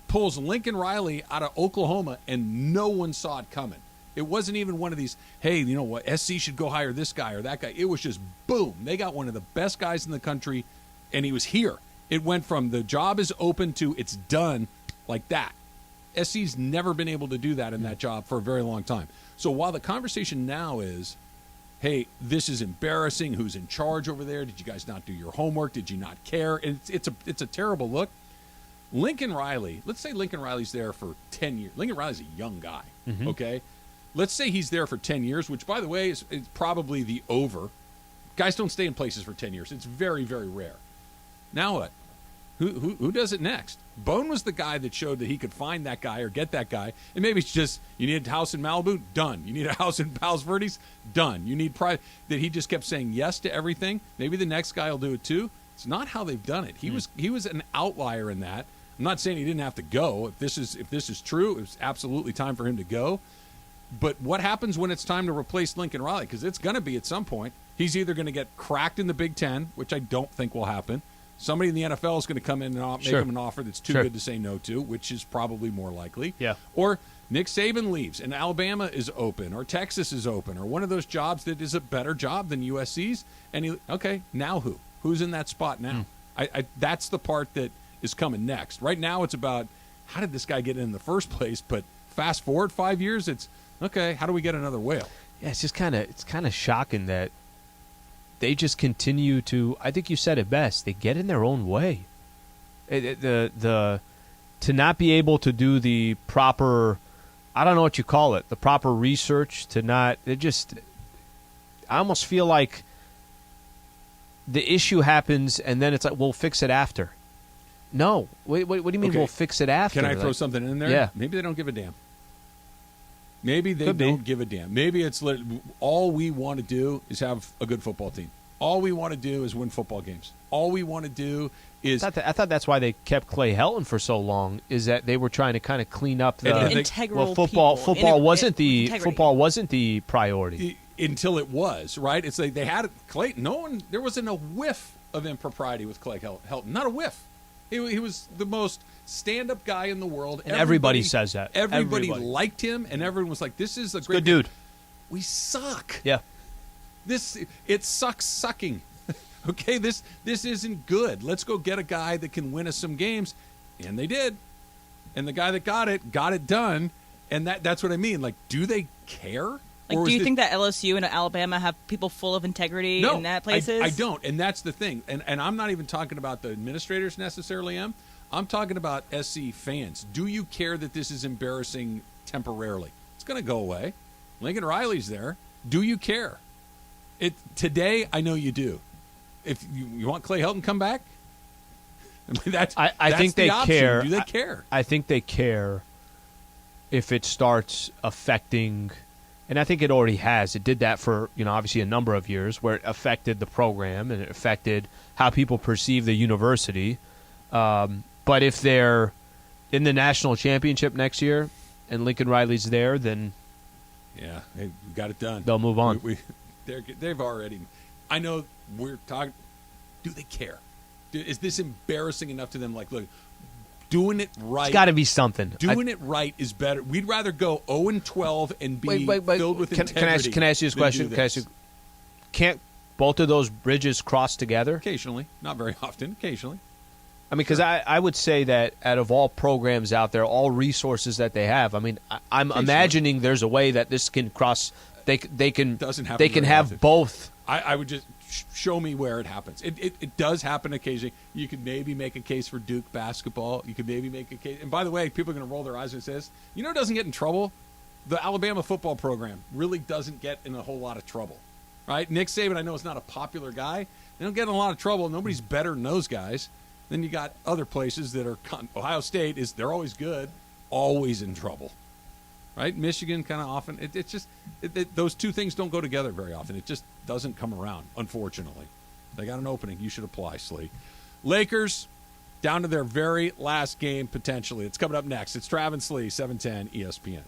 pulls Lincoln Riley out of Oklahoma, and no one saw it coming. It wasn't even one of these, hey, you know what, SC should go hire this guy or that guy. It was just boom. They got one of the best guys in the country, and he was here. It went from the job is open to it's done like that. SC's never been able to do that in that job for a very long time. So while the conversation now is, hey, this is embarrassing, who's in charge over there? Did you guys not do your homework? Did you not care? And it's a terrible look. Lincoln Riley, let's say Lincoln Riley's there for 10 years. Lincoln Riley's a young guy, okay? Let's say he's there for 10 years, which, by the way, is probably the over. Guys don't stay in places for 10 years. It's very, very rare. Now what? Who does it next? Bohn was the guy that showed that he could find that guy or get that guy. And maybe it's just, you need a house in Malibu? Done. You need a house in Palos Verdes? Done. You need private. That he just kept saying yes to everything. Maybe the next guy will do it too. It's not how they've done it. He was an outlier in that. I'm not saying he didn't have to go. If this is true, it was absolutely time for him to go. But what happens when it's time to replace Lincoln Riley? Because it's going to be at some point. He's either going to get cracked in the Big Ten, which I don't think will happen. Somebody in the NFL is going to come in and make him an offer that's too good to say no to, which is probably more likely. Yeah. Or Nick Saban leaves and Alabama is open, or Texas is open, or one of those jobs that is a better job than USC's. And now who? Who's in that spot now? That's the part that is coming next. Right now it's about how did this guy get in the first place? But fast forward 5 years, it's okay, how do we get another whale? Yeah, it's kind of shocking that they just continue to. I think you said it best. They get in their own way. To not be able to do the proper, I don't know what you call it, the proper research. To not, I almost feel like the issue happens and then it's like we'll fix it after. No, what do you mean we'll fix it after? Can I throw something in there? Yeah. Maybe they don't give a damn. Maybe they don't give a damn. Maybe it's all we want to do is have a good football team. All we want to do is win football games. All we want to do is. I thought that's why they kept Clay Helton for so long. Is that they were trying to kind of clean up the integral football. People. Football wasn't the integrity. football wasn't the priority until it was, right. It's like they had Clay. There wasn't a whiff of impropriety with Clay Helton. Not a whiff. He was the most stand-up guy in the world. And everybody says that. Everybody liked him, and everyone was like, "This is a great good dude." We suck. Yeah. It sucks sucking. Okay, this isn't good. Let's go get a guy that can win us some games, and they did. And the guy that got it done. And that's what I mean. Like, do they care? Like, do you think that LSU and Alabama have people full of integrity in that places? I don't, and that's the thing. And I'm not even talking about the administrators necessarily. I'm talking about SC fans. Do you care that this is embarrassing temporarily? It's going to go away. Lincoln Riley's there. Do you care? Today, I know you do. If you want Clay Helton to come back, I think they care. Do they care? I think they care if it starts affecting. And I think it already has. It did that for, obviously a number of years where it affected the program and it affected how people perceive the university. But if they're in the national championship next year and Lincoln Riley's there, then yeah, we got it done. They'll move on. They've already. I know we're talking. Do they care? Is this embarrassing enough to them? Like, look. Doing it right. It's got to be something. Doing it right is better. We'd rather go 0-12 and be filled with integrity. Can I ask you this question? Can't both of those bridges cross together? Occasionally. Not very often. Occasionally. I mean, because I would say that out of all programs out there, all resources that they have, I mean, I'm imagining there's a way that this can cross. They can have often. both. I would just show me where it happens. It does happen occasionally. You could maybe make a case for Duke basketball. You could maybe make a case. And by the way, people are going to roll their eyes and say this. You know who doesn't get in trouble? The Alabama football program really doesn't get in a whole lot of trouble. Right? Nick Saban, I know, is not a popular guy. They don't get in a lot of trouble. Nobody's better than those guys. Then you got other places that are Ohio State they're always good, always in trouble, right? Michigan kind of often. It's just those two things don't go together very often. It just doesn't come around. Unfortunately, they got an opening. You should apply, Slee. Lakers down to their very last game potentially. It's coming up next. It's Trav and Slee, 710 ESPN.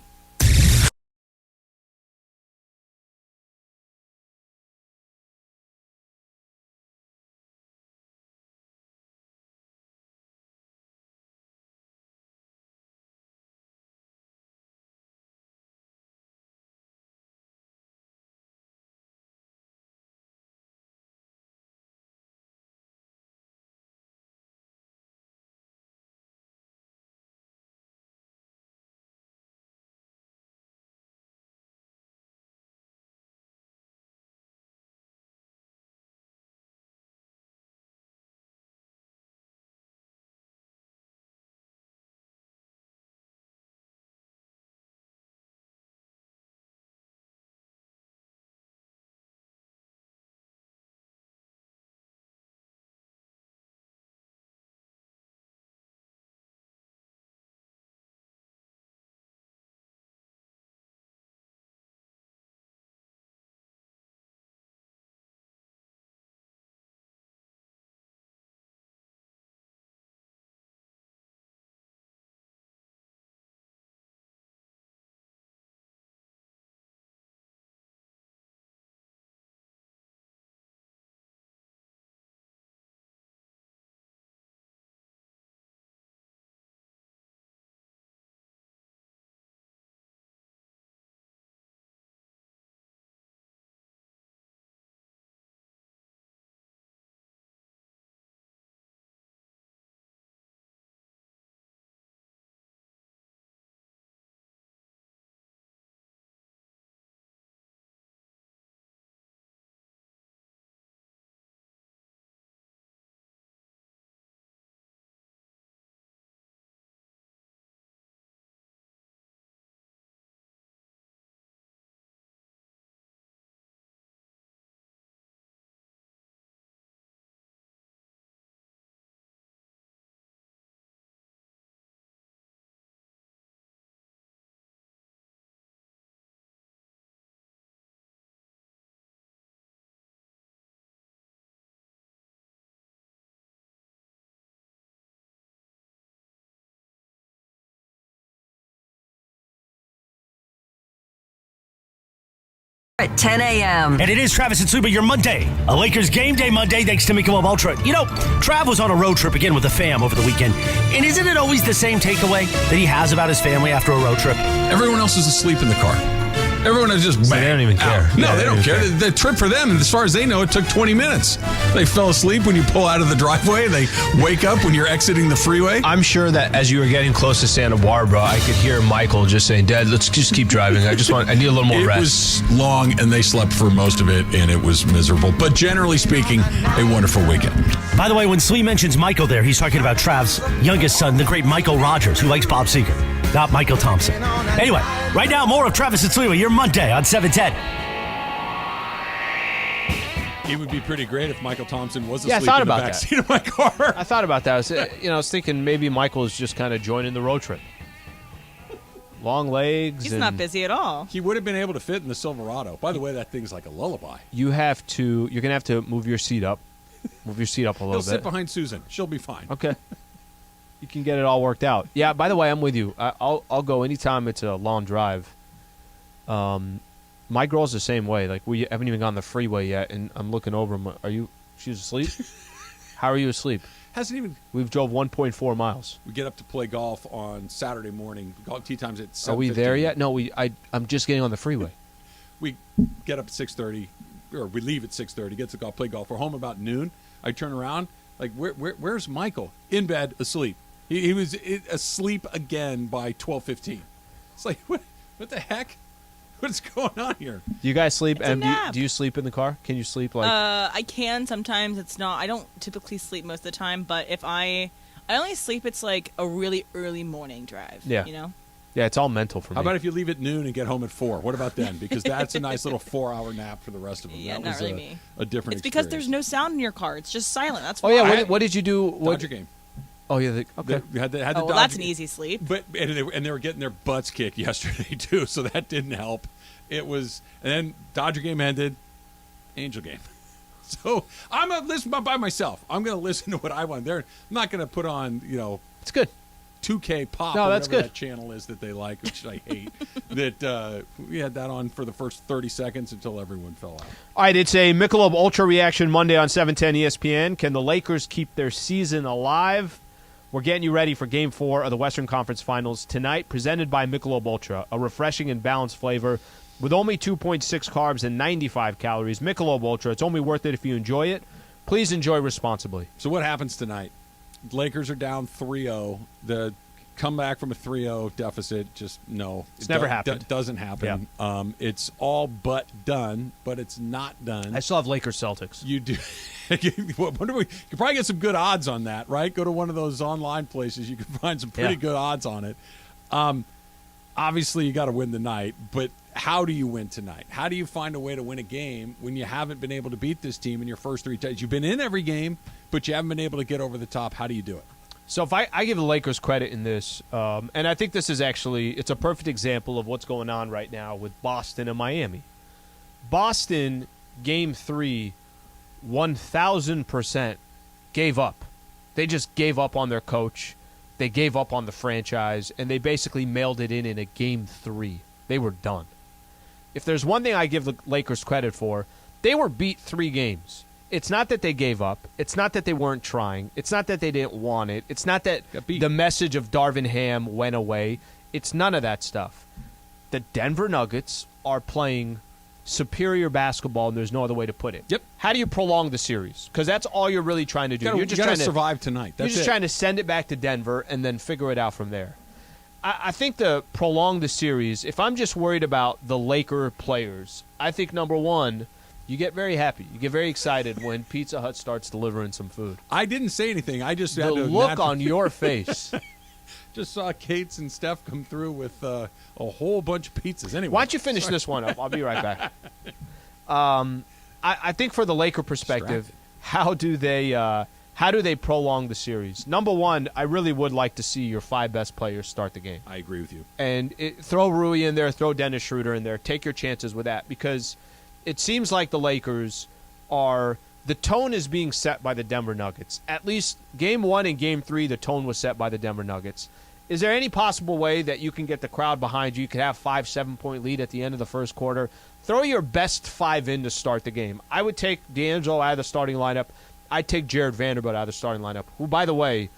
At 10 a.m. And it is Travis and Sliwa, your Monday. A Lakers game day Monday thanks to Michelob Ultra. You know, Trav was on a road trip again with the fam over the weekend. And isn't it always the same takeaway that he has about his family after a road trip? Everyone else is asleep in the car. Everyone is just they don't even care. No, they don't care. The trip for them, as far as they know, it took 20 minutes. They fell asleep when you pull out of the driveway. They wake up when you're exiting the freeway. I'm sure that as you were getting close to Santa Barbara, I could hear Michael just saying, "Dad, let's just keep driving. I need a little more rest." It was long, and they slept for most of it, and it was miserable. But generally speaking, a wonderful weekend. By the way, when Slee mentions Michael there, he's talking about Trav's youngest son, the great Michael Rogers, who likes Bob Seger, not Michael Thompson. Anyway, right now, more of Travis and Sliwa, your Monday on 710. It would be pretty great if Michael Thompson was asleep I thought in the about backseat of my car. I thought about that. I was thinking maybe Michael's just kind of joining the road trip. Long legs. He's not busy at all. He would have been able to fit in the Silverado. By the way, that thing's like a lullaby. You're going to have to move your seat up. Move your seat up a little bit. He'll sit behind Susan. She'll be fine. Okay. You can get it all worked out. Yeah, by the way, I'm with you. I'll go anytime it's a long drive. My girl's the same way. Like, we haven't even gone the freeway yet, and I'm looking over. She's asleep? How are you asleep? Hasn't even. We've drove 1.4 miles. We get up to play golf on Saturday morning. Tee times at 7:15. Are we there yet? No, I'm just getting on the freeway. We get up at 6:30, or we leave at 6:30. Get to golf, play golf. We're home about noon. I turn around. Like, where's Michael? In bed, asleep. He was asleep again by 12:15. It's like, what the heck? What's going on here? Do you guys sleep? It's a nap. Do you sleep in the car? Can you sleep like? I can sometimes. It's not. I don't typically sleep most of the time, but if I only sleep, it's like a really early morning drive. Yeah. You know. Yeah, it's all mental for me. How about if you leave at noon and get home at 4? What about then? Because that's a nice little 4-hour nap for the rest of them. Yeah, that not was really me. A different. It's because experience. there's no sound in your car. It's just silent. That's Oh why. yeah, what did you do? Dodger game. Oh yeah, okay. We had the Oh, well, Dodger that's an game. easy sleep. But and they were getting their butts kicked yesterday too, so that didn't help. It was, and then Dodger game ended, Angel game. So I'm gonna listen by myself. I'm gonna listen to what I want. I'm not gonna put on It's good. 2K pop. No, or that's whatever good. That channel is that they like, which I hate. That we had that on for the first 30 seconds until everyone fell out. All right, it's a Michelob Ultra reaction Monday on 710 ESPN. Can the Lakers keep their season alive? We're getting you ready for Game 4 of the Western Conference Finals tonight, presented by Michelob Ultra, a refreshing and balanced flavor with only 2.6 carbs and 95 calories. Michelob Ultra, it's only worth it if you enjoy it. Please enjoy responsibly. So what happens tonight? Lakers are down 3-0. The comeback from a 3-0 deficit, just no. It's never happened. Doesn't happen. Yeah. It's all but done, but it's not done. I still have Lakers Celtics. You do. You could probably get some good odds on that, right? Go to one of those online places. You can find some pretty good odds on it. Obviously, you got to win the night, but how do you win tonight? How do you find a way to win a game when you haven't been able to beat this team in your first 3 times? You've been in every game, but you haven't been able to get over the top. How do you do it? So if I give the Lakers credit in this, and I think this is actually, it's a perfect example of what's going on right now with Boston and Miami. Boston, Game 3, 1,000% gave up. They just gave up on their coach. They gave up on the franchise, and they basically mailed it in a Game 3. They were done. If there's one thing I give the Lakers credit for, they were beat 3 games. It's not that they gave up. It's not that they weren't trying. It's not that they didn't want it. It's not that the message of Darvin Ham went away. It's none of that stuff. The Denver Nuggets are playing superior basketball, and there's no other way to put it. Yep. How do you prolong the series? Because that's all you're really trying to do. You're just trying to survive tonight. You're just trying to send it back to Denver and then figure it out from there. I think to prolong the series, if I'm just worried about the Laker players, I think, number one, you get very happy. You get very excited when Pizza Hut starts delivering some food. I didn't say anything. I just The had to look on your face. Just saw Kate's and Steph come through with a whole bunch of pizzas. Anyway, Why don't you finish this one up? I'll be right back. I think for the Laker perspective, how do they prolong the series? Number one, I really would like to see your 5 best players start the game. I agree with you. And throw Rui in there, throw Dennis Schroeder in there. Take your chances with that, because it seems like the Lakers are – the tone is being set by the Denver Nuggets. At least Game 1 and Game 3, the tone was set by the Denver Nuggets. Is there any possible way that you can get the crowd behind you? You could have 5-7-point lead at the end of the first quarter. Throw your best 5 in to start the game. I would take D'Angelo out of the starting lineup. I'd take Jared Vanderbilt out of the starting lineup, who, by the way,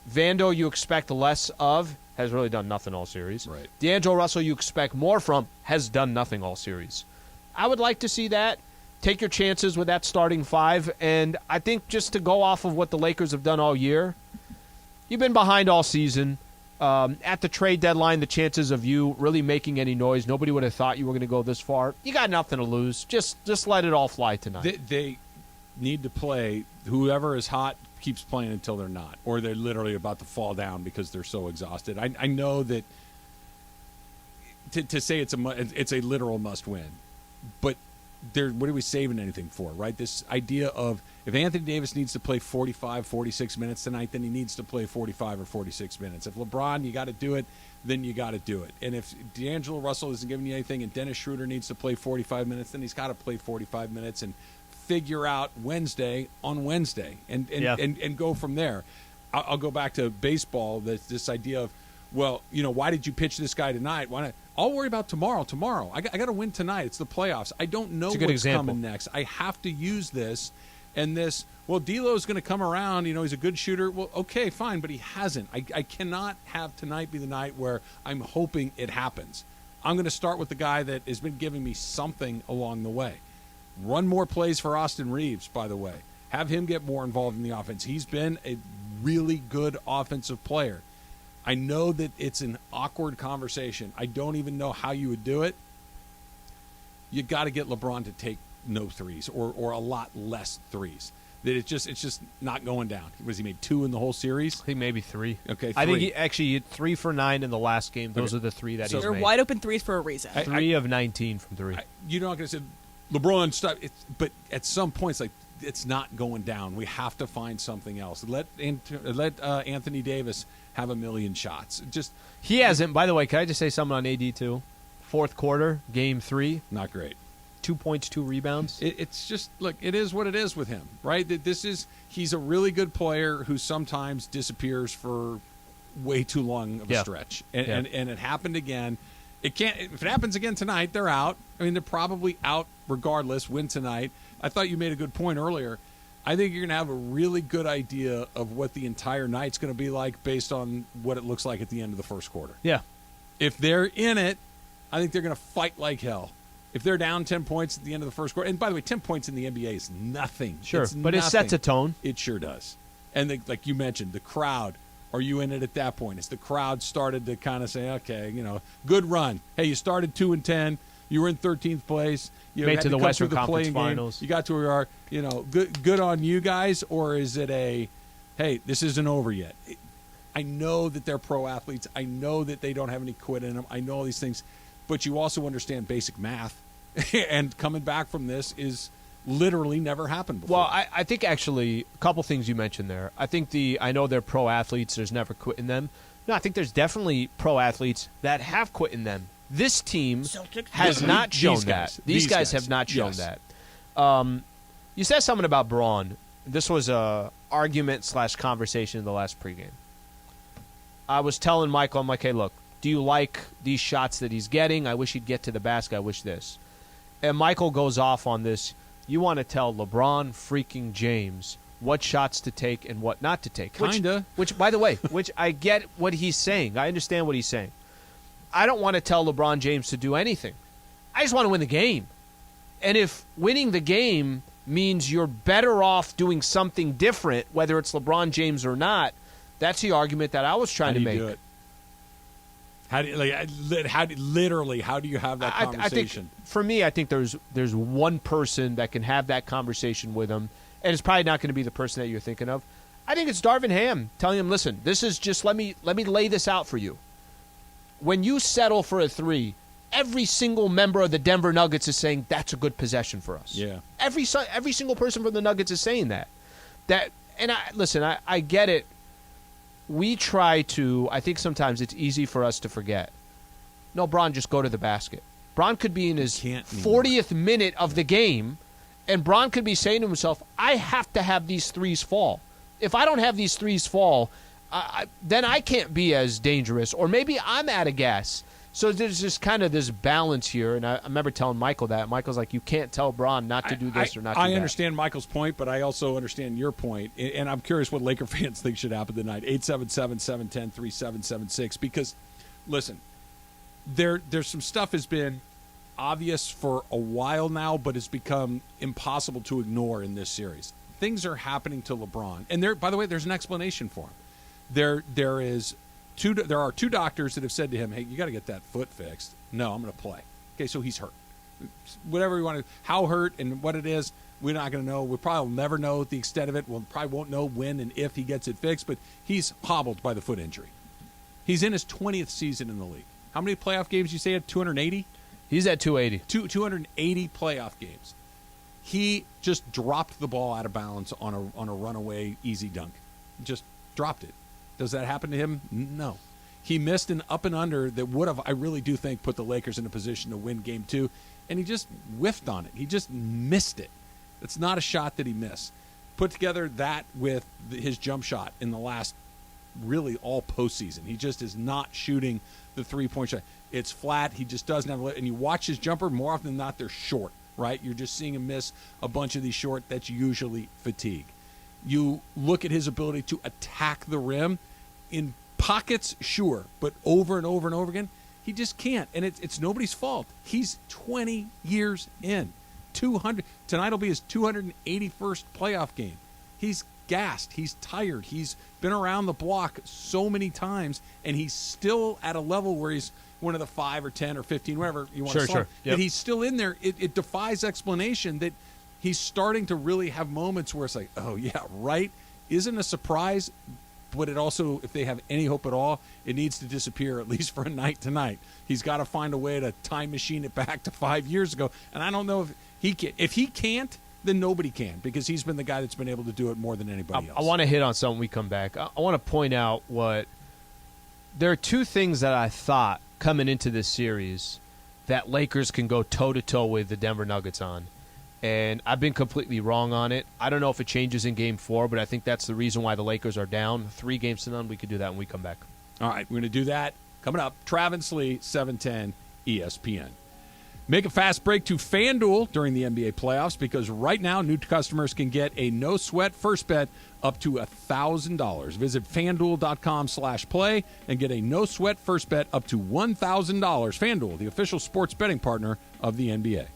Vando you expect less of, has really done nothing all series. Right. D'Angelo Russell you expect more from, has done nothing all series. I would like to see that. Take your chances with that starting 5, and I think just to go off of what the Lakers have done all year, you've been behind all season. At the trade deadline, the chances of you really making any noise, nobody would have thought you were going to go this far. You got nothing to lose. Just let it all fly tonight. They need to play. Whoever is hot keeps playing until they're not, or they're literally about to fall down because they're so exhausted. I know that to say it's a literal must win, but what are we saving anything for, right? This idea of if Anthony Davis needs to play 45, 46 minutes tonight, then he needs to play 45 or 46 minutes. If LeBron, you got to do it, then you got to do it. And if D'Angelo Russell isn't giving you anything and Dennis Schroeder needs to play 45 minutes, then he's got to play 45 minutes and figure out Wednesday on Wednesday and go from there. I'll go back to baseball, this idea of, well, why did you pitch this guy tonight? Why not? I'll worry about tomorrow. I got to win tonight. It's the playoffs. I don't know what's coming next. I have to use this and this. Well, D'Lo's going to come around. He's a good shooter. Well, okay, fine, but he hasn't. I cannot have tonight be the night where I'm hoping it happens. I'm going to start with the guy that has been giving me something along the way. Run more plays for Austin Reeves, by the way. Have him get more involved in the offense. He's been a really good offensive player. I know that it's an awkward conversation. I don't even know how you would do it. You got to get LeBron to take no threes or a lot less threes. That it's just not going down. Was he made 2 in the whole series? I think maybe 3. Okay, 3. I think he actually 3 for 9 in the last game. Those are the 3 that he's they're made. wide open threes for a reason. 3 of 19 from 3. You're not going to say LeBron stop. But at some points, like it's not going down. We have to find something else. Let Anthony Davis have a million shots. He hasn't. By the way, can I just say something on AD too? Fourth quarter, game 3, not great. 2 points, 2 rebounds. It's just, look, it is what it is with him, right? He's a really good player who sometimes disappears for way too long of a stretch. And it happened again. If it happens again tonight, they're out. I mean, they're probably out regardless, win tonight. I thought you made a good point earlier. I think you're going to have a really good idea of what the entire night's going to be like based on what it looks like at the end of the first quarter. Yeah. If they're in it, I think they're going to fight like hell. If they're down 10 points at the end of the first quarter, and by the way, 10 points in the NBA is nothing. Sure, but nothing. it sets a tone. It sure does. And like you mentioned, the crowd, are you in it at that point? As the crowd started to kind of say, okay, good run. Hey, you started 2-10. You were in 13th place. You made had to the Western the Conference Finals. You got to where you are. Good on you guys. Or is it hey, this isn't over yet? I know that they're pro athletes. I know that they don't have any quit in them. I know all these things. But you also understand basic math, and coming back from this is literally never happened before. Well, I think actually a couple things you mentioned there. I think I know they're pro athletes. There's never quit in them. No, I think there's definitely pro athletes that have quit in them. This team has not shown that. These guys have not shown that. You said something about Braun. This was a argument/conversation in the last pregame. I was telling Michael, I'm like, hey, look, do you like these shots that he's getting? I wish he'd get to the basket. I wish this. And Michael goes off on this. You want to tell LeBron freaking James what shots to take and what not to take. Kinda. Which, by the way, I get what he's saying. I understand what he's saying. I don't want to tell LeBron James to do anything. I just want to win the game. And if winning the game means you're better off doing something different, whether it's LeBron James or not, that's the argument that I was trying to make. Do it? How do you have that conversation? I think, for me, I think there's one person that can have that conversation with him, and it's probably not going to be the person that you're thinking of. I think it's Darvin Ham telling him, listen, this is just let me lay this out for you. When you settle for a 3, every single member of the Denver Nuggets is saying that's a good possession for us. Yeah. Every single person from the Nuggets is saying that. I get it. We try to, I think sometimes it's easy for us to forget. No, Bron, just go to the basket. Bron could be in his 40th minute of the game, and Bron could be saying to himself, I have to have these threes fall. If I don't have these threes fall, then I can't be as dangerous, or maybe I'm out of gas. So there's just kind of this balance here, and I remember telling Michael that. Michael's like, you can't tell Bron not to do this or not to do that. I understand Michael's point, but I also understand your point, and I'm curious what Laker fans think should happen tonight. 877-710-3776, because, listen, there's some stuff has been obvious for a while now, but it's become impossible to ignore in this series. Things are happening to LeBron, and by the way, there's an explanation for him. There are 2 doctors that have said to him, hey, you got to get that foot fixed. No, I'm going to play. Okay, so he's hurt. Whatever you want to, how hurt and what it is, we're not going to know. We probably will never know the extent of it. We'll probably won't know when and if he gets it fixed, but he's hobbled by the foot injury. He's in his 20th season in the league. How many playoff games you say at 280? He's at 280. 280 playoff games. He just dropped the ball out of balance on a runaway easy dunk. Just dropped it. Does that happen to him? No. He missed an up and under that would have, I really do think, put the Lakers in a position to win Game 2, and he just whiffed on it. He just missed it. It's not a shot that he missed. Put together that with his jump shot in the last, really all postseason. He just is not shooting the three-point shot. It's flat. He just doesn't have a – and you watch his jumper, more often than not, they're short, right? You're just seeing him miss a bunch of these short. That's usually fatigue. You look at his ability to attack the rim in pockets, sure, but over and over and over again, he just can't. And it's nobody's fault. He's 20 years in. 200. Tonight will be his 281st playoff game. He's gassed. He's tired. He's been around the block so many times, and he's still at a level where he's one of the 5 or 10 or 15, whatever you want to say. Sure. Yep. That he's still in there. It defies explanation that he's starting to really have moments where it's like, oh, yeah, right? Isn't a surprise, but it also, if they have any hope at all, it needs to disappear at least for a night tonight. He's got to find a way to time machine it back to 5 years ago. And I don't know if he can. If he can't, then nobody can, because he's been the guy that's been able to do it more than anybody else. I want to hit on something when we come back. I want to point out there are two things that I thought coming into this series that Lakers can go toe-to-toe with the Denver Nuggets on. And I've been completely wrong on it. I don't know if it changes in Game 4, but I think that's the reason why the Lakers are down 3-0. We could do that when we come back. All right, we're going to do that. Coming up, Travis Lee, 710 ESPN. Make a fast break to FanDuel during the NBA playoffs, because right now new customers can get a no-sweat first bet up to $1,000. Visit FanDuel.com/play and get a no-sweat first bet up to $1,000. FanDuel, the official sports betting partner of the NBA.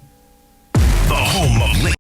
The home of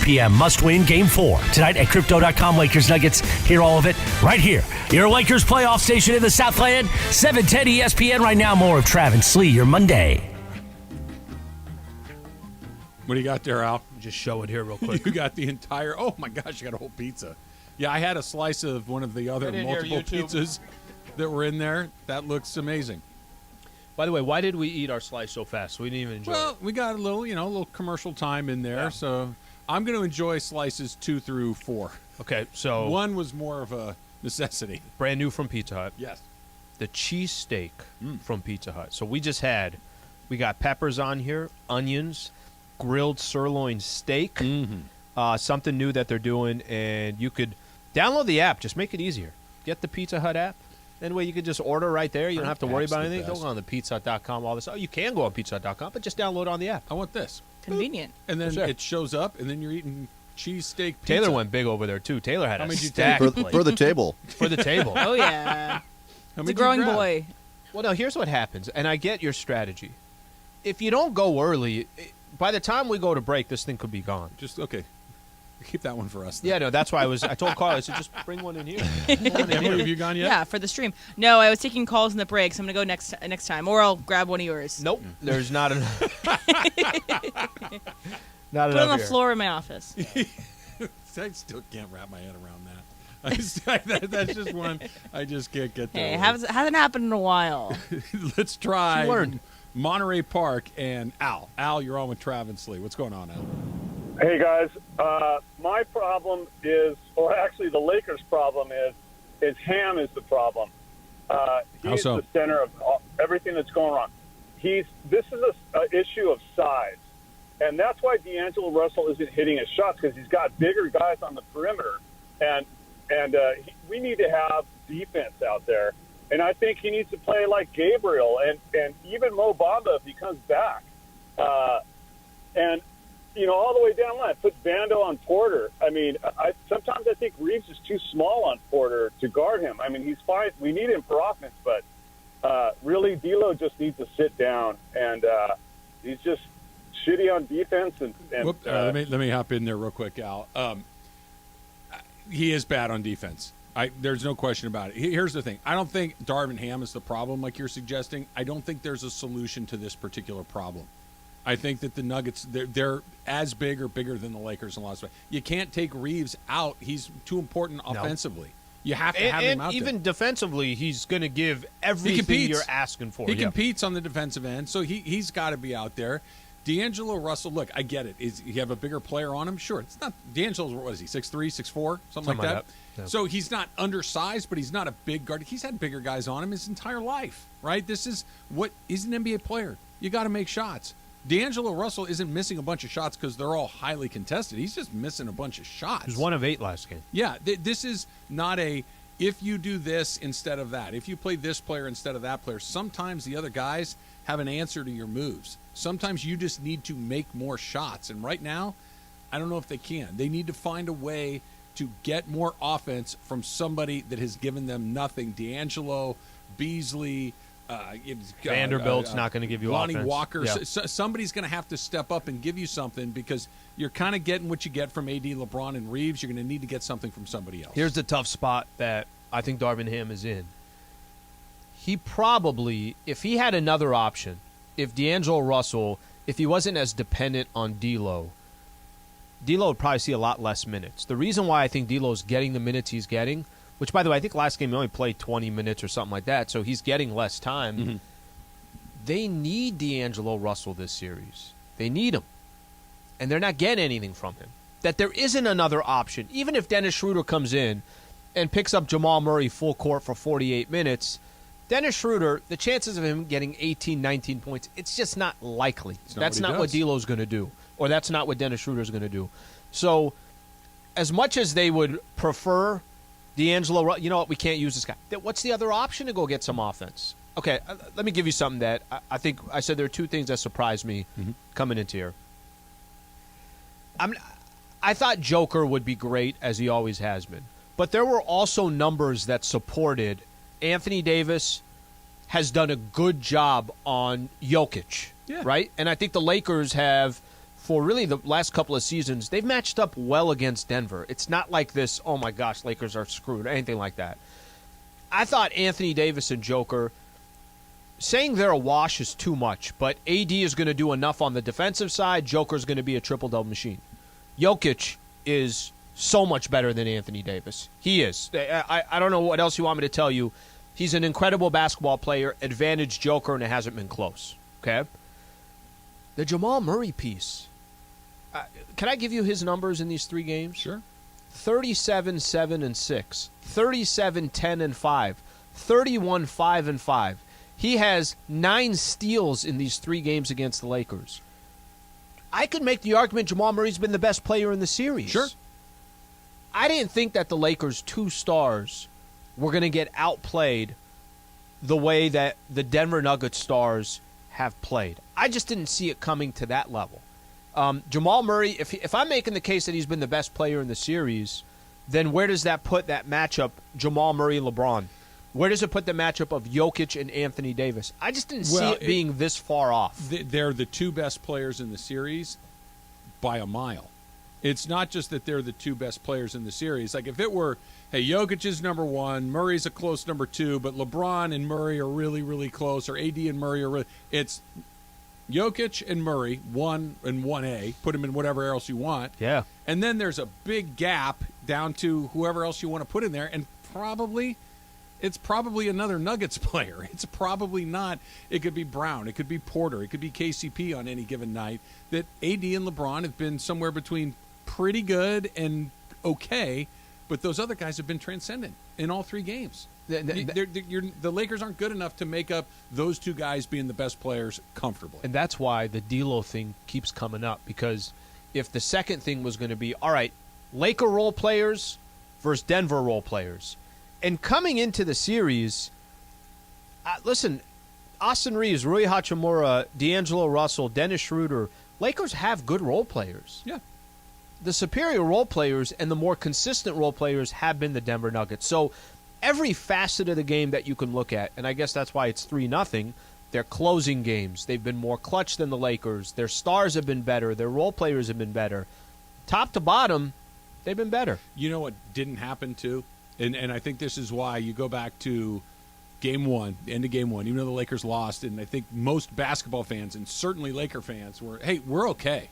p.m. Must-win Game 4. Tonight at Crypto.com, Lakers Nuggets. Hear all of it right here. Your Lakers playoff station in the Southland. 710 ESPN right now. More of Trav and Slee, your Monday. What do you got there, Al? Just show it here real quick. You got the entire. Oh my gosh, you got a whole pizza. Yeah, I had a slice of one of the other multiple pizzas that were in there. That looks amazing. By the way, why did we eat our slice so fast? We didn't even enjoy it. Well, we got a little commercial time in there, so I'm going to enjoy slices 2 through 4. Okay, so one was more of a necessity. Brand new from Pizza Hut. Yes. The cheesesteak from Pizza Hut. So we got peppers on here, onions, grilled sirloin steak, something new that they're doing, and you could download the app. Just make it easier. Get the Pizza Hut app. That way you can just order right there. You don't have to worry about anything. Don't go on the pizzahut.com, all this. Oh, you can go on pizzahut.com, but just download on the app. I want this. Convenient. And then it shows up, and then you're eating cheesesteak pizza. Taylor went big over there, too. Taylor had a stack for the table. For the table. Oh, yeah. It's a growing boy. Well, now, here's what happens, and I get your strategy. If you don't go early, by the time we go to break, this thing could be gone. Just, okay. Keep that one for us then. Yeah, no, that's why I told Carl, I said, just bring one in here. Have you gone yet? Yeah, for the stream. No, I was taking calls in the break, so I'm going to go next time, or I'll grab one of yours. Nope, there's not enough. Not Put it on the floor in my office. I still can't wrap my head around that. That's just one I just can't get there. Hey, hasn't happened in a while. Let's try Monterey Park and Al. Al, you're on with Trav and Slee. What's going on, Al? Hey, guys. My problem is, or actually the Lakers' problem is Ham is the problem. He's the center of everything that's going wrong. This is an issue of size. And that's why D'Angelo Russell isn't hitting his shots, because he's got bigger guys on the perimeter. And we need to have defense out there. And I think he needs to play like Gabriel and even Mo Bamba if he comes back. And all the way down the line, put Vando on Porter. I mean, sometimes I think Reeves is too small on Porter to guard him. I mean, he's fine. We need him for offense, but really, D'Lo just needs to sit down, and he's just shitty on defense. Let me hop in there real quick, Al. He is bad on defense. There's no question about it. Here's the thing. I don't think Darvin Ham is the problem, like you're suggesting. I don't think there's a solution to this particular problem. I think that the Nuggets, they're as big or bigger than the Lakers in Las Vegas. You can't take Reeves out. He's too important offensively. You have to have him out there. Even defensively, he's going to give everything you're asking for. He competes on the defensive end, so he's got to be out there. D'Angelo Russell, look, I get it. You have a bigger player on him? Sure. It's not D'Angelo's, what is he, 6'3", 6'4", something like that? Yeah. So he's not undersized, but he's not a big guard. He's had bigger guys on him his entire life, right? He's an NBA player. You got to make shots. D'Angelo Russell isn't missing a bunch of shots because they're all highly contested. He's just missing a bunch of shots. He was 1 of 8 last game. Yeah, this is not if you do this instead of that, if you play this player instead of that player, sometimes the other guys have an answer to your moves. Sometimes you just need to make more shots. And right now, I don't know if they can. They need to find a way to get more offense from somebody that has given them nothing. D'Angelo, Beasley, Vanderbilt's not going to give you Lonnie offense. Walker. Yeah. Somebody's going to have to step up and give you something, because you're kind of getting what you get from AD, LeBron, and Reeves. You're going to need to get something from somebody else. Here's the tough spot that I think Darvin Ham is in. He probably, if he had another option, if D'Angelo Russell, if he wasn't as dependent on D'Lo would probably see a lot less minutes. The reason why I think D'Lo's getting the minutes he's getting, which, by the way, I think last game he only played 20 minutes or something like that, so he's getting less time. Mm-hmm. They need D'Angelo Russell this series. They need him. And they're not getting anything from him. That there isn't another option. Even if Dennis Schroeder comes in and picks up Jamal Murray full court for 48 minutes, Dennis Schroeder, the chances of him getting 18, 19 points, it's just not likely. That's not what D'Lo's going to do. Or that's not what Dennis Schroeder's going to do. So, as much as they would prefer D'Angelo, you know what, we can't use this guy. What's the other option to go get some offense? Okay, let me give you something that I think I said there are two things that surprised me coming into here. I thought Joker would be great, as he always has been. But there were also numbers that supported Anthony Davis has done a good job on Jokic, right? And I think the Lakers have for really the last couple of seasons, they've matched up well against Denver. It's not like this, oh my gosh, Lakers are screwed, or anything like that. I thought Anthony Davis and Joker, saying they're a wash is too much, but AD is going to do enough on the defensive side. Joker's going to be a triple-double machine. Jokic is so much better than Anthony Davis. He is. I don't know what else you want me to tell you. He's an incredible basketball player, advantage Joker, and it hasn't been close. Okay? The Jamal Murray piece. Can I give you his numbers in these 3 games? Sure. 37, 7, and 6. 37, 10, and 5. 31, 5, and 5. He has 9 steals in these 3 games against the Lakers. I could make the argument Jamal Murray's been the best player in the series. Sure. I didn't think that the Lakers' 2 stars were going to get outplayed the way that the Denver Nuggets stars have played. I just didn't see it coming to that level. Jamal Murray, if I'm making the case that he's been the best player in the series, then where does that put that matchup, Jamal Murray-LeBron? Where does it put the matchup of Jokic and Anthony Davis? I just didn't see it being this far off. They're the 2 best players in the series by a mile. It's not just that they're the 2 best players in the series. Like if it were, hey, Jokic is number 1, Murray's a close number 2, but LeBron and Murray are really, really close, or AD and Murray are really... It's Jokic and Murray, 1 and 1A, put them in whatever else you want. Yeah. And then there's a big gap down to whoever else you want to put in there, and it's probably another Nuggets player. It's probably not. It could be Brown. It could be Porter. It could be KCP on any given night. That AD and LeBron have been somewhere between pretty good and okay, but those other guys have been transcendent in all 3 games. The Lakers aren't good enough to make up those 2 guys being the best players comfortably. And that's why the D'Lo thing keeps coming up, because if the second thing was going to be, all right, Laker role players versus Denver role players, and coming into the series, listen, Austin Reeves, Rui Hachimura, D'Angelo Russell, Dennis Schroeder, Lakers have good role players. Yeah. The superior role players and the more consistent role players have been the Denver Nuggets. So every facet of the game that you can look at, and I guess that's why it's 3-0, they're closing games. They've been more clutch than the Lakers. Their stars have been better. Their role players have been better. Top to bottom, they've been better. You know what didn't happen, too? And I think this is why you go back to Game 1, the end of Game 1, even though the Lakers lost, and I think most basketball fans, and certainly Laker fans, were, hey, we're okay.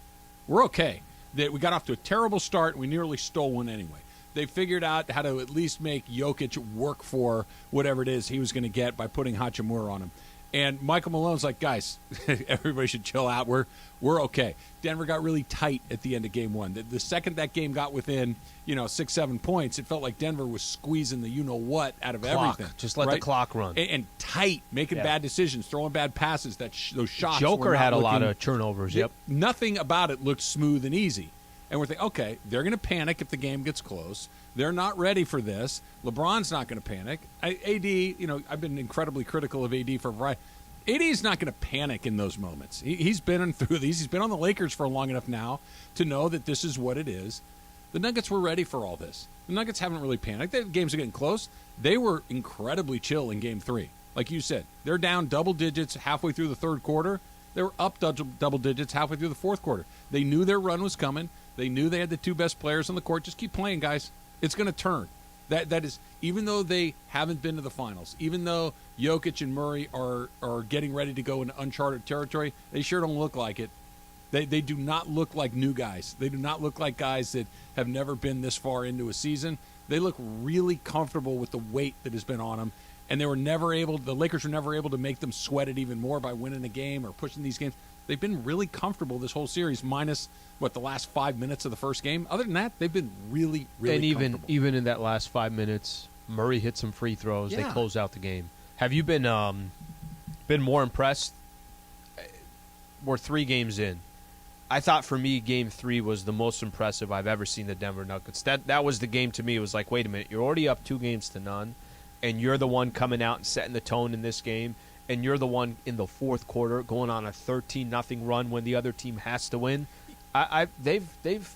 We're okay. That we got off to a terrible start, and we nearly stole one anyway. They figured out how to at least make Jokic work for whatever it is he was going to get by putting Hachimura on him. And Michael Malone's like, guys, everybody should chill out. We're okay. Denver got really tight at the end of Game 1. The second that game got within 6-7 points, it felt like Denver was squeezing the you-know-what out of everything. Just let the clock run. And tight, making bad decisions, throwing bad passes. Those shots. Joker had a lot of turnovers. Yep. Nothing about it looked smooth and easy. And we're thinking, okay, they're going to panic if the game gets close. They're not ready for this. LeBron's not going to panic. AD, I've been incredibly critical of AD for a variety. AD is not going to panic in those moments. He's been through these. He's been on the Lakers for long enough now to know that this is what it is. The Nuggets were ready for all this. The Nuggets haven't really panicked. The games are getting close. They were incredibly chill in Game 3. Like you said, they're down double digits halfway through the third quarter. They were up double digits halfway through the fourth quarter. They knew their run was coming. They knew they had the 2 best players on the court. Just keep playing, guys. It's going to turn. That is, even though they haven't been to the finals, even though Jokic and Murray are getting ready to go into uncharted territory, they sure don't look like it. They do not look like new guys. They do not look like guys that have never been this far into a season. They look really comfortable with the weight that has been on them, and the Lakers were never able to make them sweat it even more by winning a game or pushing these games. They've been really comfortable this whole series, minus the last 5 minutes of the first game. Other than that, they've been really, really comfortable. Even in that last 5 minutes, Murray hit some free throws. Yeah. They closed out the game. Have you been more impressed? We're 3 games in. I thought for me, Game 3 was the most impressive I've ever seen the Denver Nuggets. That was the game to me. It was like, wait a minute, you're already up 2-0, and you're the one coming out and setting the tone in this game. And you're the one in the fourth quarter going on a 13-0 run when the other team has to win. They've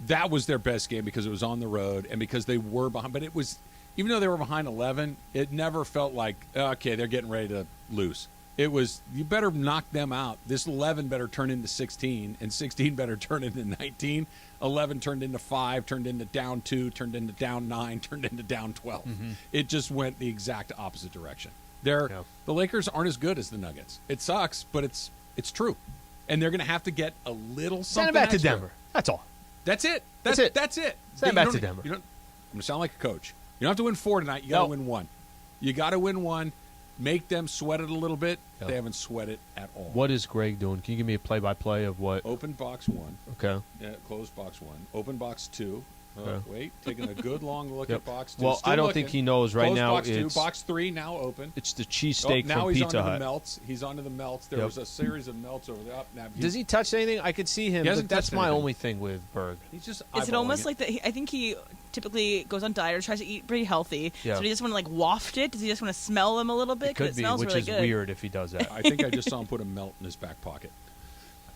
that was their best game because it was on the road and because they were behind. But it was, even though they were behind 11, it never felt like, okay, they're getting ready to lose. It was, you better knock them out. This 11 better turn into 16, and 16 better turn into 19. 11 turned into 5, turned into down 2, turned into down 9, turned into down 12. Mm-hmm. It just went the exact opposite direction. The Lakers aren't as good as the Nuggets. It sucks, but it's true. And they're going to have to get a little something Send it back extra. to Denver. That's all. That's it. That's it. That's it. Send it back to Denver. I'm going to sound like a coach. You don't have to win 4 tonight. You got to win 1. You got to win 1. Make them sweat it a little bit. Yep. They haven't sweat it at all. What is Greg doing? Can you give me a play-by-play of what? Open box 1. Okay. Yeah, closed box 1. Open box 2. Okay. Wait, taking a good long look at box 2. Well, Still I don't looking. think he knows right Closed now. Box 2. Box 3 now open. It's the cheesesteak now from he's Pizza onto Hut. the melts. He's onto the melts. There was a series of melts over there. Now Does he touch anything? I could see him, but that's my only thing with Berg. He's just Is it almost like that? I think he typically goes on diet or tries to eat pretty healthy. Yeah. So do you just want to like waft it? Does he just want to smell them a little bit? It could it be, smells which really is good. weird if he does that. I think I just saw him put a melt in his back pocket.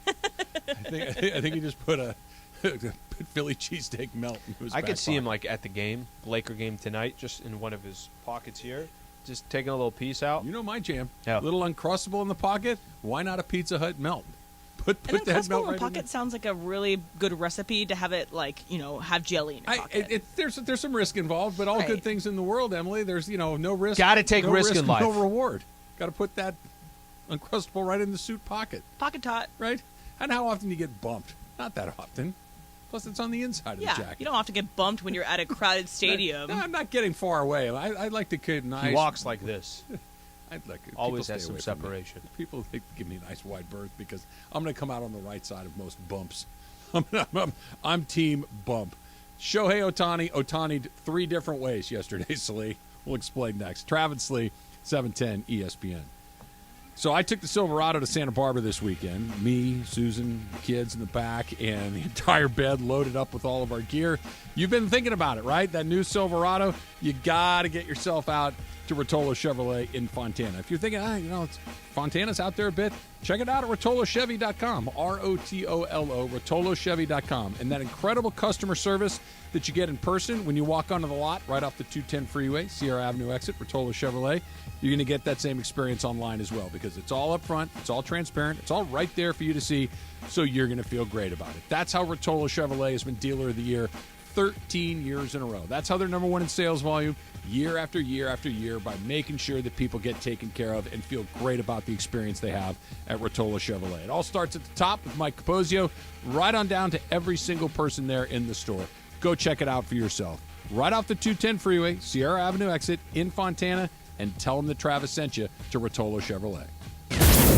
I think he just put a Philly cheesesteak melt in his back I could see pocket. him like at the game, Laker game tonight, just in one of his pockets here, just taking a little piece out. You know my jam. Yeah. A little Uncrustable in the pocket. Why not a Pizza Hut melt? Put And that melt Uncrustable in right the pocket in sounds like a really good recipe to have it like, have jelly in your pocket. There's some risk involved, but all good things in the world, Emily. There's no risk. Got to take risk in life. No reward. Got to put that Uncrustable right in the suit pocket. Pocket tot. Right? And how often do you get bumped? Not that often. Plus, it's on the inside of the jacket. You don't have to get bumped when you're at a crowded stadium. No, I'm not getting far away. I like to get nice. He walks like this. I'd like always people has stay some away from me. separation. People give me a nice wide berth because I'm going to come out on the right side of most bumps. I'm team bump. Shohei Ohtani 3 different ways yesterday, Slee. We'll explain next. Travis Slee, 710 ESPN. So I took the Silverado to Santa Barbara this weekend. Me, Susan, kids in the back, and the entire bed loaded up with all of our gear. You've been thinking about it, right? That new Silverado. You got to get yourself out to Rotolo Chevrolet in Fontana. If you're thinking, Fontana's out there a bit, check it out at RotoloChevy.com. ROTOLO, RotoloChevy.com. And that incredible customer service that you get in person when you walk onto the lot right off the 210 freeway, Sierra Avenue exit, Rotolo Chevrolet. You're going to get that same experience online as well because it's all up front, it's all transparent, it's all right there for you to see, so you're going to feel great about it. That's how Rotolo Chevrolet has been Dealer of the Year 13 years in a row. That's how they're number 1 in sales volume year after year after year by making sure that people get taken care of and feel great about the experience they have at Rotolo Chevrolet. It all starts at the top with Mike Capozio, right on down to every single person there in the store. Go check it out for yourself. Right off the 210 freeway, Sierra Avenue exit in Fontana, and tell them that Travis sent you to Rotolo Chevrolet.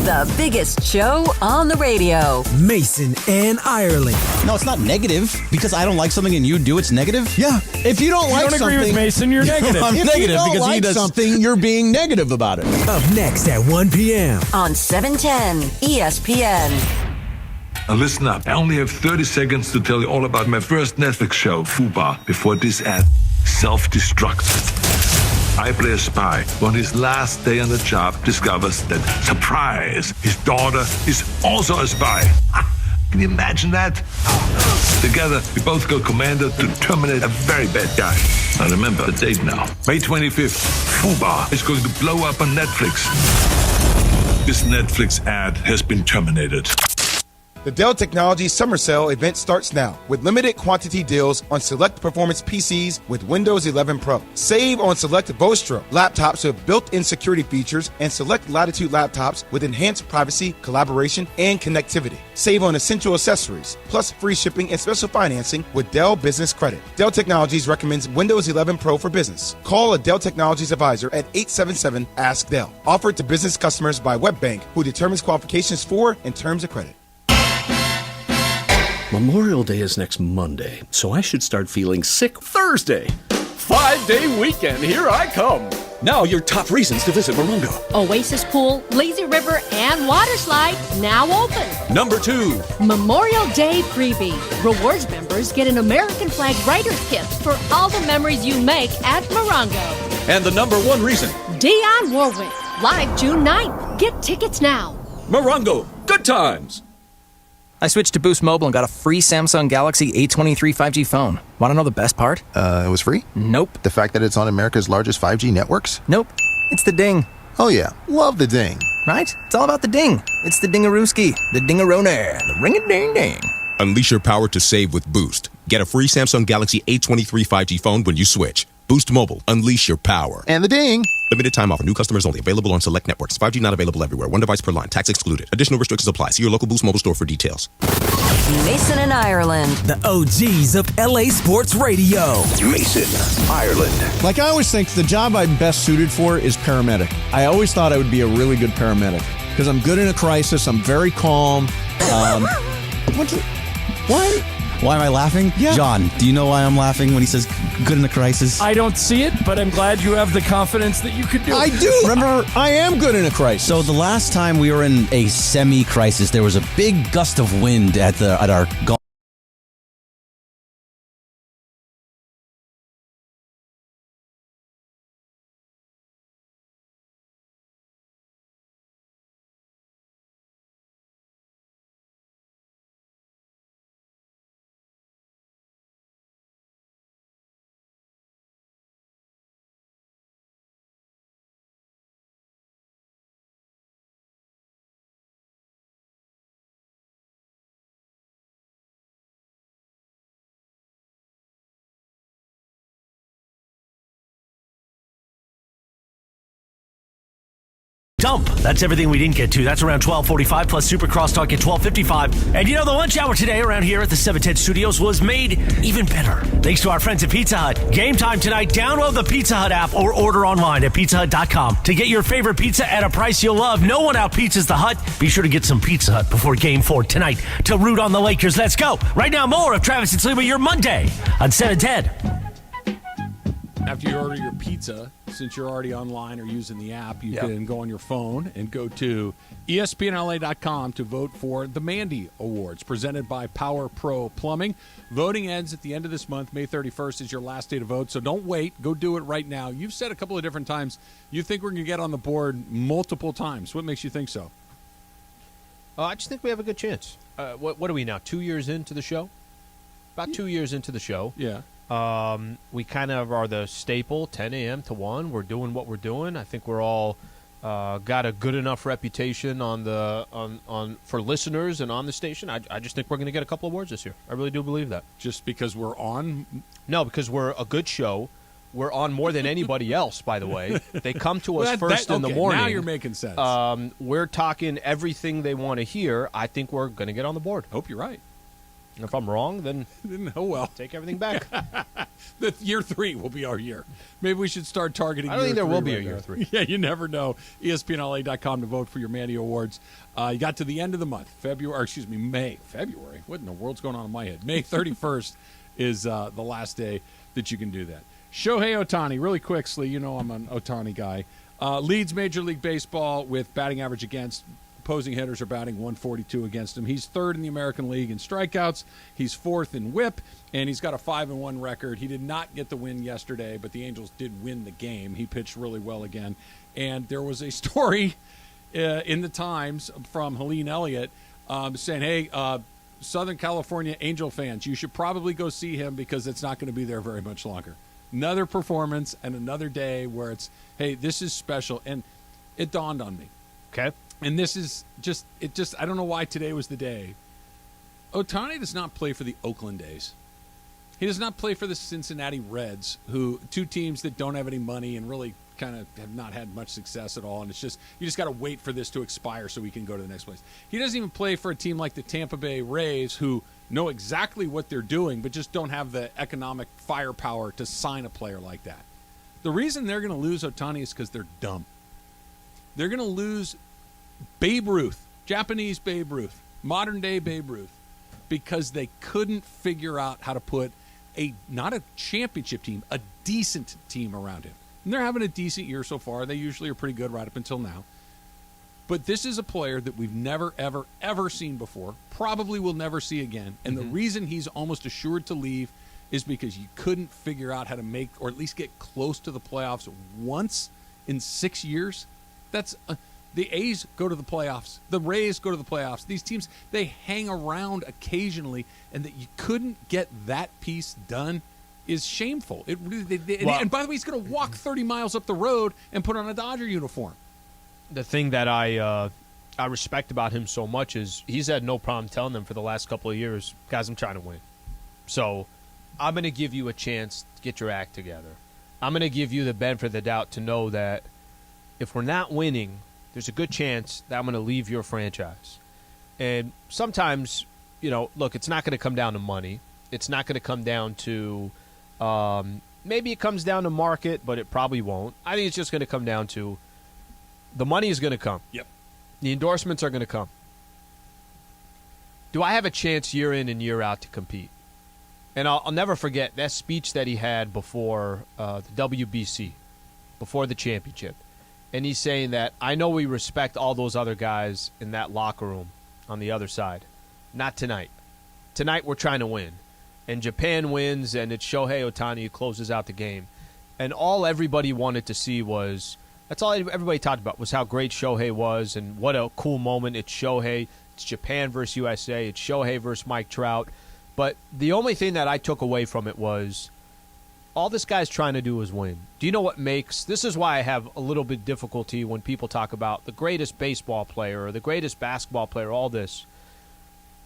The biggest show on the radio. Mason and Ireland. No, it's not negative. Because I don't like something and you do, it's negative? Yeah. If you don't like something... agree with Mason, you're negative. I'm negative because he does something, you're being negative about it. Up next at 1 p.m. on 710 ESPN. Now listen up. I only have 30 seconds to tell you all about my first Netflix show, Fubar, before this ad self-destructs. I play a spy who on his last day on the job discovers that, surprise, his daughter is also a spy. Can you imagine that? Together, we both go commando to terminate a very bad guy. Now remember the date now. May 25th, Fubar is going to blow up on Netflix. This Netflix ad has been terminated. The Dell Technologies Summer Sale event starts now with limited quantity deals on select performance PCs with Windows 11 Pro. Save on select Vostro laptops with built-in security features and select Latitude laptops with enhanced privacy, collaboration, and connectivity. Save on essential accessories, plus free shipping and special financing with Dell Business Credit. Dell Technologies recommends Windows 11 Pro for business. Call a Dell Technologies advisor at 877-ASK-DELL. Offered to business customers by WebBank, who determines qualifications for and terms of credit. Memorial Day is next Monday, so I should start feeling sick Thursday. 5-day weekend, here I come. Now your top reasons to visit Morongo. Oasis Pool, Lazy River, and Water Slide now open. Number 2. Memorial Day freebie. Rewards members get an American flag writer's kit for all the memories you make at Morongo. And the number 1 reason. Dionne Warwick, live June 9th. Get tickets now. Morongo, good times. I switched to Boost Mobile and got a free Samsung Galaxy A23 5G phone. Want to know the best part? It was free? Nope. The fact that it's on America's largest 5G networks? Nope. It's the ding. Oh, yeah. Love the ding. Right? It's all about the ding. It's the dingarooski, the dingaroner, the ring-a-ding-ding. Unleash your power to save with Boost. Get a free Samsung Galaxy A23 5G phone when you switch. Boost Mobile. Unleash your power. And the ding. Limited time offer. New customers only. Available on select networks. 5G not available everywhere. One device per line. Tax excluded. Additional restrictions apply. See your local Boost Mobile store for details. Mason and Ireland. The OGs of LA Sports Radio. Mason, Ireland. Like I always think the job I'm best suited for is paramedic. I always thought I would be a really good paramedic because I'm good in a crisis. I'm very calm. What? Why am I laughing? Yeah. John, do you know why I'm laughing when he says good in a crisis? I don't see it, but I'm glad you have the confidence that you could do it. I do. Remember, I am good in a crisis. So the last time we were in a semi-crisis, there was a big gust of wind at our golf. Dump. That's everything we didn't get to. That's around 12:45 plus Super Crosstalk at 12:55. And you know, the lunch hour today around here at the 710 Studios was made even better thanks to our friends at Pizza Hut. Game time tonight. Download the Pizza Hut app or order online at pizzahut.com to get your favorite pizza at a price you'll love. No one out pizzas the Hut. Be sure to get some Pizza Hut before Game 4 tonight to root on the Lakers. Let's go. Right now, more of Travis and Sliwa, your Monday on 710. After you order your pizza, since you're already online or using the app, you can go on your phone and go to ESPNLA.com to vote for the Mandy Awards, presented by Power Pro Plumbing. Voting ends at the end of this month. May 31st is your last day to vote, so don't wait. Go do it right now. You've said a couple of different times you think we're going to get on the board multiple times. What makes you think so? I just think we have a good chance. What are we now, 2 years into the show? About 2 years into the show. Yeah. We kind of are the staple, 10 a.m. to 1. We're doing what we're doing. I think we're all got a good enough reputation for listeners and on the station. I just think we're going to get a couple awards this year. I really do believe that. Just because we're on? No, because we're a good show. We're on more than anybody else, by the way. They come to us first in the morning. Now you're making sense. We're talking everything they want to hear. I think we're going to get on the board. Hope you're right. And if I'm wrong, then oh well. Take everything back. The year 3 will be our year. Maybe we should start targeting. I don't think there will be right a year now. 3. Yeah, you never know. ESPNLA.com to vote for your Mandy Awards. You got to the end of the month, May. February. What in the world's going on in my head? May 31st is the last day that you can do that. Shohei Ohtani, really quickly. You know I'm an Ohtani guy. Leads Major League Baseball with batting average against. Opposing hitters are batting 142 against him. He's 3rd in the American League in strikeouts. He's 4th in WHIP, and he's got a 5-1 record. He did not get the win yesterday, but the Angels did win the game. He pitched really well again. And there was a story in the Times from Helene Elliott saying, hey, Southern California Angel fans, you should probably go see him because it's not going to be there very much longer. Another performance and another day where it's, hey, this is special. And it dawned on me. Okay. And this is I don't know why today was the day. Ohtani does not play for the Oakland A's. He does not play for the Cincinnati Reds, two teams that don't have any money and really kind of have not had much success at all. And it's just, you just got to wait for this to expire so we can go to the next place. He doesn't even play for a team like the Tampa Bay Rays, who know exactly what they're doing, but just don't have the economic firepower to sign a player like that. The reason they're going to lose Ohtani is because they're dumb. They're going to lose Babe Ruth, Japanese Babe Ruth, modern-day Babe Ruth, because they couldn't figure out how to put not a championship team, a decent team around him. And they're having a decent year so far. They usually are pretty good right up until now. But this is a player that we've never, ever, ever seen before, probably will never see again. And the reason he's almost assured to leave is because you couldn't figure out how to make or at least get close to the playoffs once in 6 years. That's the A's go to the playoffs. The Rays go to the playoffs. These teams, they hang around occasionally, and that you couldn't get that piece done is shameful. It really, and by the way, he's going to walk 30 miles up the road and put on a Dodger uniform. the thing that I respect about him so much is he's had no problem telling them for the last couple of years, guys, I'm trying to win. So I'm going to give you a chance to get your act together. I'm going to give you the benefit of the doubt to know that if we're not winning, there's a good chance that I'm going to leave your franchise. And sometimes, look, it's not going to come down to money. It's not going to come down to maybe it comes down to market, but it probably won't. I think it's just going to come down to the money is going to come. Yep. The endorsements are going to come. Do I have a chance year in and year out to compete? And I'll never forget that speech that he had before the WBC, before the championship. And he's saying that, I know we respect all those other guys in that locker room on the other side. Not tonight. Tonight we're trying to win. And Japan wins, and it's Shohei Ohtani who closes out the game. And all everybody wanted to see was, that's all everybody talked about, was how great Shohei was and what a cool moment. It's Shohei. It's Japan versus USA. It's Shohei versus Mike Trout. But the only thing that I took away from it was all this guy's trying to do is win. Do you know what makes – this is why I have a little bit of difficulty when people talk about the greatest baseball player or the greatest basketball player, all this.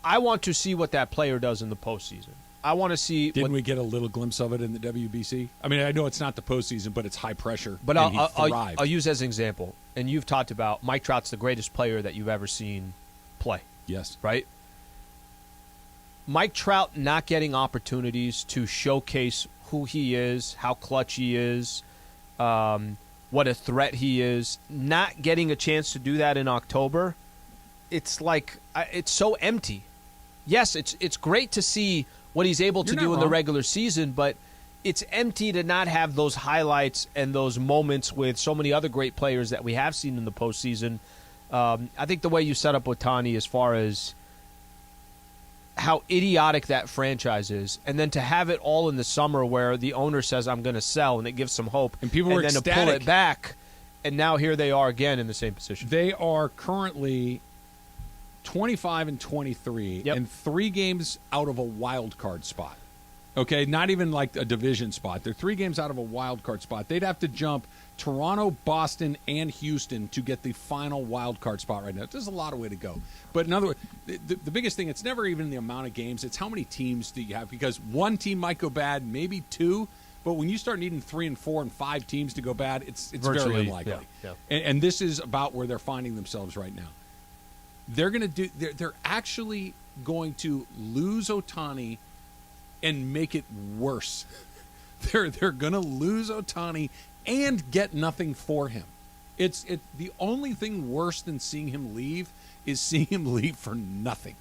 I want to see what that player does in the postseason. I want to see – Didn't we get a little glimpse of it in the WBC? I mean, I know it's not the postseason, but it's high pressure. But and he thrived. I'll use as an example, and you've talked about Mike Trout's the greatest player that you've ever seen play. Yes. Right? Mike Trout not getting opportunities to showcase who he is, how clutch he is, what a threat he is, not getting a chance to do that in October, it's like it's so empty. Yes, it's great to see what he's able to do in the regular season, but it's empty to not have those highlights and those moments with so many other great players that we have seen in the postseason. I think the way you set up Ohtani as far as how idiotic that franchise is, and then to have it all in the summer where the owner says, I'm going to sell, and it gives some hope, and people were then ecstatic. To pull it back, and now here they are again in the same position. They are currently 25 and 23, and 3 games out of a wild card spot. Okay, not even like a division spot. They're 3 games out of a wild card spot. They'd have to jump Toronto, Boston, and Houston to get the final wild card spot right now. There's a lot of way to go. But in other words, the biggest thing, it's never even the amount of games. It's how many teams do you have? Because one team might go bad, maybe 2. But when you start needing 3 and 4 and 5 teams to go bad, it's virtually very unlikely. Yeah. And this is about where they're finding themselves right now. They're actually going to lose Ohtani and make it worse. They're going to lose Ohtani and get nothing for him. It's the only thing worse than seeing him leave is seeing him leave for nothing.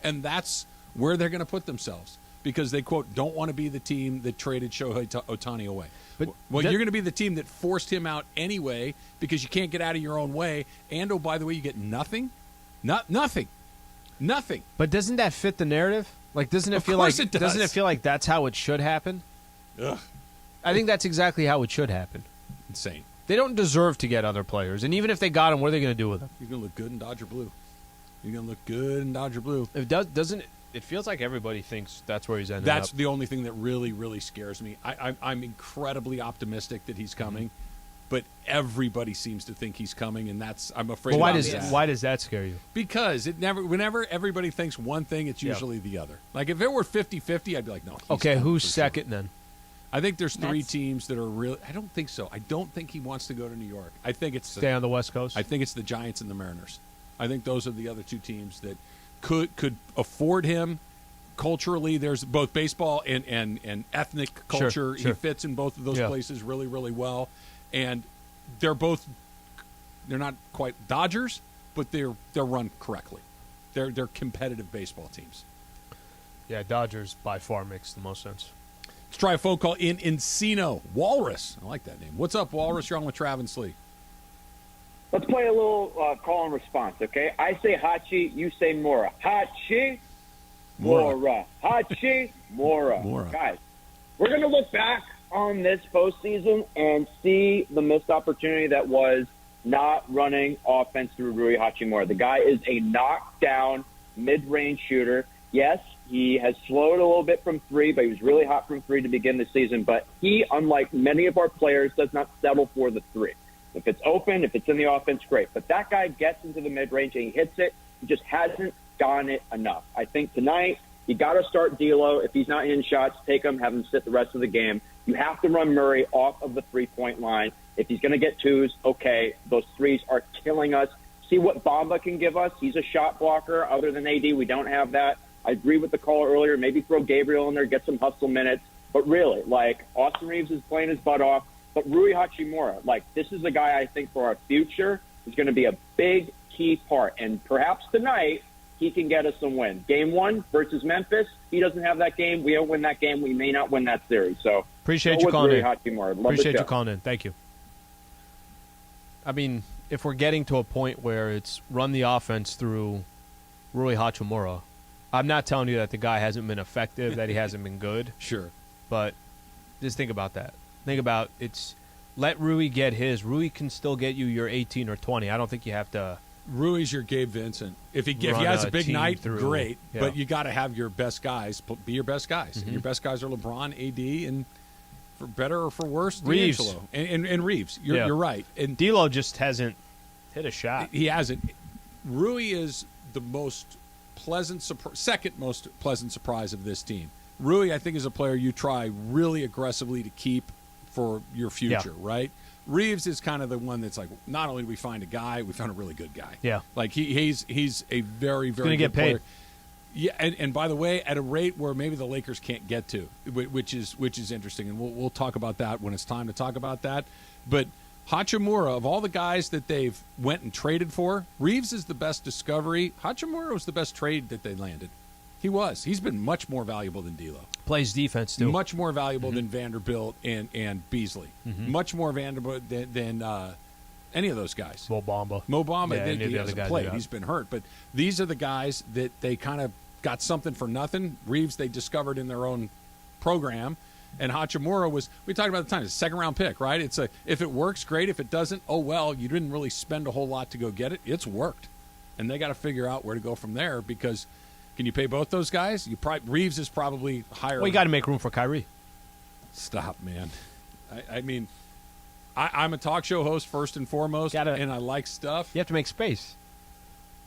And that's where they're going to put themselves because they, quote, don't want to be the team that traded Shohei Ohtani away. But you're going to be the team that forced him out anyway because you can't get out of your own way. And, oh, by the way, you get nothing? Nothing. But doesn't that fit the narrative? Like, doesn't it feel like that's how it should happen? Ugh. I think that's exactly how it should happen. Insane. They don't deserve to get other players, and even if they got them, what are they going to do with them? You're going to look good in Dodger blue. It feels like everybody thinks that's where he's ending That's up. the only thing that really, really scares me. I'm incredibly optimistic that he's coming, but everybody seems to think he's coming, and I'm afraid. Why does that scare you? Because whenever everybody thinks one thing, it's usually the other. Like if it were 50-50, I'd be like, no. Okay, who's second then? I think there's 3 teams that are really. I don't think so. I don't think he wants to go to New York. I think it's stay on the West Coast. I think it's the Giants and the Mariners. I think those are the other 2 teams that could afford him. Culturally, there's both baseball and ethnic culture. Sure. He fits in both of those places really, really well. And they're not quite Dodgers, but they're run correctly. They're competitive baseball teams. Yeah, Dodgers by far makes the most sense. Let's try a phone call in Encino. Walrus. I like that name. What's up, Walrus? You're on with Trav and Slee. Let's play a little call and response, okay? I say Hachi, you say Mora. Hachi, Mora. Hachi, Mora. Guys, we're going to look back on this postseason and see the missed opportunity that was not running offense through Rui Hachimura. The guy is a knockdown mid-range shooter. Yes, he has slowed a little bit from 3, but he was really hot from 3 to begin the season. But he, unlike many of our players, does not settle for the 3. If it's open, if it's in the offense, great. But that guy gets into the mid-range and he hits it. He just hasn't gotten it enough. I think tonight you got to start D'Lo. If he's not hitting shots, take him, have him sit the rest of the game. You have to run Murray off of the three-point line. If he's going to get twos, okay, those threes are killing us. See what Bamba can give us. He's a shot blocker. Other than AD, we don't have that. I agree with the caller earlier. Maybe throw Gabriel in there, get some hustle minutes. But really, like, Austin Reeves is playing his butt off. But Rui Hachimura, like, this is a guy I think for our future is going to be a big key part. And perhaps tonight he can get us some wins. Game 1 versus Memphis, he doesn't have that game. We don't win that game. We may not win that series. So appreciate you calling in. Hachimura. Appreciate you calling in. Thank you. I mean, if we're getting to a point where it's run the offense through Rui Hachimura, I'm not telling you that the guy hasn't been effective, that he hasn't been good. Sure. But just think about that. Think about it's let Rui get his. Rui can still get you your 18 or 20. I don't think you have to. Rui's your Gabe Vincent. If he has a big night, through, great. Yeah. But you got to have your best guys. Be your best guys. Mm-hmm. Your best guys are LeBron, AD, and for better or for worse, Reeves. D'Angelo. And Reeves. You're right. And D'Lo just hasn't hit a shot. He hasn't. Rui is the most second most pleasant surprise of this team. Rui, I think, is a player you try really aggressively to keep for your future, right? Reeves is kind of the one that's like, not only do we find a guy, we found a really good guy. Yeah. Like he's a very, very good player. paid. Yeah, and by the way, at a rate where maybe the Lakers can't get to, which is interesting, and we'll talk about that when it's time to talk about that. But Hachimura, of all the guys that they've went and traded for, Reeves is the best discovery. Hachimura was the best trade that they landed. He was. He's been much more valuable than D'Lo. Plays defense, too. Much more valuable than Vanderbilt and Beasley. Much more Vanderbilt than any of those guys. Mo Bamba. Yeah, he hasn't played. He's been hurt. But these are the guys that they kind of got something for nothing. Reeves they discovered in their own program. And Hachimura was, we talked about at the time, it's a second-round pick, right? It's if it works, great. If it doesn't, oh, well, you didn't really spend a whole lot to go get it. It's worked. And they got to figure out where to go from there because – can you pay both those guys? Reeves is probably higher. Well, you got to make room for Kyrie. Stop, man. I mean, I'm a talk show host first and foremost, and I like stuff. You have to make space.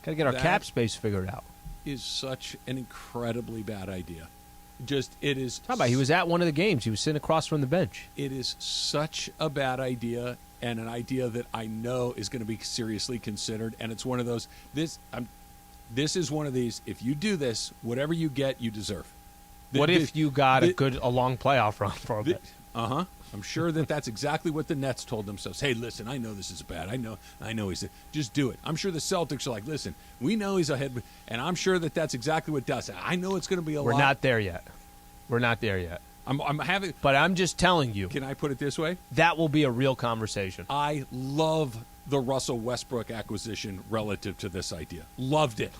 Got to get our cap space figured out. Is such an incredibly bad idea. It is. How about he was at one of the games? He was sitting across from the bench. It is such a bad idea, and an idea that I know is going to be seriously considered. And it's one of those. This is one of these, if you do this, whatever you get, you deserve. What if you got a long playoff run for a bit? Uh-huh. I'm sure that's exactly what the Nets told themselves. Hey, listen, I know this is bad. I know he's just do it. I'm sure the Celtics are like, listen, we know he's ahead, and I'm sure that's exactly what does. I know it's going to be a lot. We're not there yet. But I'm just telling you. Can I put it this way? That will be a real conversation. I love the Russell Westbrook acquisition relative to this idea. Loved it.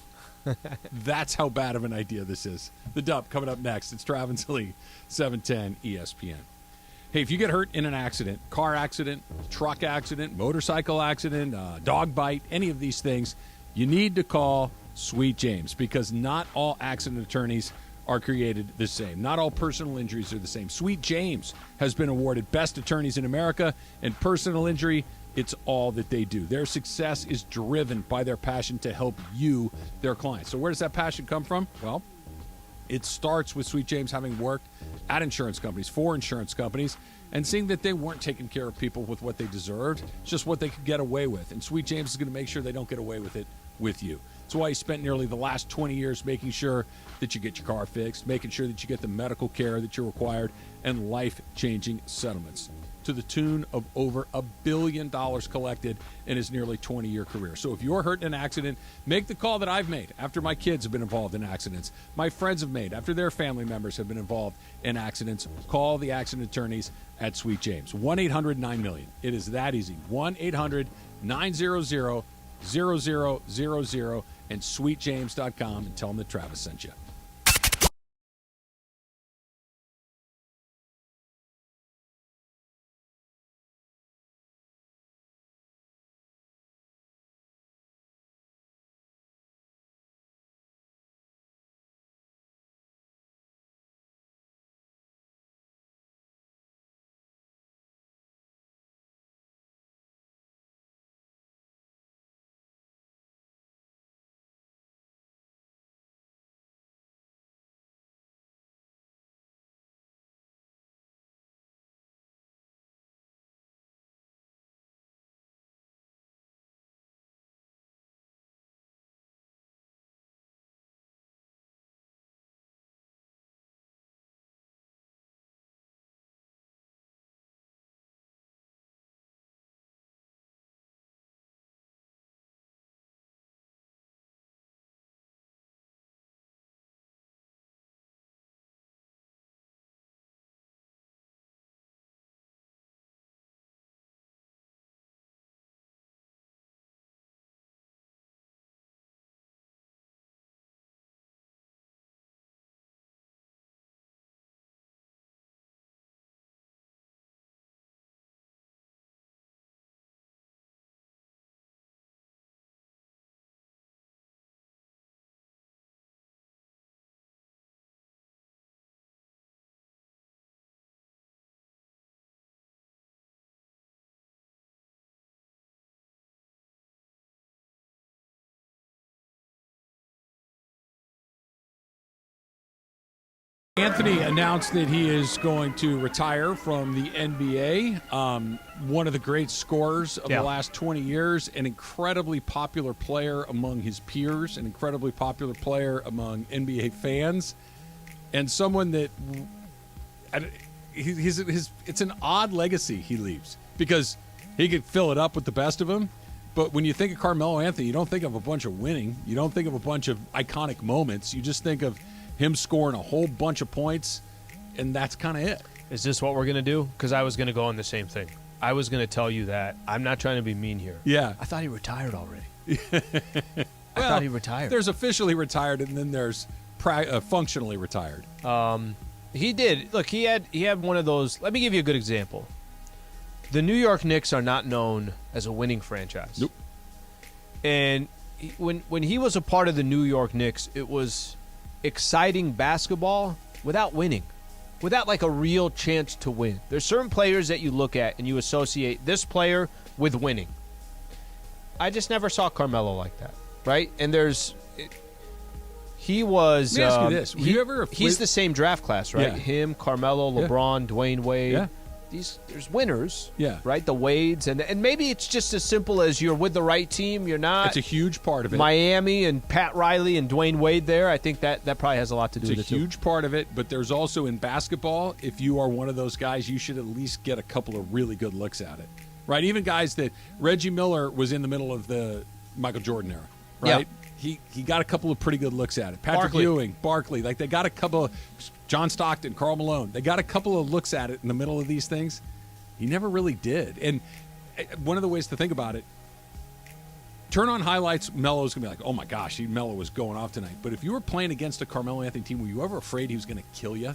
That's how bad of an idea this is. The Dub coming up next. It's Travis Lee, 710 ESPN. Hey, if you get hurt in an accident, car accident, truck accident, motorcycle accident, dog bite, any of these things, you need to call Sweet James because not all accident attorneys are created the same. Not all personal injuries are the same. Sweet James has been awarded Best Attorneys in America, and personal injury, it's all that they do. Their success is driven by their passion to help you, their clients. So where does that passion come from? Well, it starts with Sweet James having worked at insurance companies, for insurance companies, and seeing that they weren't taking care of people with what they deserved. It's just what they could get away with. And Sweet James is going to make sure they don't get away with it with you. That's why he spent nearly the last 20 years making sure that you get your car fixed, making sure that you get the medical care that you're required, and life-changing settlements to the tune of over $1 billion collected in his nearly 20-year career. So if you're hurt in an accident, make the call that I've made after my kids have been involved in accidents, my friends have made after their family members have been involved in accidents. Call the accident attorneys at Sweet James. 1-800-9-MILLION. It is that easy. 1-800-900-0000 and sweetjames.com and tell them that Travis sent you. Anthony announced that he is going to retire from the NBA. One of the great scorers of the last 20 years, an incredibly popular player among his peers, an incredibly popular player among NBA fans, and someone that it's an odd legacy he leaves because he could fill it up with the best of them. But when you think of Carmelo Anthony, you don't think of a bunch of winning. You don't think of a bunch of iconic moments. You just think of him scoring a whole bunch of points, and that's kind of it. Is this what we're going to do? Because I was going to go on the same thing. I was going to tell you that. I'm not trying to be mean here. Yeah. I thought he retired already. I thought he retired. There's officially retired, and then there's functionally retired. He did. Look, he had one of those. Let me give you a good example. The New York Knicks are not known as a winning franchise. Nope. And when he was a part of the New York Knicks, it was exciting basketball without winning, without like a real chance to win. There's certain players that you look at and you associate this player with winning. I just never saw Carmelo like that, right? And he was. Let me ask you this: he's the same draft class, right? Yeah. Him, Carmelo, LeBron, Dwayne Wade. Yeah. There's winners, yeah, right? The Wades, and maybe it's just as simple as you're with the right team. You're not. It's a huge part of it. Miami and Pat Riley and Dwayne Wade there. I think that probably has a lot to do with it. It's a huge part of it, but there's also in basketball, if you are one of those guys, you should at least get a couple of really good looks at it, right? Even guys that Reggie Miller was in the middle of the Michael Jordan era, right? Yeah. He got a couple of pretty good looks at it. Patrick Ewing, Barkley, like they got a couple of John Stockton, Karl Malone. They got a couple of looks at it in the middle of these things. He never really did. And one of the ways to think about it, turn on highlights, Melo's going to be like, oh my gosh, Melo was going off tonight. But if you were playing against a Carmelo Anthony team, were you ever afraid he was going to kill you?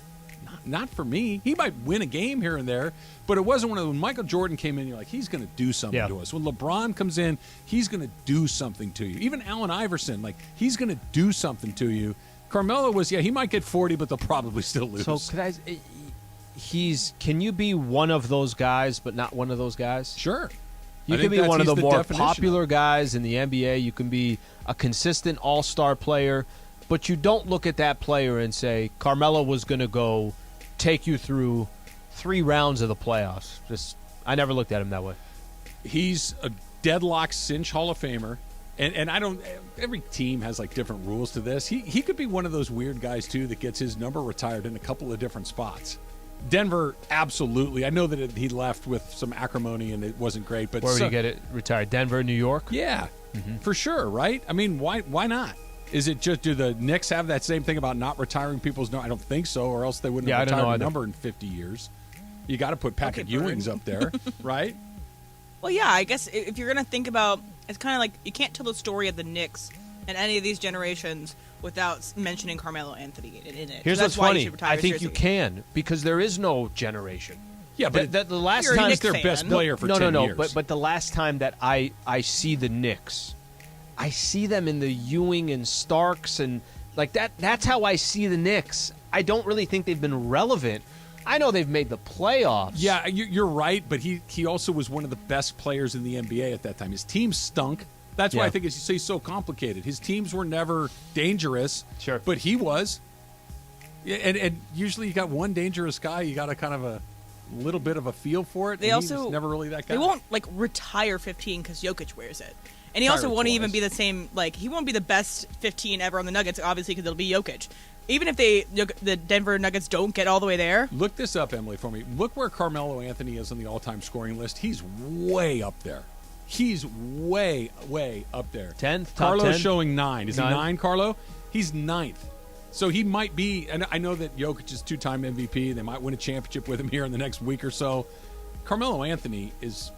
Not for me. He might win a game here and there, but it wasn't one of when Michael Jordan came in, you're like, he's going to do something to us. When LeBron comes in, he's going to do something to you. Even Allen Iverson, like, he's going to do something to you. Carmelo was, he might get 40, but they'll probably still lose. So can you be one of those guys, but not one of those guys? Sure. You can be one of the more popular guys in the NBA. You can be a consistent all-star player, but you don't look at that player and say, Carmelo was going to go take you through 3 rounds of the playoffs. I never looked at him that way. He's a deadlock cinch Hall of Famer. And I don't. Every team has like different rules to this. He could be one of those weird guys too that gets his number retired in a couple of different spots. Denver, absolutely. I know that he left with some acrimony and it wasn't great. But where would he get it retired? Denver, New York? Yeah, for sure. Right? I mean, why not? Is it just do the Knicks have that same thing about not retiring people's number? I don't think so, or else they wouldn't have retired a number in 50 years. You got to put Patrick Ewing's up there, right? Well, yeah, I guess if you're going to think about, it's kind of like you can't tell the story of the Knicks and any of these generations without mentioning Carmelo Anthony in it. Here's what's funny. I think you can, because there is no generation. Yeah, but the last time he's their best player for 10 years. But the last time that I see the Knicks, I see them in the Ewing and Starks and like that. That's how I see the Knicks. I don't really think they've been relevant. I know they've made the playoffs. Yeah, you're right, but he also was one of the best players in the NBA at that time. His team stunk. That's why I think it's so complicated. His teams were never dangerous, sure, but he was. And usually you got one dangerous guy, you got a kind of a little bit of a feel for it. They also he was never really that guy. They won't like retire 15 because Jokic wears it. And he also won't even be the same, like, he won't be the best 15 ever on the Nuggets, obviously, because it'll be Jokic. Even if the Denver Nuggets don't get all the way there. Look this up, Emily, for me. Look where Carmelo Anthony is on the all-time scoring list. He's way up there. He's way, way up there. 10th, Carlo's 10? showing 9. Is he 9, Carlo? He's 9th. So he might be, and I know that Jokic is 2-time MVP. They might win a championship with him here in the next week or so. Carmelo Anthony is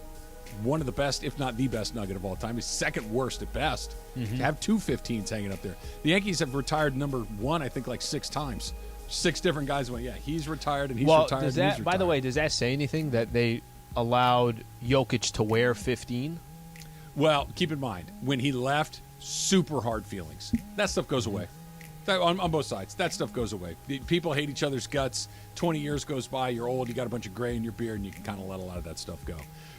one of the best, if not the best Nugget of all time. He's second worst at best. To have 2 15s hanging up there. The Yankees have retired number 1, I think, like 6 times. 6 different guys went, he's retired and he's retired. Does that, by the way, does that say anything that they allowed Jokic to wear 15? Well, keep in mind, when he left, super hard feelings. That stuff goes away. On both sides. That stuff goes away. People hate each other's guts. 20 years goes by, you're old, you got a bunch of gray in your beard, and you can kind of let a lot of that stuff go.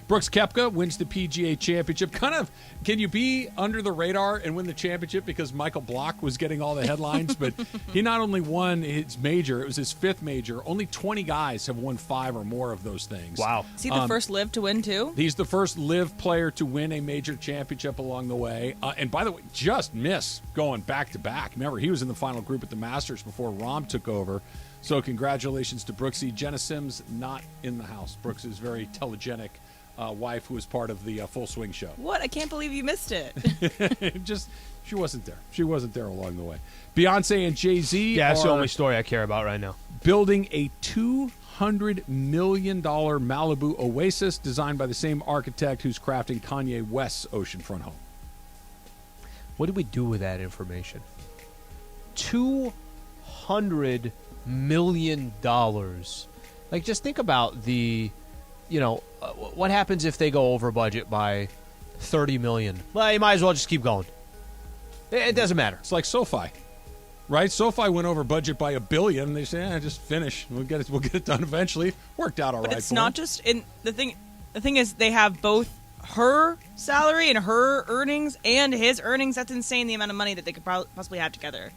Brooks Koepka wins the PGA Championship. Can you be under the radar and win the championship because Michael Block was getting all the headlines? But he not only won his major, it was his 5th major. Only 20 guys have won 5 or more of those things. Wow. Is he the first LIV to win, too? He's the first LIV player to win a major championship along the way. And by the way, just missed going back-to-back. Remember, he was in the final group at the Masters before Rahm took over. So congratulations to Brooksy. Jenna Sims not in the house. Brooks is very telegenic. Wife who was part of the Full Swing show. What? I can't believe you missed it. She wasn't there. She wasn't there along the way. Beyonce and Jay-Z that's the only story I care about right now. Building a $200 million Malibu oasis designed by the same architect who's crafting Kanye West's oceanfront home. What do we do with that information? $200 million. Like, just think about what happens if they go over budget by $30 million? Well, you might as well just keep going. It doesn't matter. It's like SoFi, right? SoFi went over budget by $1 billion. They say, just finish. We'll get it done eventually. Worked out all right. But it's not just in the thing. The thing is, they have both her salary and her earnings and his earnings. That's insane. The amount of money that they could possibly have together.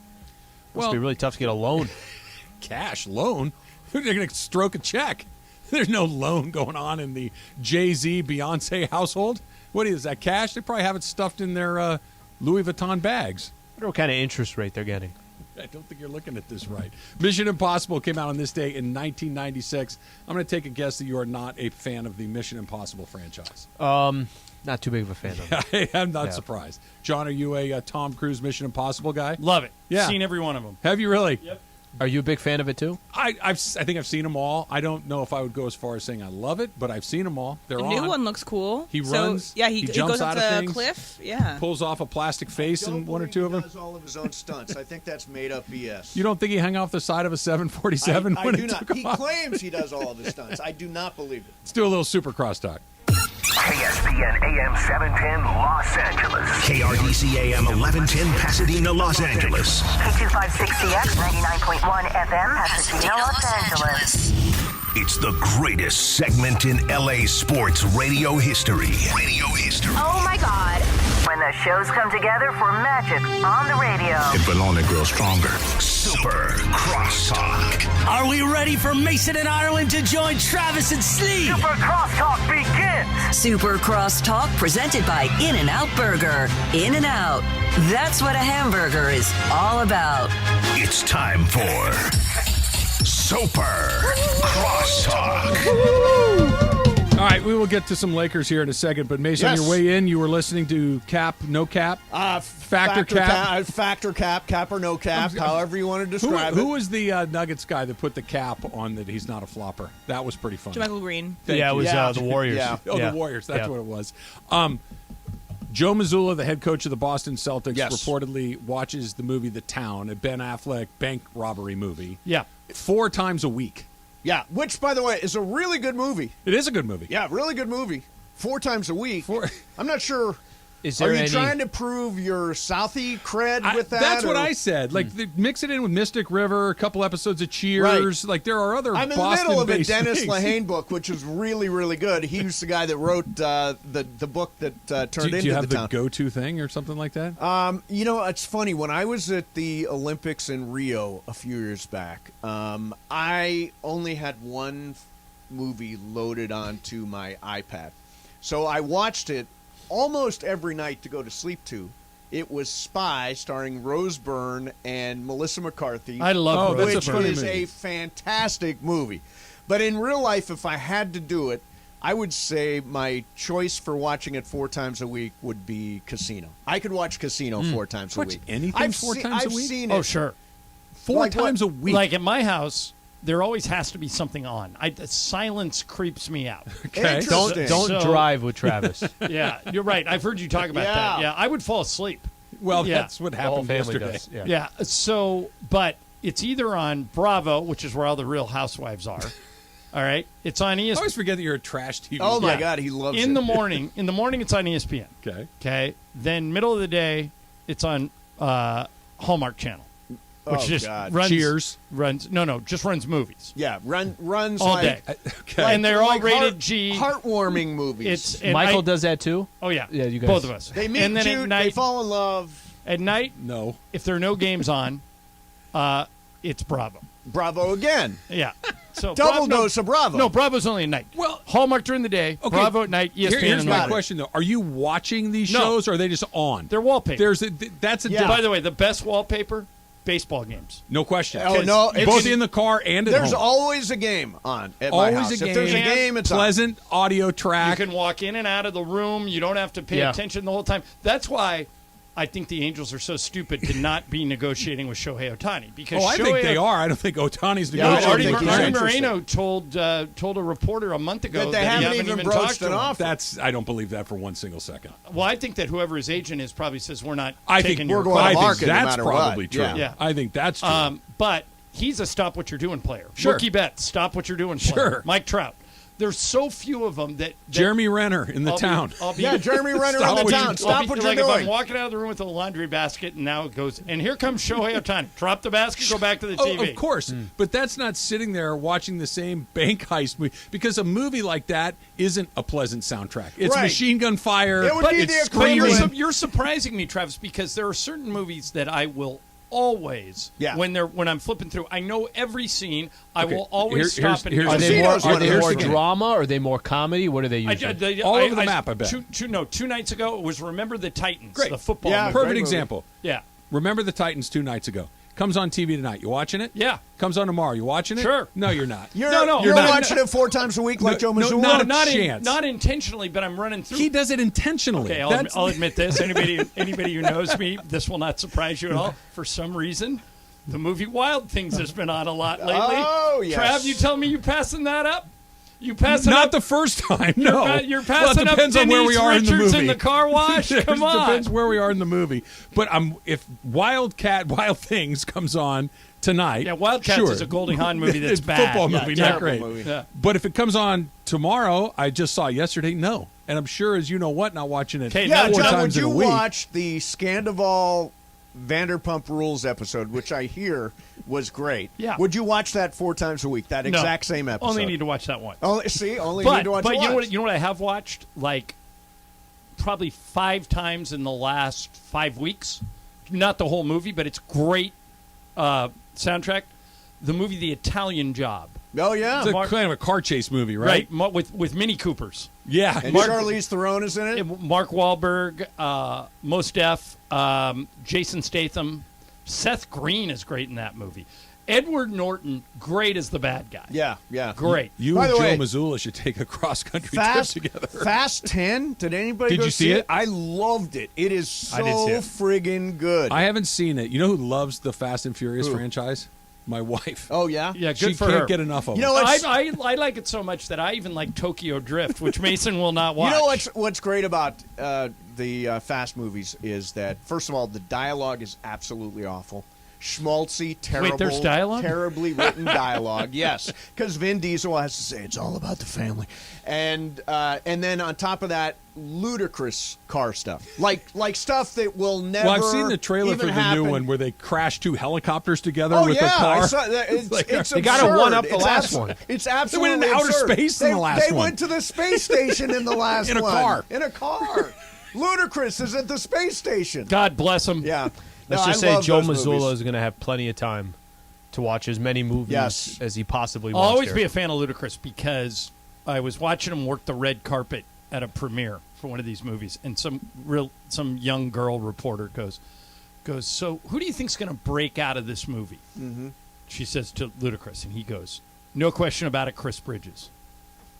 Must be really tough to get a loan. Cash loan? They're going to stroke a check. There's no loan going on in the Jay-Z, Beyonce household. What is that, cash? They probably have it stuffed in their Louis Vuitton bags. I wonder what kind of interest rate they're getting. I don't think you're looking at this right. Mission Impossible came out on this day in 1996. I'm going to take a guess that you are not a fan of the Mission Impossible franchise. Not too big of a fan of it. I'm not surprised. John, are you a Tom Cruise Mission Impossible guy? Love it. Yeah. Seen every one of them. Have you really? Yep. Are you a big fan of it, too? I think I've seen them all. I don't know if I would go as far as saying I love it, but I've seen them all. They're the on. new one looks cool. He runs. Yeah, he jumps goes out up of to a things, cliff. Yeah. Pulls off a plastic face in one or two of them. He does all of his own stunts. I think that's made up BS. You don't think he hung off the side of a 747 I when do it not. took He off? claims he does all of his stunts. I do not believe it. Let's do a little Supercross talk. ESPN AM 710 Los Angeles. KRDC AM 1110 Pasadena, Los Angeles. K256CX 99.1 FM Pasadena, Los Angeles. It's the greatest segment in LA sports radio history. Oh my God. When the shows come together for magic on the radio. It will only grow stronger. Super Crosstalk. Are we ready for Mason and Ireland to join Travis and Slee? Super Crosstalk begins. Super Crosstalk presented by In-N-Out Burger. In-N-Out. That's what a hamburger is all about. It's time for Super Crosstalk. All right, we will get to some Lakers here in a second, but Mason, on your way in, you were listening to Cap, No Cap? Factor Cap? Factor Cap, Cap or No Cap, however you want to describe it. Who was the Nuggets guy that put the cap on that he's not a flopper? That was pretty funny. Michael Green. Thank it you. was the Warriors. The Warriors, that's what it was. Joe Mazzulla, the head coach of the Boston Celtics, reportedly watches the movie The Town, a Ben Affleck bank robbery movie. Yeah. 4 times a week. Yeah, which, by the way, is a really good movie. It is a good movie. Yeah, really good movie. 4 times a week. I'm not sure. Are you trying to prove your Southie cred with that? That's what I said. Like, mix it in with Mystic River, a couple episodes of Cheers. Like, there are other I'm in the middle of a Dennis Lehane book, which is really, really good. He was the guy that wrote the book that turned into The Town. Do you have the go-to thing or something like that? It's funny. When I was at the Olympics in Rio a few years back, I only had one movie loaded onto my iPad. So I watched it almost every night to go to sleep to. It was Spy, starring Rose Byrne and Melissa McCarthy. I love Rose which Byrne. is a fantastic movie. But in real life, if I had to do it, I would say my choice for watching it 4 times a week would be Casino. I could watch Casino 4 times a week. Anything 4 times a week? I've seen it. Oh, sure. 4 times a week. Like at my house, there always has to be something on. The silence creeps me out. Okay. Don't drive with Travis. Yeah, you're right. I've heard you talk about that. Yeah, I would fall asleep. Well, that's what happened family yesterday. does. Yeah. So, but it's either on Bravo, which is where all the Real Housewives are. All right. It's on ESPN. I always forget that you're a trash TV. Oh, my God. He loves it. In the morning, it's on ESPN. Okay. Okay. Then middle of the day, it's on Hallmark Channel. which just God. runs Cheers. Just runs movies. Yeah, runs all like, day. like- And they're all like rated G. Heartwarming movies. Michael does that too. Oh yeah, yeah, you guys. both of us. They meet and then cute, at night, they fall in love. At night, no. If there are no games on, it's Bravo. Bravo again. Yeah. So Double dose of Bravo. No, Bravo's only at night. Well, Hallmark during the day, Okay. Bravo at night, ESPN Here's in the my morning. question, though. Are you watching these No. shows, or are they just on? They're wallpaper. That's a By the way, the best wallpaper, baseball games. no question. Oh, no, it's- both in the car and at There's home. always a game on at my Always house. a If game. there's a game, it's pleasant audio track. You can walk in and out of the room. You don't have to pay attention the whole time. That's why I think the Angels are so stupid to not be negotiating with Shohei Ohtani. Because I think they are. I don't think Ohtani's negotiating. Artie Moreno told a reporter a month ago That they he haven't even broached talked to an him. offer. I don't believe that for one single second. Well, I think that whoever his agent is probably says we're not. I taking think your we're call. going to market no that's matter probably what. true. Yeah. I think that's true. But he's a stop what you're doing player. Sure. Mookie Betts, stop what you're doing player. Sure. Mike Trout. There's so few of them that Jeremy Renner in the town. Jeremy Renner in the town. Stop what you're If doing. I'm walking out of the room with a laundry basket and now it goes, and here comes Shohei Ohtani. Drop the basket, go back to the TV. Of course. But that's not sitting there watching the same bank heist movie. Because a movie like that isn't a pleasant soundtrack. It's Right. machine gun fire. It would be it's the equivalent. screaming. You're surprising me, Travis, because there are certain movies that I will always, when I'm flipping through, I know every scene. I will always stop and Are they more the drama? Are they more comedy? What are they usually? All over the map, I bet. 2 nights ago, it was Remember the Titans, Great. the football movie. Perfect example. Yeah. Remember the Titans 2 nights ago. Comes on TV tonight. You watching it? Yeah. Comes on tomorrow. You watching it? Sure. No, you're not. You're not. watching it 4 times a week like Joe Mazzulla? not a chance. Not intentionally, but I'm running through. He does it intentionally. Okay, I'll admit this. Anybody who knows me, this will not surprise you at all. For some reason, the movie Wild Things has been on a lot lately. Oh, yes. Trav, you tell me you passing that up? You passing Not up? the first time, no. You're passing well, it depends up on where we Denise are in the Richards movie. in the car wash? Come on. Depends where we are in the movie. But if Wild Things comes on tonight. Yeah, Wildcats sure. is a Goldie Hawn movie that's It's a bad. football movie, Yeah, not great. movie. Yeah. But if it comes on tomorrow, I just saw yesterday, no. And I'm sure, as you know what, not watching it 4 John, would times in you a week. watch the Scandival Vanderpump Rules episode, which I hear was great? Yeah. Would you watch that 4 times a week? That No. exact same episode? Only need to watch that once. Only need to watch but it you know once. what? You know what I have watched like probably 5 times in the last 5 weeks. Not the whole movie, but it's great soundtrack. The movie The Italian Job. Oh yeah, It's kind of a car chase movie, right? With Mini Coopers. Yeah, and Charlize Theron is in it. Mark Wahlberg, Mos Def, Jason Statham, Seth Green is great in that movie. Edward Norton, great as the bad guy. Yeah. Great. You By and the Joe way, Mazzulla should take a cross-country trip Fast together. Fast 10. Did anybody Did go you see it? I loved it. It is I did see so it. friggin' good. I haven't seen it. You know who loves the Fast and Furious franchise? My wife. Oh, yeah? Yeah, She good for can't her. get enough of You it. know what's- I like it so much that I even like Tokyo Drift, which Mason will not watch. You know what's great about the Fast movies is that, first of all, the dialogue is absolutely awful. Schmaltzy, terrible, there's dialogue? terribly written dialogue. Yes, because Vin Diesel has to say it's all about the family, and then on top of that, ludicrous car stuff, like stuff that will never. Well, I've seen the trailer even for the happen. new one where they crash 2 helicopters together Oh with yeah, a car. I saw that. It's They gotta absurd. one-up the It's last one. It's absolutely They went into outer absurd. space in the last They one. went to the space station in the last In a one. car. In a car. Ludicrous is at the space station. God bless him. Yeah. Let's No, just I say love Joe those Mazzulla movies. is going to have plenty of time to watch as many movies as he possibly I'll wants. always here. be a fan of Ludacris because I was watching him work the red carpet at a premiere for one of these movies, and some young girl reporter goes, so who do you think's going to break out of this movie? Mm-hmm. She says to Ludacris, and he goes, no question about it, Chris Bridges.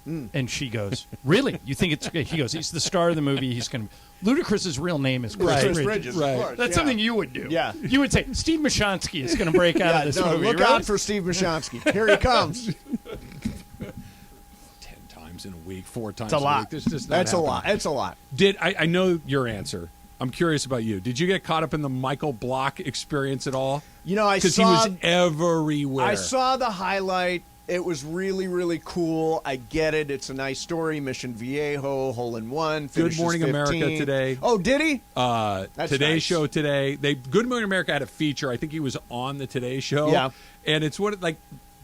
And she goes, really? You think it's? He goes, he's the star of the movie. He's going to. Ludacris's real name is Chris Bridges. Of course, That's yeah. something you would do. Yeah. You would say Steve Mashansky is going to break out of this movie. Look right? out for Steve Mashansky. Here he comes. 10 times in a week, 4 times It's a lot. a week. This just not That's a happening. lot. It's a lot. I know your answer. I'm curious about you. Did you get caught up in the Michael Block experience at all? You know, I Because saw he was everywhere. I saw the highlight, It was really, really cool. I get it. It's a nice story. Mission Viejo, hole in one. Good Morning 15. America today. Oh, did he? Today nice. Show today. Good Morning America had a feature. I think he was on the Today Show. Yeah. And it's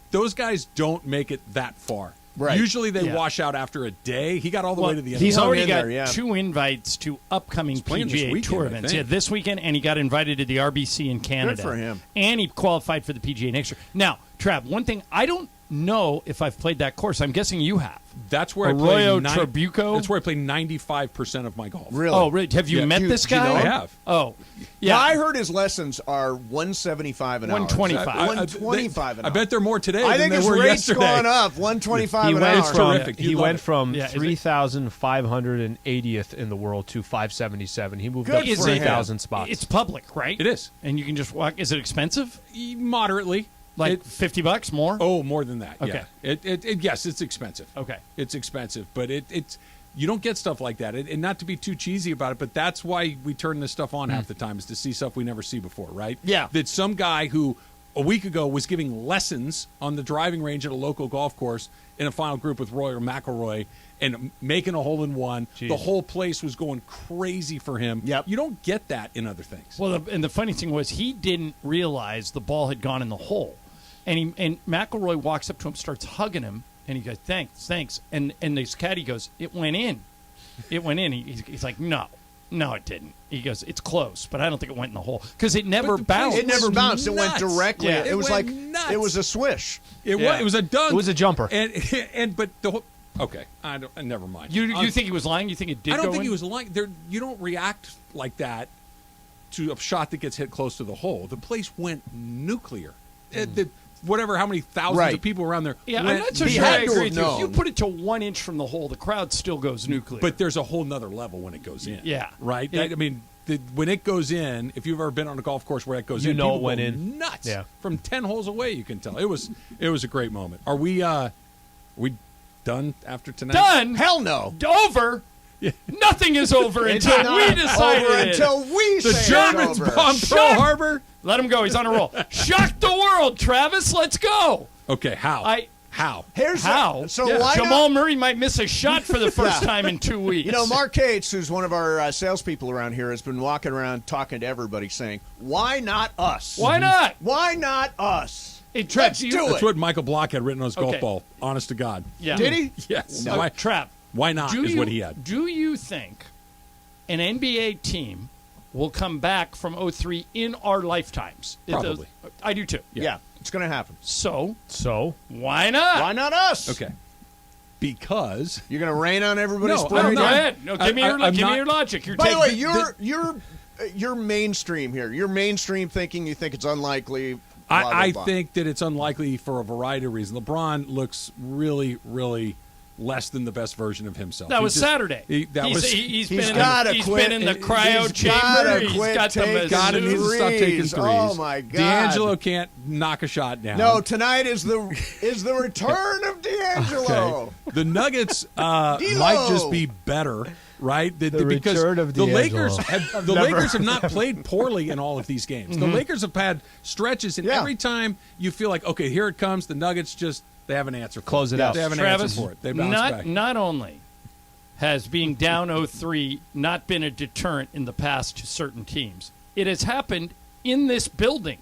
those guys don't make it that far. Right. Usually they wash out after a day. He got all the way to the end. He's of already got 2 invites to upcoming PGA Tour events. Yeah, this weekend, and he got invited to the RBC in Canada. Good for him. And he qualified for the PGA next year. Now, Trav, one thing, I don't know if I've played that course. I'm guessing you have. That's where Arroyo I play Trabuco. That's where I play 95% of my golf. Really? Oh, really? Have you met this guy? Do you know I him? have. Oh, yeah. Now, I heard his lessons are $175 an hour. 125. $125 an hour. I bet they're more today. I than think they his were rate's yesterday. gone up. $125 an went hour. from, Terrific. He You'd went love from Yeah, is it- 3,580th in the world to 577. He moved Good up for him. 3,000 spots. It's public, right? It is. And you can just walk. Is it expensive? Moderately. Like $50 more? Oh, more than that. Okay. Yeah. Yes, it's expensive. Okay. It's expensive, but it's you don't get stuff like that. And not to be too cheesy about it, but that's why we turn this stuff on half the time, is to see stuff we never see before, right? Yeah. That some guy who a week ago was giving lessons on the driving range at a local golf course in a final group with Roy or McIlroy and making a hole in one. Jeez. The whole place was going crazy for him. Yep. You don't get that in other things. Well, and the funny thing was he didn't realize the ball had gone in the hole. And McIlroy walks up to him, starts hugging him, and he goes, thanks. And this caddy goes, it went in. It went in. He's like, no, it didn't. He goes, it's close, but I don't think it went in the hole. Because it never bounced. It never bounced. It went nuts. directly. Yeah. It was went like, nuts. it was a swish. It was a dunk. It was a jumper. And but the whole, okay, never mind. You think he was lying? You think it did I don't go think in? he was lying. You don't react like that to a shot that gets hit close to the hole. The place went nuclear. How many thousands of people around there. Yeah, went I'm not so nuts. sure I agree with you. If you put it to 1 inch from the hole, the crowd still goes nuclear. But there's a whole nother level when it goes in. Yeah. Right? It- I mean, when it goes in, if you've ever been on a golf course where it goes You in, know people it went go in. nuts. Yeah. From 10 holes away, you can tell. It was a great moment. Are we done after tonight? Done? Hell no. Over? Nothing is over It's until not we decide over it is. until we The say Germans it's over. bomb Pearl Harbor? Let him go. He's on a roll. Shock the world, Travis. Let's go. Okay, how? How? Here's How? So why Jamal not? Murray might miss a shot for the first time in 2 weeks. You know, Mark Cates, who's one of our salespeople around here, has been walking around talking to everybody saying, why not us? Why not? Why not us? Hey, Trav, Let's do you- do That's it. what Michael Block had written on his golf Okay. ball. Honest to God. Yeah. Did he? Yes. No. Why, Trav, why not is what he had. Do you think an NBA team will come back from 03 in our lifetimes? Probably. I do too. Yeah, it's going to happen. So So why not? Why not us? Okay. Because You're going to rain on everybody's No, parade? I'm Go not. ahead. No, give me your logic. You're By the taking way, you're mainstream here. You're mainstream thinking. You think it's unlikely. Blah, blah, I blah. think that it's unlikely for a variety of reasons. LeBron looks really, really less than the best version of himself. That was Saturday. He's He's been in the cryo He's chamber. gotta He's quit got the taking God, he needs to stop taking threes. threes. Oh my God! D'Angelo can't knock a shot down. No, tonight is the return of D'Angelo. Okay. The Nuggets might just be better, right? The because return of the D'Angelo. Lakers have not played poorly in all of these games. The Lakers have had stretches, and every time you feel like, okay, here it comes, the Nuggets they have an answer for Close it it. out. They have an Travis, answer for it. They bounce back. Not only has being down 0-3 not been a deterrent in the past to certain teams, it has happened in this building.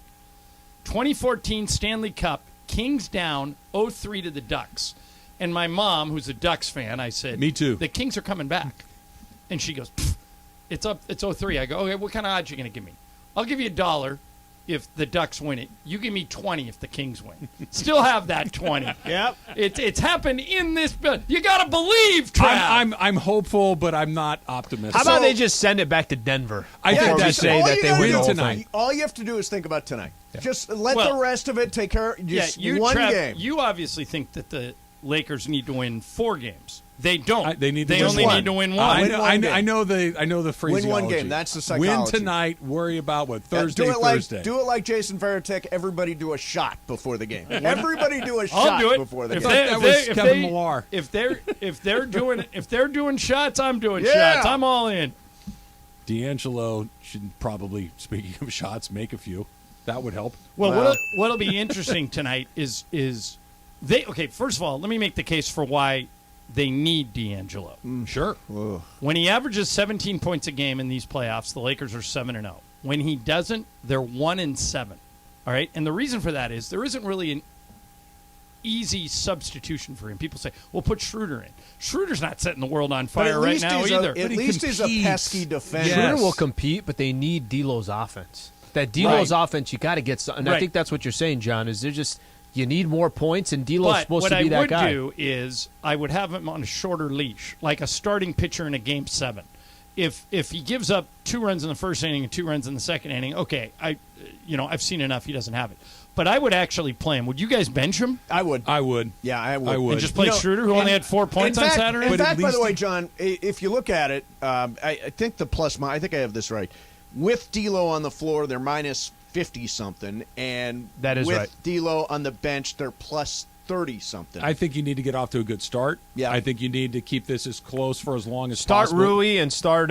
2014 Stanley Cup, Kings down 0-3 to the Ducks. And my mom, who's a Ducks fan, I said, Me too. The Kings are coming back. And she goes, it's 0-3. I go, okay, what kind of odds are you going to give me? I'll give you $1 if the Ducks win it. You give me 20 if the Kings win. Still have that 20. Yep. It's happened in this building. You got to believe, Trav. I'm hopeful, but I'm not optimistic. how about they just send it back to Denver? I think before we that's say all that you they gotta win do- the whole tonight. thing. All you have to do is think about tonight. Just let Well- the rest of it take care of just you, one Trav, game. You obviously think that the Lakers need to win 4 games. They don't. They need to win only one. need to win one. I know the phraseology. Win one game. That's the psychology. Win tonight. Worry about Thursday. Thursday. Do it like Jason Veritek. Everybody do a shot before the game. Everybody do a I'll shot do it. before the If game. That was Kevin Millar. If they're doing shots, I'm doing Yeah. shots. I'm all in. D'Angelo should probably, speaking of shots, make a few. That would help. Well, what'll be interesting tonight is First of all, let me make the case for why they need D'Angelo. Sure. When he averages 17 points a game in these playoffs, the Lakers are 7-0. When he doesn't, they're 1-7. All right? And the reason for that is there isn't really an easy substitution for him. People say, well, put Schroeder in. Schroeder's not setting the world on fire right now either. At least he's a pesky defender. Yes. Schroeder will compete, but they need D'Lo's offense. That D'Lo's offense, you got to get something. And I think that's what you're saying, John, is they're just you need more points, and D'Lo's supposed to be that guy. What I would do is I would have him on a shorter leash, like a starting pitcher in a Game 7. If he gives up 2 runs in the first inning and 2 runs in the second inning, okay, I've seen enough. He doesn't have it. But I would actually play him. Would you guys bench him? I would. Yeah, I would. And just play Schroeder, who only had 4 points on Saturday? In fact, by the way, John, if you look at it, I think I think I have this right. With D'Lo on the floor, they're minus 50-something, and that is with right. D'Lo on the bench, they're plus 30-something. I think you need to get off to a good start. Yeah. I think you need to keep this as close for as long as start possible. Rui and start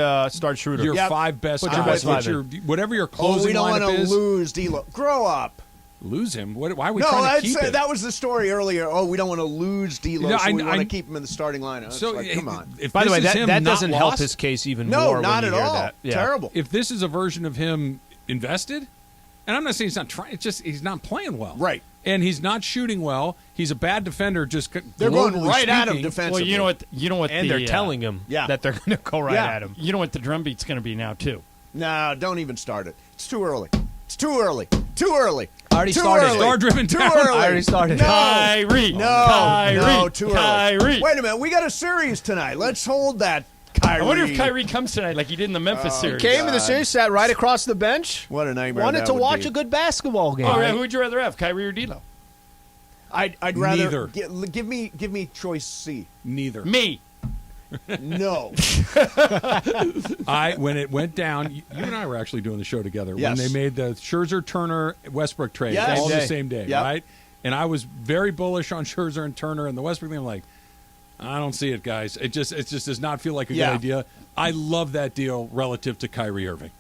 Schroeder. Your 5 best Put your best guys. Whatever your closing we don't lineup want to is. lose D'Lo. Grow up. Lose him? Why are we trying to keep him? That was the story earlier. Oh, we don't want to lose D'Lo, so we want to keep him in the starting lineup. So, come on. By the way, that doesn't help his case even more. No, not when at you hear all. that. Yeah. Terrible. If this is a version of him invested, and I'm not saying he's not trying, it's just he's not playing well. Right. And he's not shooting well. He's a bad defender. They're going right at him defensively. Well, you know what, and they're telling him that they're going to go right at him. You know what the drum beat's going to be now too. No, don't even start it. It's too early. It's too early. Too early. Already started. Star-driven Too down. early. I already started. No. Kyrie. No, too early. Kyrie. Wait a minute. We got a series tonight. Let's hold that, Kyrie. I wonder if Kyrie comes tonight like he did in the Memphis series. Came in the series, sat right across the bench. What a nightmare. Wanted that to would watch be. a good basketball game. Oh, yeah, who would you rather have, Kyrie or D'Lo? I'd rather Neither. give me choice C. Neither. Me. No. When it went down, you and I were actually doing the show together Yes. when they made the Scherzer-Turner-Westbrook trade Yes. all Same the same day, Yep. right? And I was very bullish on Scherzer and Turner and the Westbrook thing. I'm like, I don't see it, guys. It just does not feel like a good idea. I love that deal relative to Kyrie Irving.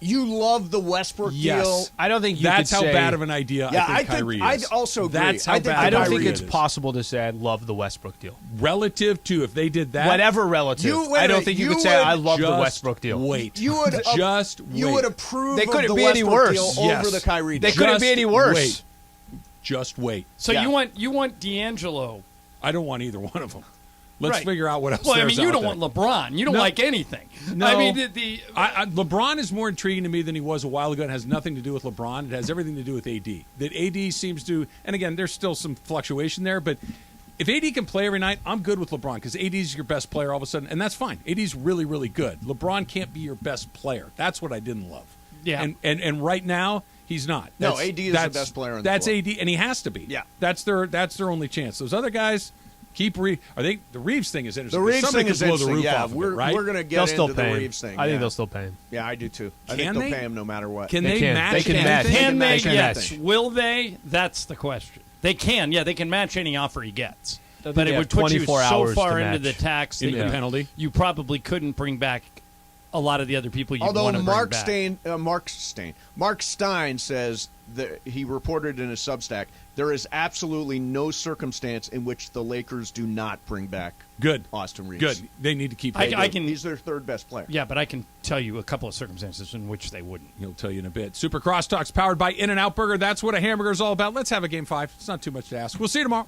You love the Westbrook Yes. deal. I don't think That's could how say, bad of an idea Yeah, I think Kyrie is. I'd also agree. That's how bad I don't Kyrie think it's is. possible to say I love the Westbrook deal. Relative to if they did that. Whatever relative. I don't think you could say I love the Just Westbrook deal. Wait. You would just you wait. would approve They of couldn't the be any Westbrook worse. deal Yes. over the Kyrie They deal. couldn't be any worse. Wait. Just wait. So Yeah. you want D'Angelo. I don't want either one of them. Let's Right. figure out what else Well, I there's mean, you out don't there. want LeBron. You don't No. like anything. No. I mean, LeBron is more intriguing to me than he was a while ago. It has nothing to do with LeBron. It has everything to do with AD. That AD seems to, and again, there's still some fluctuation there, but if AD can play every night, I'm good with LeBron because AD's your best player all of a sudden, and that's fine. AD's really, really good. LeBron can't be your best player. That's what I didn't love. Yeah. And right now, he's not. No, That's- AD is the that's- best player on the That's floor. AD, and he has to be. Yeah. That's their only chance. Those other guys. The Reeves thing is interesting. The Reeves Somebody thing is could blow the interesting. roof Yeah, off of we're it, right? going to They'll get still into the pay him. Reeves thing. I think yeah. they'll still pay him. Yeah, I do too. I Can think they'll they? pay him no matter what. Can They they can. match? They can anything? match. can they? They can Yes. match. Will they? That's the question. They can. Yeah, they can match any offer he gets. They But it have would put you 24 so hours far to into match. the tax that Into the penalty. you probably couldn't bring back a lot of the other people you want Although to Mark bring back. Stein says that he reported in his Substack there is absolutely no circumstance in which the Lakers do not bring back Good. Austin Reeves. Good. They need to keep I him. can. He's their third best player. Yeah, but I can tell you a couple of circumstances in which they wouldn't. He'll tell you in a bit. Super Crosstalk's powered by In-N-Out Burger. That's what a hamburger is all about. Let's have a Game 5. It's not too much to ask. We'll see you tomorrow.